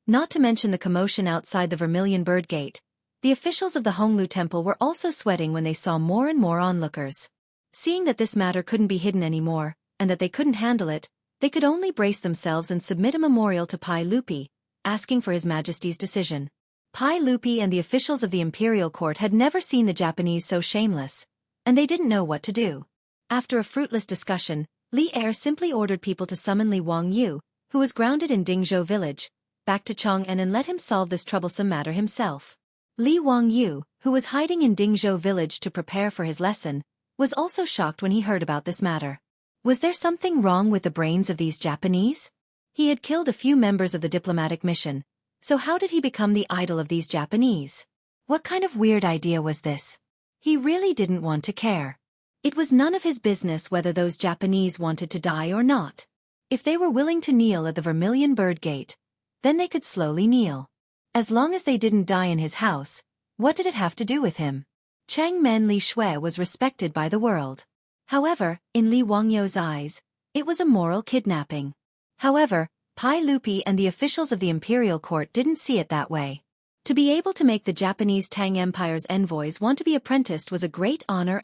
Not to mention the commotion outside the Vermilion Bird Gate, the officials of the Honglu Temple were also sweating when they saw more and more onlookers. Seeing that this matter couldn't be hidden anymore, and that they couldn't handle it, they could only brace themselves and submit a memorial to Pai Lupi, asking for His Majesty's decision. Pai Lupi and the officials of the imperial court had never seen the Japanese so shameless, and they didn't know what to do. After a fruitless discussion, Li Er simply ordered people to summon Li Wangyu, who was grounded in Dingzhou village, back to Chang'an and let him solve this troublesome matter himself. Li Wangyu, who was hiding in Dingzhou village to prepare for his lesson, was also shocked when he heard about this matter. Was there something wrong with the brains of these Japanese? He had killed a few members of the diplomatic mission, so how did he become the idol of these Japanese? What kind of weird idea was this? He really didn't want to care. It was none of his business whether those Japanese wanted to die or not. If they were willing to kneel at the Vermilion Bird Gate, then they could slowly kneel. As long as they didn't die in his house, what did it have to do with him? Changmen Li Shui was respected by the world. However, in Li Wangyu's eyes, it was a moral kidnapping. However, Pai Lupi and the officials of the imperial court didn't see it that way. To be able to make the Japanese Tang Empire's envoys want to be apprenticed was a great honor.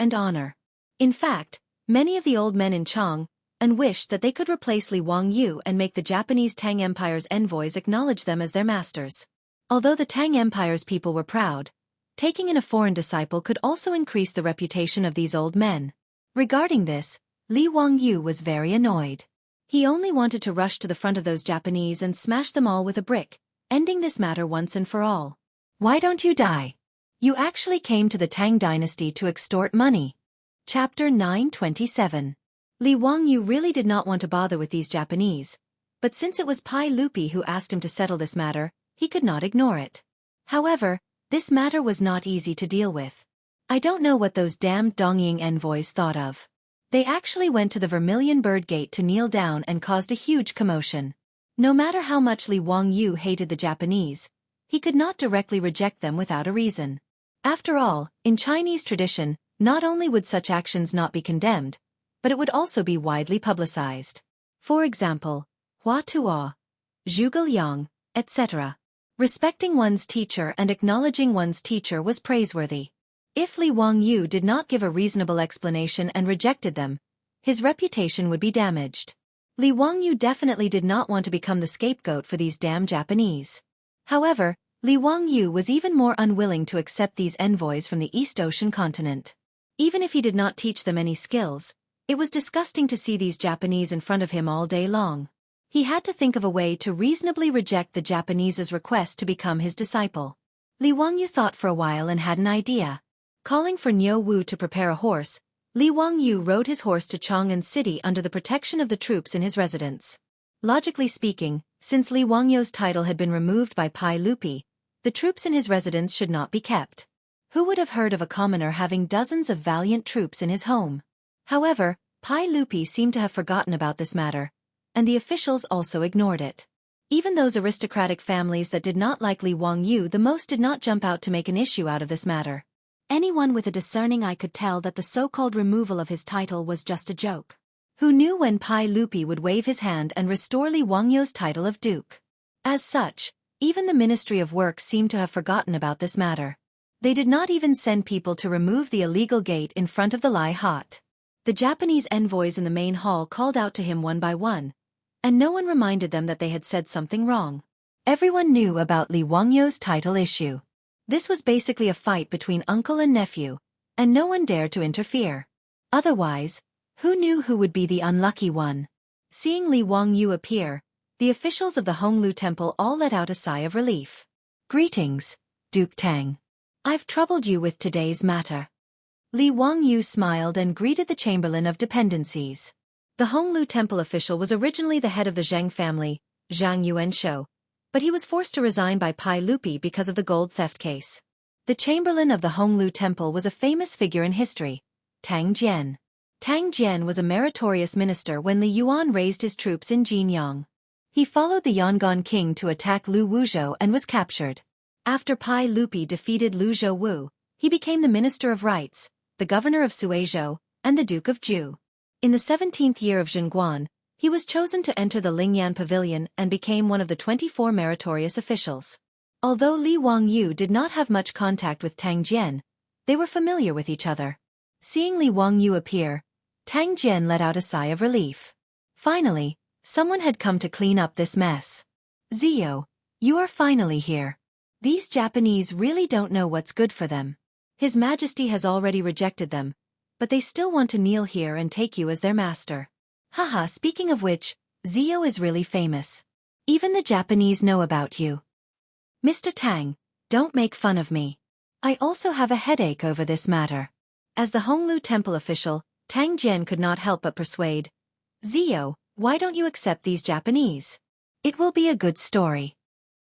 In fact, many of the old men in Chang'an wished that they could replace Li Wangyu and make the Japanese Tang Empire's envoys acknowledge them as their masters. Although the Tang Empire's people were proud, taking in a foreign disciple could also increase the reputation of these old men. Regarding this, Li Wangyu was very annoyed. He only wanted to rush to the front of those Japanese and smash them all with a brick, ending this matter once and for all. "Why don't you die? You actually came to the Tang dynasty to extort money." Chapter 927. Li Wangyu really did not want to bother with these Japanese, but since it was Pai Lupi who asked him to settle this matter, he could not ignore it. However, this matter was not easy to deal with. "I don't know what those damned Dongying envoys thought of. They actually went to the Vermilion Bird Gate to kneel down and caused a huge commotion. No matter how much Li Wangyu hated the Japanese, he could not directly reject them without a reason. After all, in Chinese tradition, not only would such actions not be condemned, but it would also be widely publicized. For example, Hua Tuo, Zhuge Liang, etc. Respecting one's teacher and acknowledging one's teacher was praiseworthy. If Li Wangyu did not give a reasonable explanation and rejected them, his reputation would be damaged. Li Wangyu definitely did not want to become the scapegoat for these damn Japanese. However, Li Wangyu was even more unwilling to accept these envoys from the East Ocean continent. Even if he did not teach them any skills, it was disgusting to see these Japanese in front of him all day long. He had to think of a way to reasonably reject the Japanese's request to become his disciple. Li Wangyu thought for a while and had an idea. Calling for Niu Wu to prepare a horse, Li Wangyu rode his horse to Chang'an City under the protection of the troops in his residence. Logically speaking, since Li Wangyu's title had been removed by Pai Lupi, the troops in his residence should not be kept. Who would have heard of a commoner having dozens of valiant troops in his home? However, Pai Lupi seemed to have forgotten about this matter, and the officials also ignored it. Even those aristocratic families that did not like Li Wangyu the most did not jump out to make an issue out of this matter. Anyone with a discerning eye could tell that the so-called removal of his title was just a joke. Who knew when Pai Lupi would wave his hand and restore Li Wangyu's title of duke? As such, even the Ministry of Works seemed to have forgotten about this matter. They did not even send people to remove the illegal gate in front of the Lai Hot. The Japanese envoys in the main hall called out to him one by one, and no one reminded them that they had said something wrong. Everyone knew about Li Wangyu's title issue. This was basically a fight between uncle and nephew, and no one dared to interfere. Otherwise, who knew who would be the unlucky one? Seeing Li Wangyu appear, the officials of the Honglu Temple all let out a sigh of relief. Greetings, Duke Tang. I've troubled you with today's matter. Li Wangyu smiled and greeted the Chamberlain of Dependencies. The Honglu Temple official was originally the head of the Zhang family, Zhang Yuanshou, but he was forced to resign by Pai Lupi because of the gold theft case. The Chamberlain of the Honglu Temple was a famous figure in history, Tang Jian. Tang Jian was a meritorious minister when Li Yuan raised his troops in Jinyang. He followed the Yangon king to attack Lu Wuzhou and was captured. After Pai Lupi defeated Lu Zhouwu, he became the Minister of Rights, the Governor of Suizhou, and the Duke of Zhu. In the 17th year of Zhenguan, he was chosen to enter the Lingyan Pavilion and became one of the 24 meritorious officials. Although Li Wangyu did not have much contact with Tang Jian, they were familiar with each other. Seeing Li Wangyu appear, Tang Jian let out a sigh of relief. Finally, someone had come to clean up this mess. Zio, you are finally here. These Japanese really don't know what's good for them. His Majesty has already rejected them, but they still want to kneel here and take you as their master. Haha, speaking of which, Zio is really famous. Even the Japanese know about you. Mr. Tang, don't make fun of me. I also have a headache over this matter. As the Honglu Temple official, Tang Jian could not help but persuade. Zio, why don't you accept these Japanese? It will be a good story.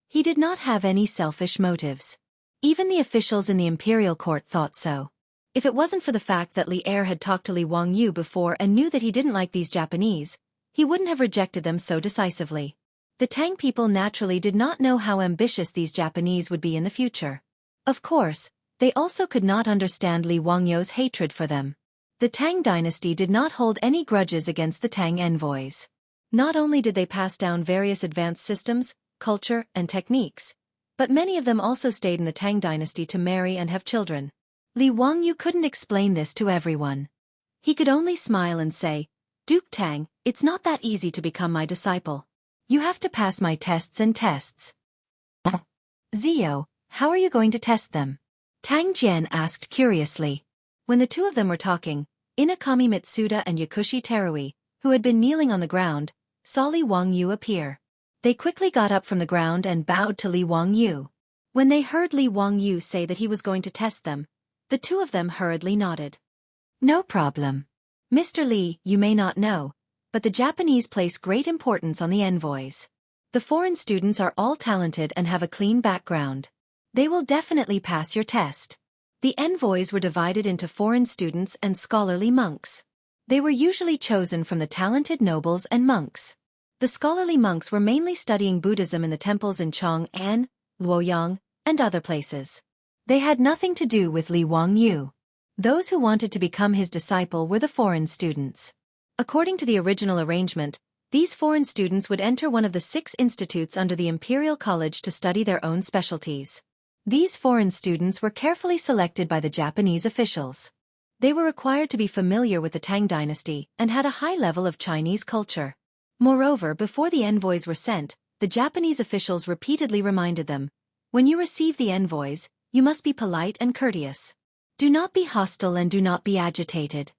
He did not have any selfish motives. Even the officials in the imperial court thought so. If it wasn't for the fact that Li Er had talked to Li Wangyu before and knew that he didn't like these Japanese, he wouldn't have rejected them so decisively. The Tang people naturally did not know how ambitious these Japanese would be in the future. Of course, they also could not understand Li Wangyu's hatred for them. The Tang dynasty did not hold any grudges against the Tang envoys. Not only did they pass down various advanced systems, culture, and techniques, but many of them also stayed in the Tang dynasty to marry and have children. Li Wangyu couldn't explain this to everyone. He could only smile and say, Duke Tang, it's not that easy to become my disciple. You have to pass my tests and tests. Zio, how are you going to test them? Tang Jian asked curiously. When the two of them were talking, Inakami Mitsuda and Yakushi Terui, who had been kneeling on the ground, saw Li Wangyu appear. They quickly got up from the ground and bowed to Li Wangyu. When they heard Li Wangyu say that he was going to test them, the two of them hurriedly nodded. No problem. Mr. Li, you may not know, but the Japanese place great importance on the envoys. The foreign students are all talented and have a clean background. They will definitely pass your test. The envoys were divided into foreign students and scholarly monks. They were usually chosen from the talented nobles and monks. The scholarly monks were mainly studying Buddhism in the temples in Chang'an, Luoyang, and other places. They had nothing to do with Li Wangyu. Those who wanted to become his disciple were the foreign students. According to the original arrangement, these foreign students would enter one of the 6 institutes under the Imperial College to study their own specialties. These foreign students were carefully selected by the Japanese officials. They were required to be familiar with the Tang dynasty and had a high level of Chinese culture. Moreover, before the envoys were sent, the Japanese officials repeatedly reminded them, "When you receive the envoys, you must be polite and courteous. Do not be hostile and do not be agitated."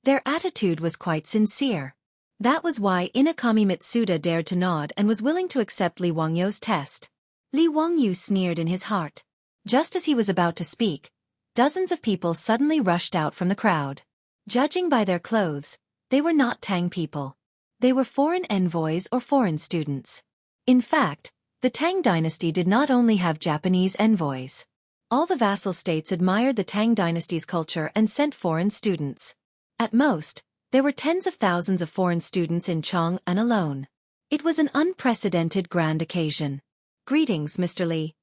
Their attitude was quite sincere. That was why Inakami Mitsuda dared to nod and was willing to accept Li Wangyu's test. Li Wangyu sneered in his heart. Just as he was about to speak, dozens of people suddenly rushed out from the crowd. Judging by their clothes, they were not Tang people. They were foreign envoys or foreign students. In fact, the Tang dynasty did not only have Japanese envoys. All the vassal states admired the Tang dynasty's culture and sent foreign students. At most, there were tens of thousands of foreign students in Chang'an alone. It was an unprecedented grand occasion. "Greetings, Mr. Li."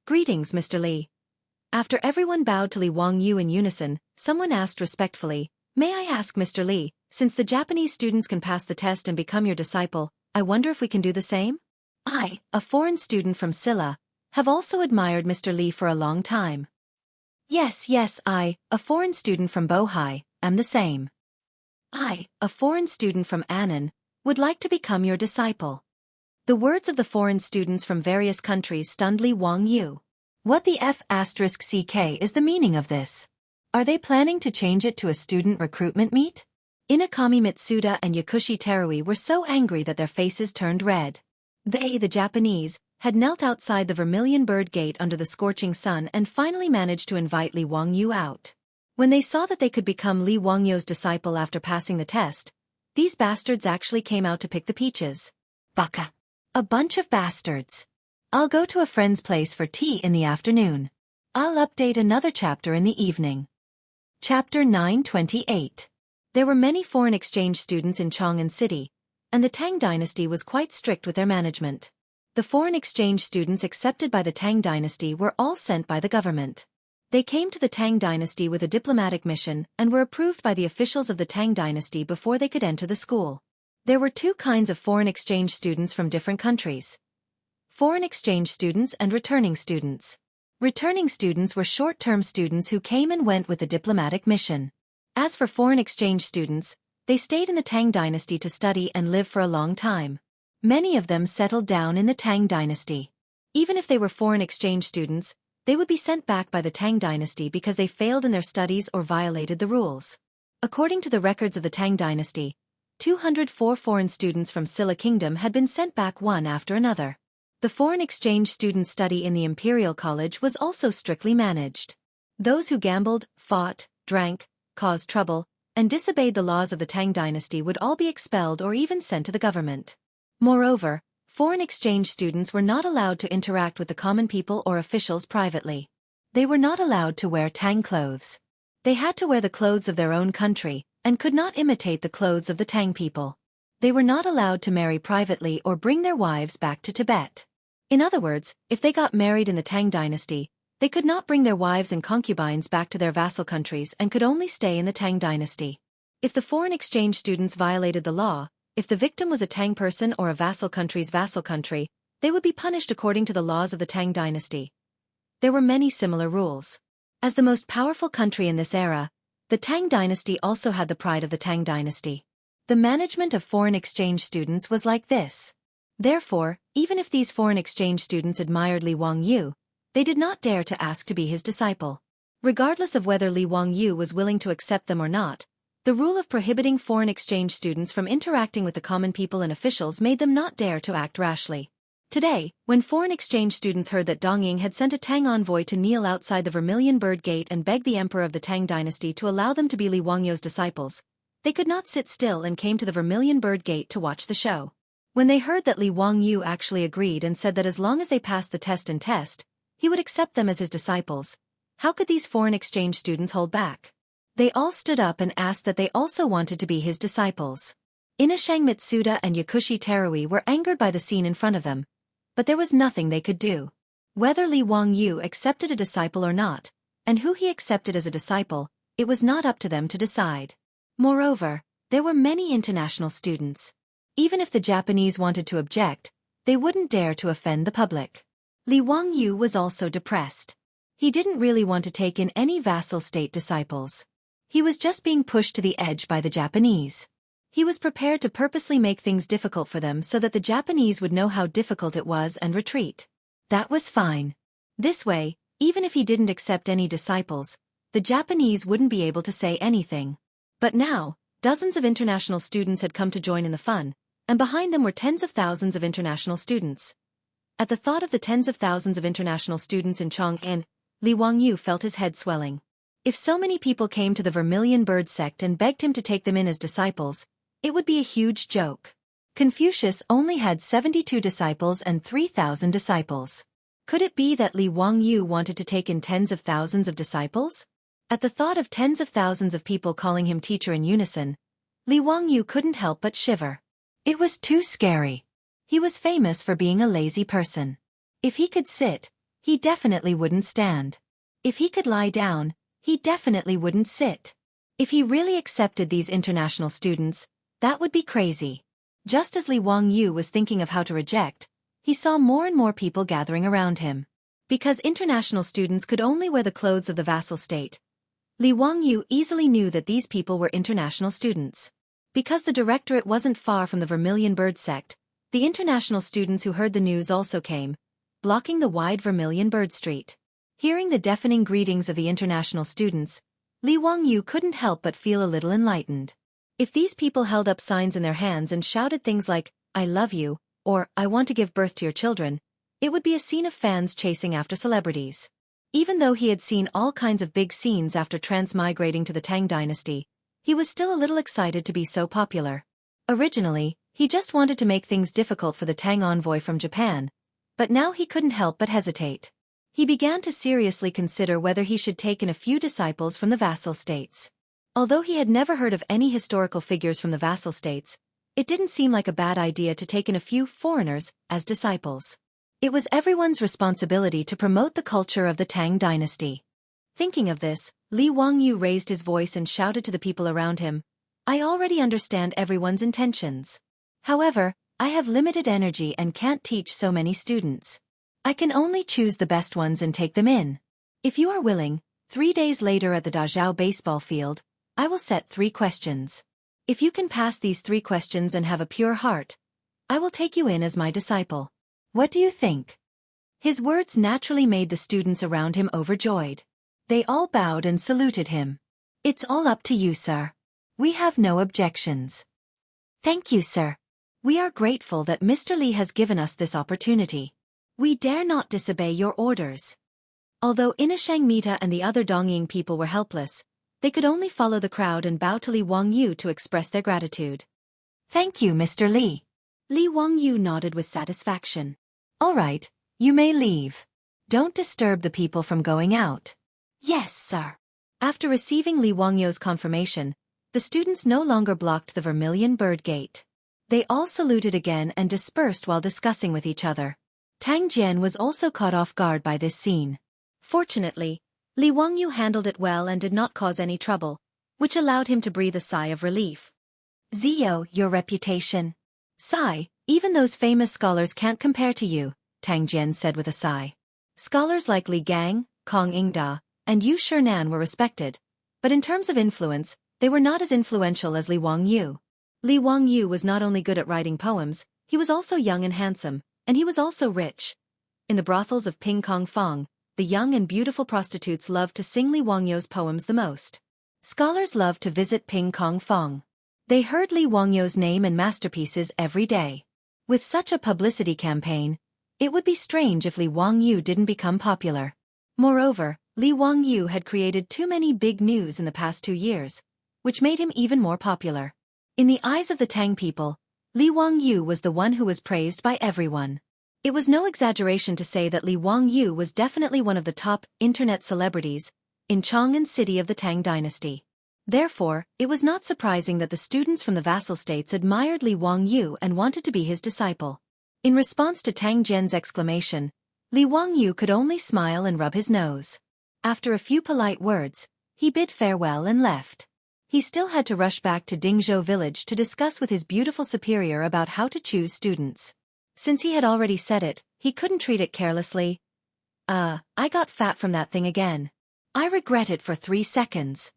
"Greetings, Mr. Li." After everyone bowed to Li Wangyu in unison, someone asked respectfully, "May I ask, Mr. Li, since the Japanese students can pass the test and become your disciple, I wonder if we can do the same? I, a foreign student from Silla, have also admired Mr. Li for a long time." Yes, I, a foreign student from Bohai, am the same." "I, a foreign student from Annan, would like to become your disciple." The words of the foreign students from various countries stunned Li Wangyu. What the F***ck is the meaning of this? Are they planning to change it to a student recruitment meet? Inakami Mitsuda and Yakushi Terui were so angry that their faces turned red. They, the Japanese, had knelt outside the Vermilion Bird Gate under the scorching sun and finally managed to invite Li Wangyu out. When they saw that they could become Li Wangyu's disciple after passing the test, these bastards actually came out to pick the peaches. Baka. A bunch of bastards. I'll go to a friend's place for tea in the afternoon. I'll update another chapter in the evening. Chapter 928. There were many foreign exchange students in Chang'an City, and the Tang dynasty was quite strict with their management. The foreign exchange students accepted by the Tang dynasty were all sent by the government. They came to the Tang dynasty with a diplomatic mission and were approved by the officials of the Tang dynasty before they could enter the school. There were 2 kinds of foreign exchange students from different countries: foreign exchange students and returning students. Returning students were short-term students who came and went with the diplomatic mission. As for foreign exchange students, they stayed in the Tang dynasty to study and live for a long time. Many of them settled down in the Tang dynasty. Even if they were foreign exchange students, they would be sent back by the Tang dynasty because they failed in their studies or violated the rules. According to the records of the Tang dynasty, 204 foreign students from Silla Kingdom had been sent back one after another. The foreign exchange student study in the Imperial College was also strictly managed. Those who gambled, fought, drank, caused trouble, and disobeyed the laws of the Tang dynasty would all be expelled or even sent to the government. Moreover, foreign exchange students were not allowed to interact with the common people or officials privately. They were not allowed to wear Tang clothes. They had to wear the clothes of their own country, and could not imitate the clothes of the Tang people. They were not allowed to marry privately or bring their wives back to Tibet. In other words, if they got married in the Tang dynasty, they could not bring their wives and concubines back to their vassal countries and could only stay in the Tang dynasty. If the foreign exchange students violated the law, if the victim was a Tang person or a vassal country's vassal country, they would be punished according to the laws of the Tang dynasty. There were many similar rules. As the most powerful country in this era, the Tang dynasty also had the pride of the Tang dynasty. The management of foreign exchange students was like this. Therefore, even if these foreign exchange students admired Li Wangyu, they did not dare to ask to be his disciple. Regardless of whether Li Wangyu was willing to accept them or not, the rule of prohibiting foreign exchange students from interacting with the common people and officials made them not dare to act rashly. Today, when foreign exchange students heard that Dongying had sent a Tang envoy to kneel outside the Vermilion Bird Gate and beg the emperor of the Tang dynasty to allow them to be Li Wangyu's disciples, they could not sit still and came to the Vermilion Bird Gate to watch the show. When they heard that Li Wangyu actually agreed and said that as long as they passed the test, he would accept them as his disciples, how could these foreign exchange students hold back? They all stood up and asked that they also wanted to be his disciples. Inashang Mitsuda and Yakushi Terui were angered by the scene in front of them, but there was nothing they could do. Whether Li Wangyu accepted a disciple or not, and who he accepted as a disciple, it was not up to them to decide. Moreover, there were many international students. Even if the Japanese wanted to object, they wouldn't dare to offend the public. Li Wangyu was also depressed. He didn't really want to take in any vassal state disciples. He was just being pushed to the edge by the Japanese. He was prepared to purposely make things difficult for them so that the Japanese would know how difficult it was and retreat. That was fine. This way, even if he didn't accept any disciples, the Japanese wouldn't be able to say anything. But now, dozens of international students had come to join in the fun, and behind them were tens of thousands of international students. At the thought of the tens of thousands of international students in Chang'an, Li Wangyu felt his head swelling. If so many people came to the Vermilion Bird sect and begged him to take them in as disciples, it would be a huge joke. Confucius only had 72 disciples and 3,000 disciples. Could it be that Li Wangyu wanted to take in tens of thousands of disciples? At the thought of tens of thousands of people calling him teacher in unison, Li Wangyu couldn't help but shiver. It was too scary. He was famous for being a lazy person. If he could sit, he definitely wouldn't stand. If he could lie down, he definitely wouldn't sit. If he really accepted these international students, that would be crazy. Just as Li Wangyu was thinking of how to reject, he saw more and more people gathering around him. Because international students could only wear the clothes of the vassal state, Li Wangyu easily knew that these people were international students. Because the directorate wasn't far from the Vermilion Bird sect, the international students who heard the news also came, blocking the wide Vermilion Bird Street. Hearing the deafening greetings of the international students, Li Wangyu couldn't help but feel a little enlightened. If these people held up signs in their hands and shouted things like, "I love you," or "I want to give birth to your children," it would be a scene of fans chasing after celebrities. Even though he had seen all kinds of big scenes after transmigrating to the Tang dynasty, he was still a little excited to be so popular. Originally, he just wanted to make things difficult for the Tang envoy from Japan, but now he couldn't help but hesitate. He began to seriously consider whether he should take in a few disciples from the vassal states. Although he had never heard of any historical figures from the vassal states, it didn't seem like a bad idea to take in a few foreigners as disciples. It was everyone's responsibility to promote the culture of the Tang dynasty. Thinking of this, Li Wangyu raised his voice and shouted to the people around him, "I already understand everyone's intentions. However, I have limited energy and can't teach so many students. I can only choose the best ones and take them in. If you are willing, 3 days later at the Dazhao baseball field, I will set 3 questions. If you can pass these 3 questions and have a pure heart, I will take you in as my disciple. What do you think?" His words naturally made the students around him overjoyed. They all bowed and saluted him. "It's all up to you, sir. We have no objections." "Thank you, sir. We are grateful that Mr. Li has given us this opportunity. We dare not disobey your orders." Although Inashang Mita and the other Dongying people were helpless, they could only follow the crowd and bow to Li Wangyu to express their gratitude. "Thank you, Mr. Li." Li Wangyu nodded with satisfaction. "All right, you may leave. Don't disturb the people from going out." "Yes, sir." After receiving Li Wangyu's confirmation, the students no longer blocked the Vermilion Bird Gate. They all saluted again and dispersed while discussing with each other. Tang Jian was also caught off guard by this scene. Fortunately, Li Wangyu handled it well and did not cause any trouble, which allowed him to breathe a sigh of relief. "Zio, your reputation." "Sigh, even those famous scholars can't compare to you," Tang Jian said with a sigh. Scholars like Li Gang, Kong Ingda, and Yu Shinan were respected, but in terms of influence, they were not as influential as Li Wangyu. Li Wangyu was not only good at writing poems, he was also young and handsome, and he was also rich. In the brothels of Ping Kong Fong, the young and beautiful prostitutes loved to sing Li Wangyu's poems the most. Scholars loved to visit Ping Kong Fong. They heard Li Wangyu's name and masterpieces every day. With such a publicity campaign, it would be strange if Li Wangyu didn't become popular. Moreover, Li Wangyu had created too many big news in the past 2 years, which made him even more popular. In the eyes of the Tang people, Li Wangyu was the one who was praised by everyone. It was no exaggeration to say that Li Wangyu was definitely one of the top internet celebrities in Chang'an City of the Tang dynasty. Therefore, it was not surprising that the students from the vassal states admired Li Wangyu and wanted to be his disciple. In response to Tang Jian's exclamation, Li Wangyu could only smile and rub his nose. After a few polite words, he bid farewell and left. He still had to rush back to Dingzhou village to discuss with his beautiful superior about how to choose students. Since he had already said it, he couldn't treat it carelessly. I got fat from that thing again. I regret it for 3 seconds.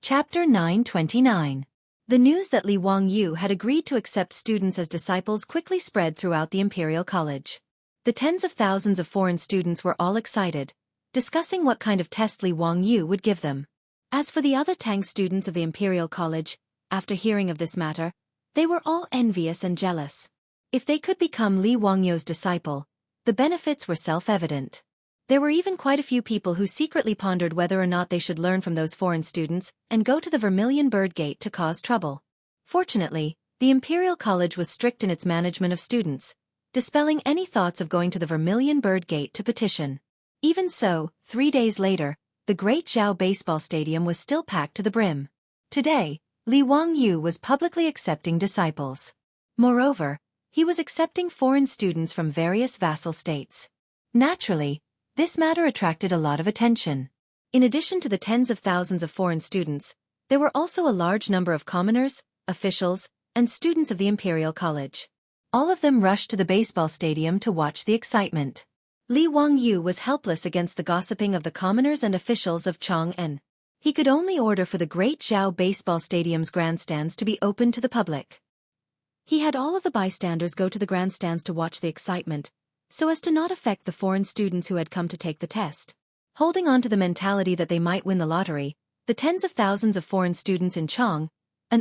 Chapter 929. The news that Li Wangyu had agreed to accept students as disciples quickly spread throughout the Imperial College. The tens of thousands of foreign students were all excited, discussing what kind of test Li Wangyu would give them. As for the other Tang students of the Imperial College, after hearing of this matter, they were all envious and jealous. If they could become Li Wangyu's disciple, the benefits were self-evident. There were even quite a few people who secretly pondered whether or not they should learn from those foreign students and go to the Vermilion Bird Gate to cause trouble. Fortunately, the Imperial College was strict in its management of students, dispelling any thoughts of going to the Vermilion Bird Gate to petition. Even so, 3 days later, the Great Zhao Baseball Stadium was still packed to the brim. Today, Li Wangyu was publicly accepting disciples. Moreover, he was accepting foreign students from various vassal states. Naturally, this matter attracted a lot of attention. In addition to the tens of thousands of foreign students, there were also a large number of commoners, officials, and students of the Imperial College. All of them rushed to the baseball stadium to watch the excitement. Li Wangyu was helpless against the gossiping of the commoners and officials of Chang'an. He could only order for the Great Zhao Baseball Stadium's grandstands to be open to the public. He had all of the bystanders go to the grandstands to watch the excitement, so as to not affect the foreign students who had come to take the test. Holding on to the mentality that they might win the lottery, the tens of thousands of foreign students in Chang'an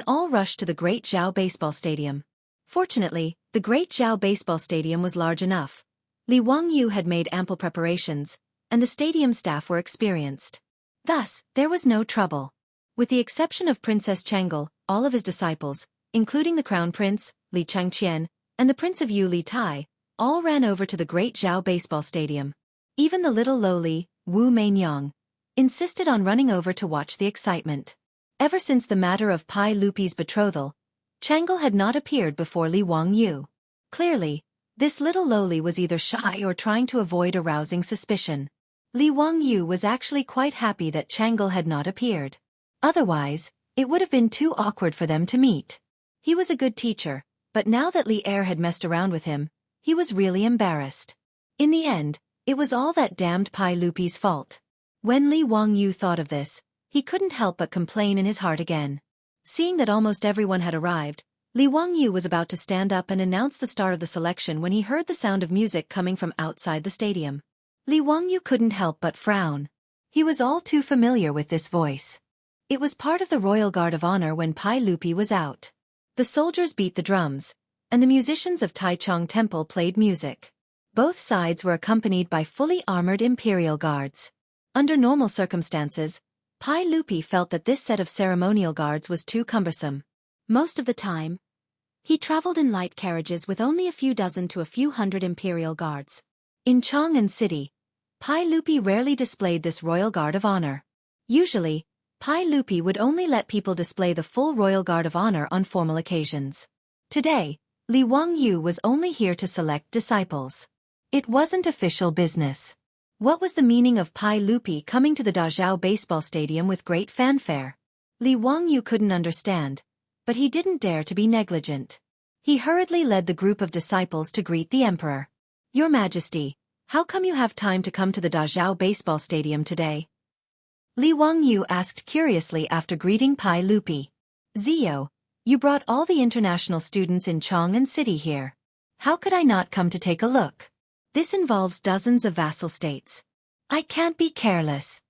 all rushed to the Great Zhao Baseball Stadium. Fortunately, the Great Zhao Baseball Stadium was large enough. Li Wangyu had made ample preparations, and the stadium staff were experienced. Thus, there was no trouble. With the exception of Princess Chang'e, all of his disciples, including the Crown Prince, Li Changqian, and the Prince of Yu Li Tai, all ran over to the Great Zhao Baseball Stadium. Even the little lowly, Wu Meinyang, insisted on running over to watch the excitement. Ever since the matter of Pai Lupi's betrothal, Chang'e had not appeared before Li Wangyu. Clearly, this little lowly was either shy or trying to avoid arousing suspicion. Li Wangyu was actually quite happy that Chang'e had not appeared. Otherwise, it would have been too awkward for them to meet. He was a good teacher, but now that Li Er had messed around with him, he was really embarrassed. In the end, it was all that damned Pai Lupi's fault. When Li Wangyu thought of this, he couldn't help but complain in his heart again. Seeing that almost everyone had arrived, Li Wangyu was about to stand up and announce the start of the selection when he heard the sound of music coming from outside the stadium. Li Wangyu couldn't help but frown. He was all too familiar with this voice. It was part of the Royal Guard of Honor when Pai Lupi was out. The soldiers beat the drums, and the musicians of Taichung Temple played music. Both sides were accompanied by fully armored imperial guards. Under normal circumstances, Pai Lupi felt that this set of ceremonial guards was too cumbersome. Most of the time, he traveled in light carriages with only a few dozen to a few hundred imperial guards. In Chang'an City, Pai Lupi rarely displayed this royal guard of honor. Usually, Pai Lupi would only let people display the full royal guard of honor on formal occasions. Today, Li Wangyu was only here to select disciples. It wasn't official business. What was the meaning of Pai Lupi coming to the Dazhao Baseball Stadium with great fanfare? Li Wangyu couldn't understand, but he didn't dare to be negligent. He hurriedly led the group of disciples to greet the emperor. Your Majesty, how come you have time to come to the Dazhao Baseball Stadium today? Li Wangyu asked curiously after greeting Pai Lupi. Zio, you brought all the international students in Chang'an City here. How could I not come to take a look? This involves dozens of vassal states. I can't be careless.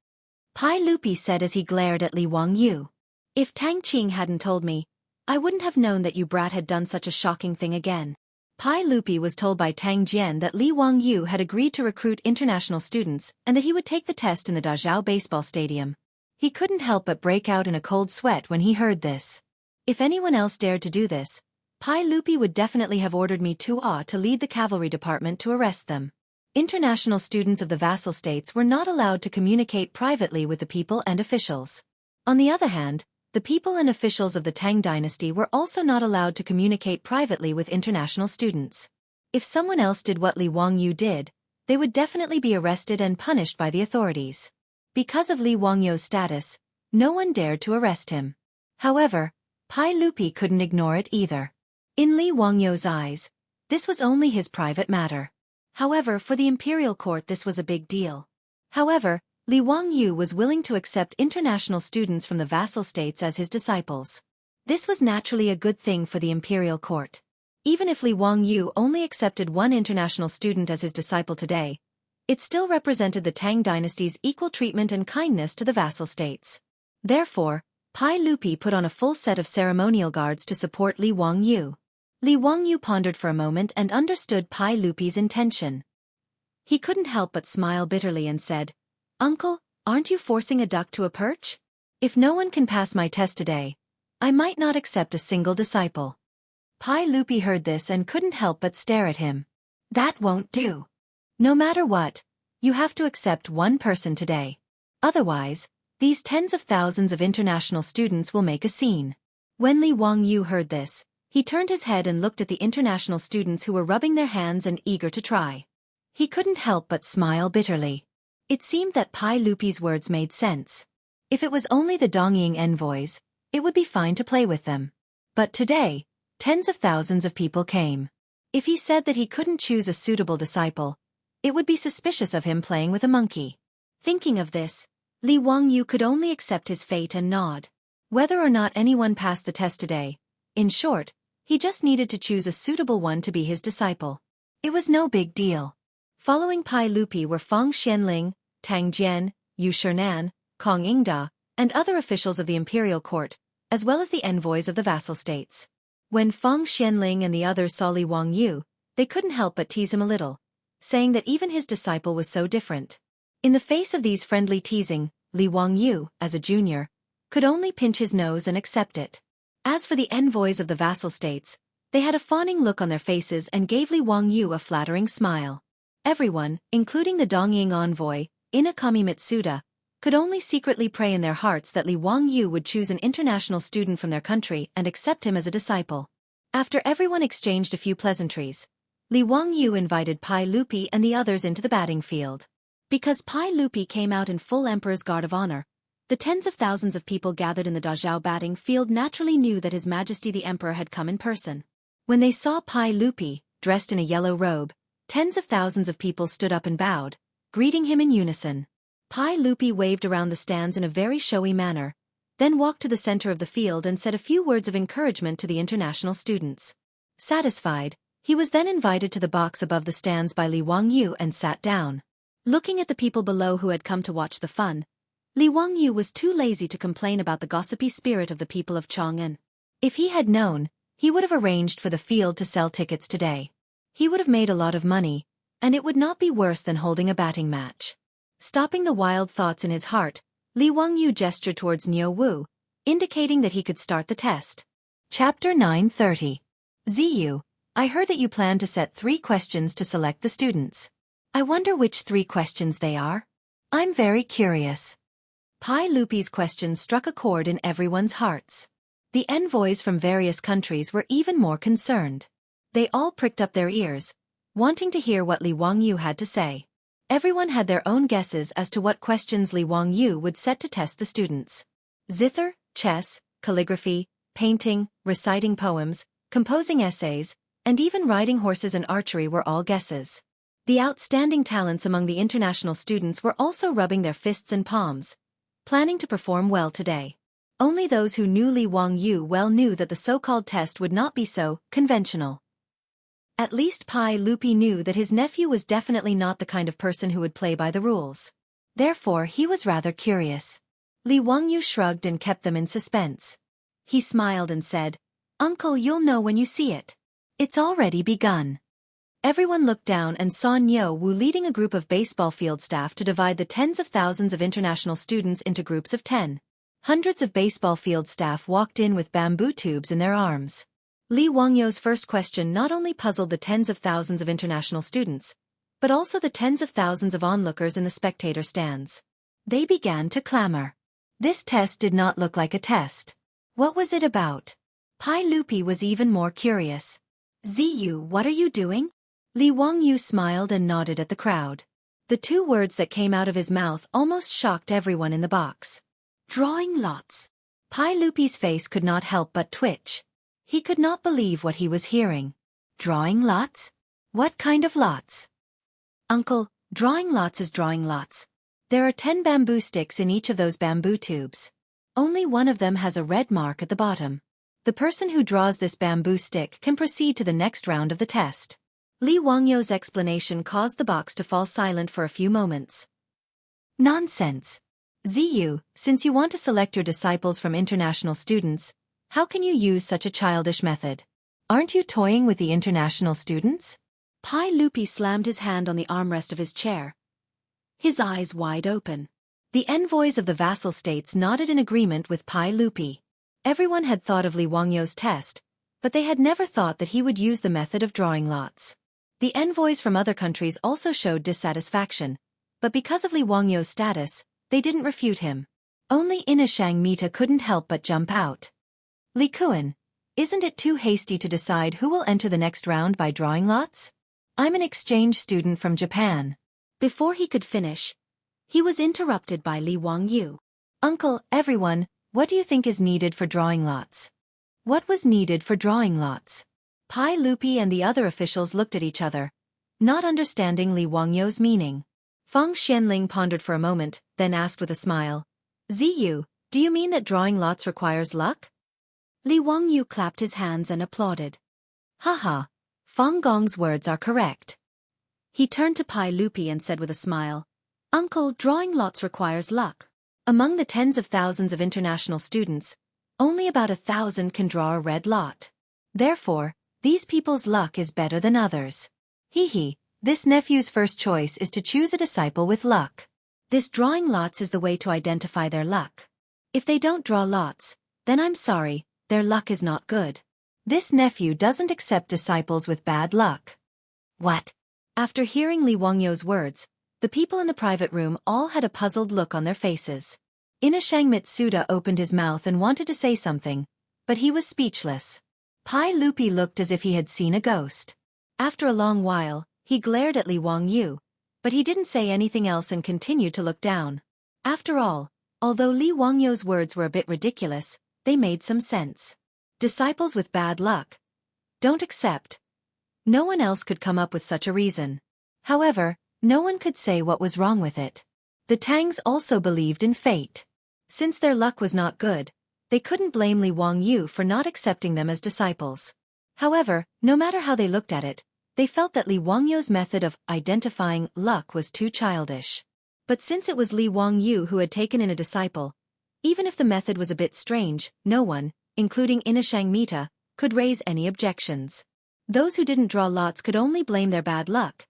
Pai Lupi said as he glared at Li Wangyu. If Tang Qing hadn't told me, I wouldn't have known that you brat had done such a shocking thing again. Pai Lupi was told by Tang Jian that Li Wangyu had agreed to recruit international students and that he would take the test in the Dazhao Baseball Stadium. He couldn't help but break out in a cold sweat when he heard this. If anyone else dared to do this, Pai Lupi would definitely have ordered me to lead the cavalry department to arrest them. International students of the vassal states were not allowed to communicate privately with the people and officials. On the other hand, the people and officials of the Tang dynasty were also not allowed to communicate privately with international students. If someone else did what Li Wangyu did, they would definitely be arrested and punished by the authorities. Because of Li Wangyu's status, no one dared to arrest him. However, Pai Lupi couldn't ignore it either. In Li Wangyu's eyes, this was only his private matter. However, for the imperial court this was a big deal. However, Li Wangyu was willing to accept international students from the vassal states as his disciples. This was naturally a good thing for the imperial court. Even if Li Wangyu only accepted one international student as his disciple today, it still represented the Tang dynasty's equal treatment and kindness to the vassal states. Therefore, Pai Lupi put on a full set of ceremonial guards to support Li Wangyu. Li Wangyu pondered for a moment and understood Pai Lupi's intention. He couldn't help but smile bitterly and said, "Uncle, aren't you forcing a duck to a perch? If no one can pass my test today, I might not accept a single disciple." Pai Lupi heard this and couldn't help but stare at him. "That won't do. No matter what, you have to accept one person today. Otherwise, these tens of thousands of international students will make a scene." When Li Wangyu heard this, he turned his head and looked at the international students who were rubbing their hands and eager to try. He couldn't help but smile bitterly. It seemed that Pai Lupi's words made sense. If it was only the Dongying envoys, it would be fine to play with them. But today, tens of thousands of people came. If he said that he couldn't choose a suitable disciple, it would be suspicious of him playing with a monkey. Thinking of this, Li Wangyu could only accept his fate and nod. Whether or not anyone passed the test today, in short, he just needed to choose a suitable one to be his disciple. It was no big deal. Following Pai Lupi were Feng Xianling, Tang Jian, Yu Shernan, Kong Ingda, and other officials of the imperial court, as well as the envoys of the vassal states. When Feng Xianling and the others saw Li Wangyu, they couldn't help but tease him a little, saying that even his disciple was so different. In the face of these friendly teasing, Li Wangyu, as a junior, could only pinch his nose and accept it. As for the envoys of the vassal states, they had a fawning look on their faces and gave Li Wangyu a flattering smile. Everyone, including the Dongying envoy, Inakami Mitsuda, could only secretly pray in their hearts that Li Wangyu would choose an international student from their country and accept him as a disciple. After everyone exchanged a few pleasantries, Li Wangyu invited Pai Lupi and the others into the batting field. Because Pai Lupi came out in full Emperor's Guard of Honor, the tens of thousands of people gathered in the Dazhao batting field naturally knew that His Majesty the Emperor had come in person. When they saw Pai Lupi, dressed in a yellow robe, tens of thousands of people stood up and bowed, greeting him in unison. Pai Lupi waved around the stands in a very showy manner, then walked to the center of the field and said a few words of encouragement to the international students. Satisfied, he was then invited to the box above the stands by Li Wangyu and sat down. Looking at the people below who had come to watch the fun, Li Wangyu was too lazy to complain about the gossipy spirit of the people of Chang'an. If he had known, he would have arranged for the field to sell tickets today. He would have made a lot of money, and it would not be worse than holding a batting match. Stopping the wild thoughts in his heart, Li Wangyu gestured towards Niu Wu, indicating that he could start the test. Chapter 930. Ziyu, I heard that you plan to set 3 questions to select the students. I wonder which 3 questions they are. I'm very curious. Pai Lupi's question struck a chord in everyone's hearts. The envoys from various countries were even more concerned. They all pricked up their ears, wanting to hear what Li Wangyu had to say. Everyone had their own guesses as to what questions Li Wangyu would set to test the students. Zither, chess, calligraphy, painting, reciting poems, composing essays, and even riding horses and archery were all guesses. The outstanding talents among the international students were also rubbing their fists and palms, planning to perform well today. Only those who knew Li Wangyu well knew that the so-called test would not be so conventional. At least Pai Lupi knew that his nephew was definitely not the kind of person who would play by the rules. Therefore he was rather curious. Li Wangyu shrugged and kept them in suspense. He smiled and said, "Uncle, you'll know when you see it. It's already begun." Everyone looked down and saw Niu Wu leading a group of baseball field staff to divide the tens of thousands of international students into groups of 10. Hundreds of baseball field staff walked in with bamboo tubes in their arms. Li Wangyu's first question not only puzzled the tens of thousands of international students, but also the tens of thousands of onlookers in the spectator stands. They began to clamor. This test did not look like a test. What was it about? Pai Lupi was even more curious. Ziyu, what are you doing? Li Wangyu smiled and nodded at the crowd. The two words that came out of his mouth almost shocked everyone in the box. Drawing lots. Pai Lupi's face could not help but twitch. He could not believe what he was hearing. Drawing lots? What kind of lots? Uncle, drawing lots is drawing lots. There are 10 bamboo sticks in each of those bamboo tubes. Only one of them has a red mark at the bottom. The person who draws this bamboo stick can proceed to the next round of the test. Li Wangyou's explanation caused the box to fall silent for a few moments. Nonsense. Ziyu, since you want to select your disciples from international students, how can you use such a childish method? Aren't you toying with the international students? Pai Lupi slammed his hand on the armrest of his chair, his eyes wide open. The envoys of the vassal states nodded in agreement with Pai Lupi. Everyone had thought of Li Wangyou's test, but they had never thought that he would use the method of drawing lots. The envoys from other countries also showed dissatisfaction, but because of Li Wangyou's status, they didn't refute him. Only Inishang Mita couldn't help but jump out. Li Kuan, isn't it too hasty to decide who will enter the next round by drawing lots? I'm an exchange student from Japan. Before he could finish, he was interrupted by Li Wangyu. Uncle, everyone, what do you think is needed for drawing lots? What was needed for drawing lots? Pai Lupi and the other officials looked at each other, not understanding Li Wangyou's meaning. Feng Xianling pondered for a moment, then asked with a smile, Ziyu, do you mean that drawing lots requires luck? Li Wangyu clapped his hands and applauded. Haha, Feng Gong's words are correct. He turned to Pai Lupi and said with a smile, Uncle, drawing lots requires luck. Among the tens of thousands of international students, only about 1,000 can draw a red lot. Therefore, these people's luck is better than others. Hee, this nephew's first choice is to choose a disciple with luck. This drawing lots is the way to identify their luck. If they don't draw lots, then I'm sorry, their luck is not good. This nephew doesn't accept disciples with bad luck. What? After hearing Li Wangyou's words, the people in the private room all had a puzzled look on their faces. Inishang Mitsuda opened his mouth and wanted to say something, but he was speechless. Pai Lupi looked as if he had seen a ghost. After a long while, he glared at Li Wangyu, but he didn't say anything else and continued to look down. After all, although Li Wangyou's words were a bit ridiculous, they made some sense. Disciples with bad luck. Don't accept. No one else could come up with such a reason. However, no one could say what was wrong with it. The Tangs also believed in fate. Since their luck was not good, they couldn't blame Li Wangyu for not accepting them as disciples. However, no matter how they looked at it, they felt that Li Wangyou's method of identifying luck was too childish. But since it was Li Wangyu who had taken in a disciple, even if the method was a bit strange, no one, including Inishang Mita, could raise any objections. Those who didn't draw lots could only blame their bad luck.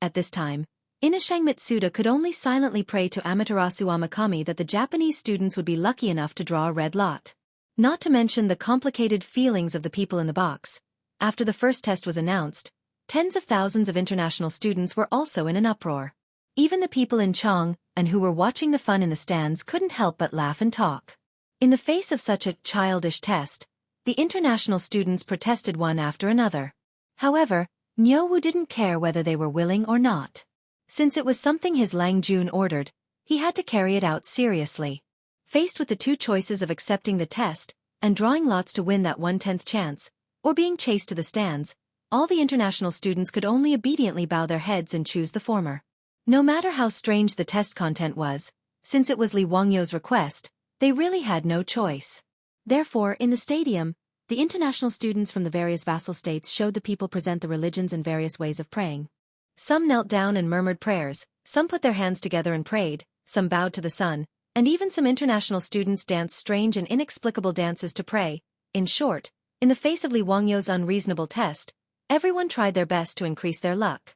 At this time, Inishang Mitsuda could only silently pray to Amaterasu Amakami that the Japanese students would be lucky enough to draw a red lot. Not to mention the complicated feelings of the people in the box. After the first test was announced, tens of thousands of international students were also in an uproar. Even the people in Chang, and who were watching the fun in the stands, couldn't help but laugh and talk. In the face of such a childish test, the international students protested one after another. However, Nyowu didn't care whether they were willing or not. Since it was something his Lang Jun ordered, he had to carry it out seriously. Faced with the two choices of accepting the test and drawing lots to win that 1/10th chance, or being chased to the stands, all the international students could only obediently bow their heads and choose the former. No matter how strange the test content was, since it was Li Wangyou's request, they really had no choice. Therefore, in the stadium, the international students from the various vassal states showed the people present the religions and various ways of praying. Some knelt down and murmured prayers, some put their hands together and prayed, some bowed to the sun, and even some international students danced strange and inexplicable dances to pray. In short, in the face of Li Wangyou's unreasonable test, everyone tried their best to increase their luck.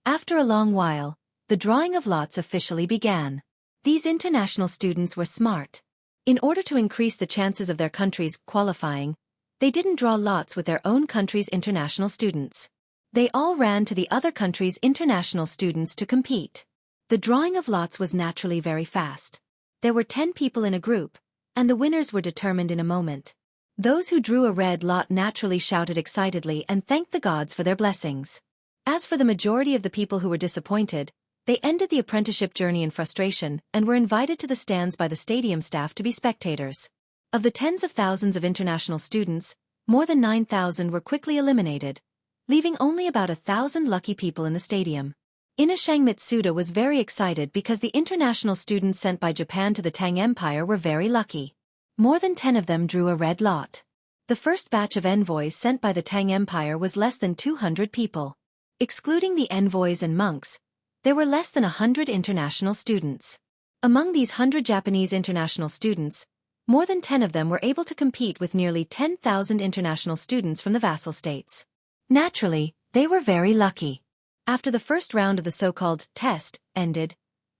After a long while, the drawing of lots officially began. These international students were smart. In order to increase the chances of their countries qualifying, they didn't draw lots with their own country's international students. They all ran to the other country's international students to compete. The drawing of lots was naturally very fast. There were 10 people in a group, and the winners were determined in a moment. Those who drew a red lot naturally shouted excitedly and thanked the gods for their blessings. As for the majority of the people who were disappointed, they ended the apprenticeship journey in frustration and were invited to the stands by the stadium staff to be spectators. Of the tens of thousands of international students, more than 9,000 were quickly eliminated, leaving only about 1,000 lucky people in the stadium. Ina-shang Mitsuda was very excited because the international students sent by Japan to the Tang Empire were very lucky. More than 10 of them drew a red lot. The first batch of envoys sent by the Tang Empire was less than 200 people. Excluding the envoys and monks, there were less than 100 international students. Among these 100 Japanese international students, more than 10 of them were able to compete with nearly 10,000 international students from the vassal states. Naturally, they were very lucky. After the first round of the so-called test ended,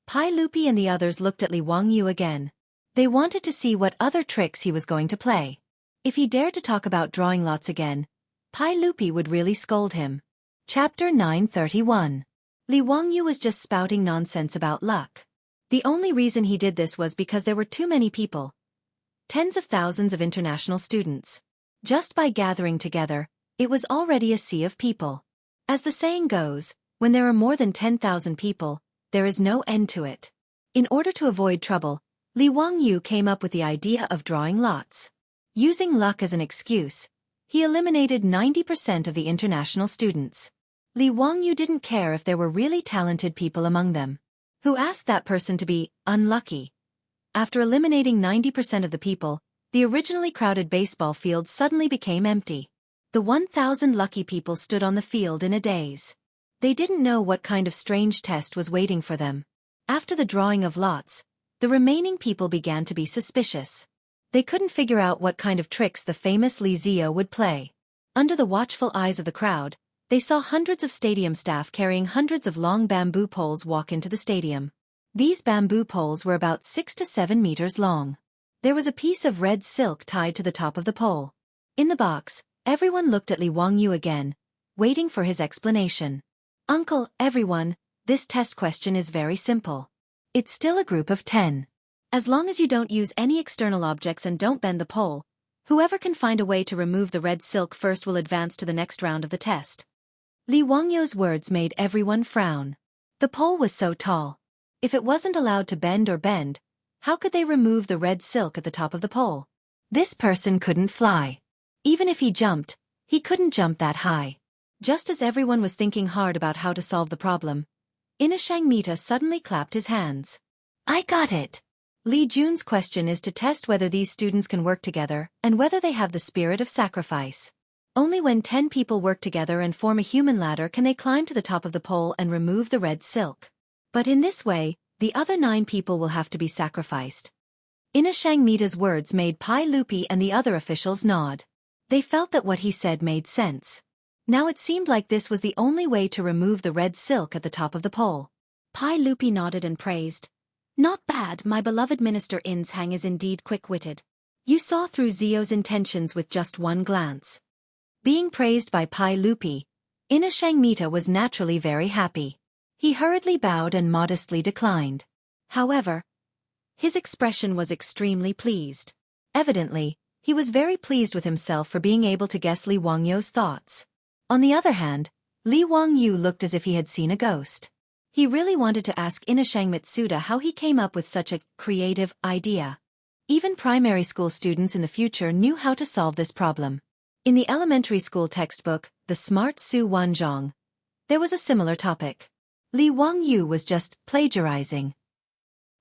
Pai Lupi and the others looked at Li Wangyu again. They wanted to see what other tricks he was going to play. If he dared to talk about drawing lots again, Pai Lupi would really scold him. Chapter 931. Li Wangyu was just spouting nonsense about luck. The only reason he did this was because there were too many people. Tens of thousands of international students. Just by gathering together, it was already a sea of people. As the saying goes, when there are more than 10,000 people, there is no end to it. In order to avoid trouble, Li Wangyu came up with the idea of drawing lots. Using luck as an excuse, he eliminated 90% of the international students. Li Wangyu didn't care if there were really talented people among them. Who asked that person to be unlucky? After eliminating 90% of the people, the originally crowded baseball field suddenly became empty. The 1,000 lucky people stood on the field in a daze. They didn't know what kind of strange test was waiting for them. After the drawing of lots, the remaining people began to be suspicious. They couldn't figure out what kind of tricks the famous Li Zio would play. Under the watchful eyes of the crowd, they saw hundreds of stadium staff carrying hundreds of long bamboo poles walk into the stadium. These bamboo poles were about 6 to 7 meters long. There was a piece of red silk tied to the top of the pole. In the box, everyone looked at Li Wangyu again, waiting for his explanation. Uncle, everyone, this test question is very simple. It's still a group of 10. As long as you don't use any external objects and don't bend the pole, whoever can find a way to remove the red silk first will advance to the next round of the test. Li Wangyu's words made everyone frown. The pole was so tall. If it wasn't allowed to bend or bend, how could they remove the red silk at the top of the pole? This person couldn't fly. Even if he jumped, he couldn't jump that high. Just as everyone was thinking hard about how to solve the problem, Ina-shang Mita suddenly clapped his hands. I got it! Li Jun's question is to test whether these students can work together and whether they have the spirit of sacrifice. Only when 10 people work together and form a human ladder can they climb to the top of the pole and remove the red silk. But in this way, the other 9 people will have to be sacrificed. Ina-shang Mita's words made Pai Lupi and the other officials nod. They felt that what he said made sense. Now it seemed like this was the only way to remove the red silk at the top of the pole. Pai Lupi nodded and praised. Not bad, my beloved Minister Inshang is indeed quick-witted. You saw through Zio's intentions with just one glance. Being praised by Pai Lupi, Ina-shang Mita was naturally very happy. He hurriedly bowed and modestly declined. However, his expression was extremely pleased. Evidently, he was very pleased with himself for being able to guess Li Wangyu's thoughts. On the other hand, Li Wangyu looked as if he had seen a ghost. He really wanted to ask Ina-shang Mitsuda how he came up with such a creative idea. Even primary school students in the future knew how to solve this problem. In the elementary school textbook, The Smart Su Wanzhong, there was a similar topic. Li Wangyu was just plagiarizing.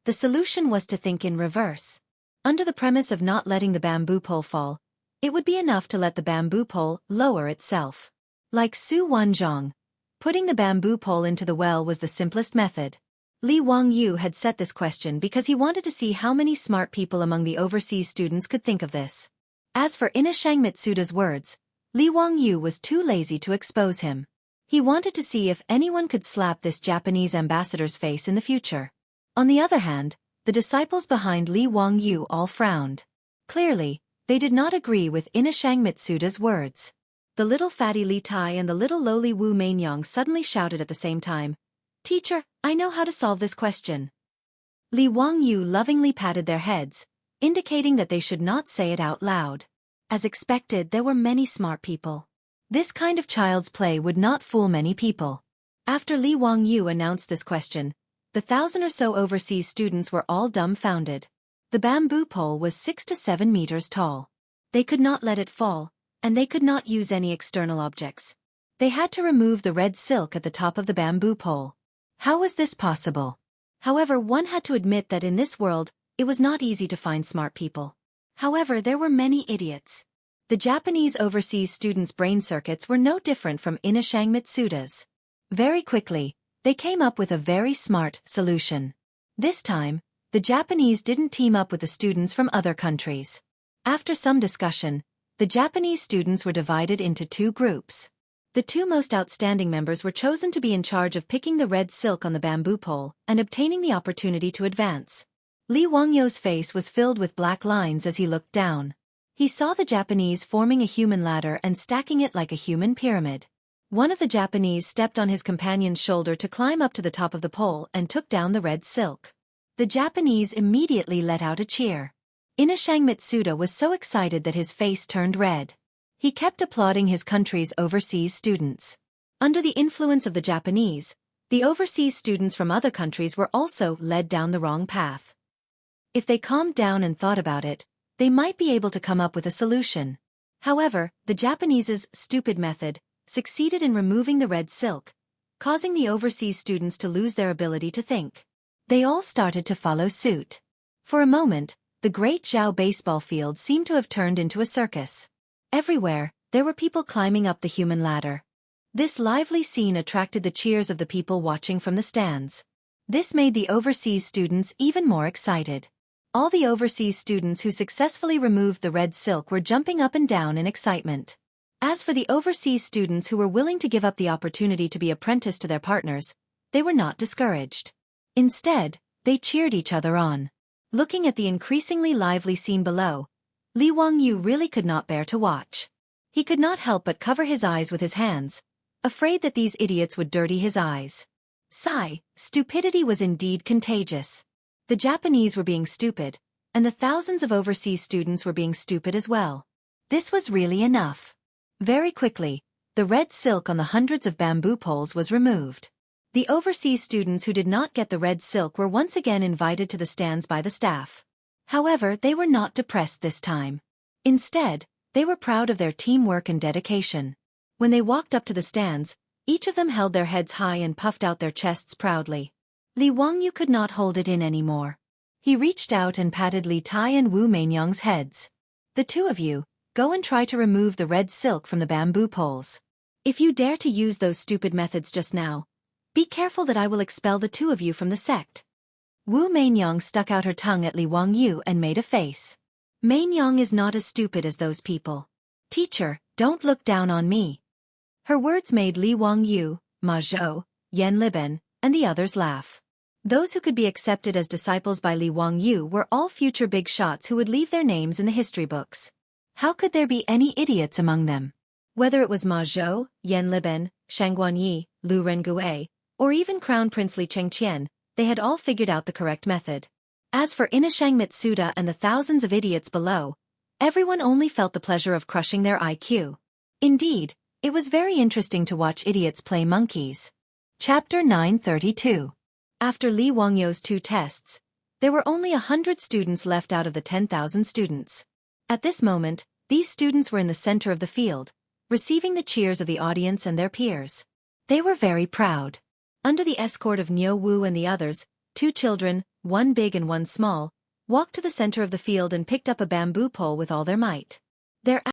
The solution was to think in reverse. Under the premise of not letting the bamboo pole fall, it would be enough to let the bamboo pole lower itself. Like Su Wanzhong, putting the bamboo pole into the well was the simplest method. Li Wangyu had set this question because he wanted to see how many smart people among the overseas students could think of this. As for Ina-shang Mitsuda's words, Li Wangyu was too lazy to expose him. He wanted to see if anyone could slap this Japanese ambassador's face in the future. On the other hand, the disciples behind Li Wangyu all frowned. Clearly, they did not agree with Ina-shang Mitsuda's words. The little fatty Li Tai and the little lowly Wu Mainyong suddenly shouted at the same time, "Teacher, I know how to solve this question." Li Wangyu lovingly patted their heads, indicating that they should not say it out loud. As expected, there were many smart people. This kind of child's play would not fool many people. After Li Wangyu announced this question, the 1,000 or so overseas students were all dumbfounded. The bamboo pole was 6 to 7 meters tall. They could not let it fall, and they could not use any external objects. They had to remove the red silk at the top of the bamboo pole. How was this possible? However, one had to admit that in this world, it was not easy to find smart people. However, there were many idiots. The Japanese overseas students' brain circuits were no different from Inashang Mitsuda's. Very quickly, they came up with a very smart solution. This time, the Japanese didn't team up with the students from other countries. After some discussion, the Japanese students were divided into 2 groups. The 2 most outstanding members were chosen to be in charge of picking the red silk on the bamboo pole and obtaining the opportunity to advance. Li Wangyu's face was filled with black lines as he looked down. He saw the Japanese forming a human ladder and stacking it like a human pyramid. One of the Japanese stepped on his companion's shoulder to climb up to the top of the pole and took down the red silk. The Japanese immediately let out a cheer. Inashang Mitsuda was so excited that his face turned red. He kept applauding his country's overseas students. Under the influence of the Japanese, the overseas students from other countries were also led down the wrong path. If they calmed down and thought about it, they might be able to come up with a solution. However, the Japanese's stupid method succeeded in removing the red silk, causing the overseas students to lose their ability to think. They all started to follow suit. For a moment, the great Zhao baseball field seemed to have turned into a circus. Everywhere, there were people climbing up the human ladder. This lively scene attracted the cheers of the people watching from the stands. This made the overseas students even more excited. All the overseas students who successfully removed the red silk were jumping up and down in excitement. As for the overseas students who were willing to give up the opportunity to be apprenticed to their partners, they were not discouraged. Instead, they cheered each other on. Looking at the increasingly lively scene below, Li Wangyu really could not bear to watch. He could not help but cover his eyes with his hands, afraid that these idiots would dirty his eyes. Sigh, stupidity was indeed contagious. The Japanese were being stupid, and the thousands of overseas students were being stupid as well. This was really enough. Very quickly, the red silk on the hundreds of bamboo poles was removed. The overseas students who did not get the red silk were once again invited to the stands by the staff. However, they were not depressed this time. Instead, they were proud of their teamwork and dedication. When they walked up to the stands, each of them held their heads high and puffed out their chests proudly. Li Wangyu could not hold it in anymore. He reached out and patted Li Tai and Wu Meinyang's heads. The 2 of you, go and try to remove the red silk from the bamboo poles. If you dare to use those stupid methods just now, be careful that I will expel the 2 of you from the sect. Wu Meinyang stuck out her tongue at Li Wangyu and made a face. Meinyang is not as stupid as those people. Teacher, don't look down on me. Her words made Li Wangyu, Ma Zhou, Yan Liben, and the others laugh. Those who could be accepted as disciples by Li Wangyu were all future big shots who would leave their names in the history books. How could there be any idiots among them? Whether it was Ma Zhou, Yan Liben, Shang Guanyi, Lu Rengue, or even Crown Prince Li Chengqian, they had all figured out the correct method. As for Inashang Mitsuda and the thousands of idiots below, everyone only felt the pleasure of crushing their IQ. Indeed, it was very interesting to watch idiots play monkeys. Chapter 932. After Li Wangyu's 2 tests, there were only 100 students left out of the 10,000 students. At this moment, these students were in the center of the field, receiving the cheers of the audience and their peers. They were very proud. Under the escort of Niu Wu and the others, 2 children, one big and one small, walked to the center of the field and picked up a bamboo pole with all their might. Their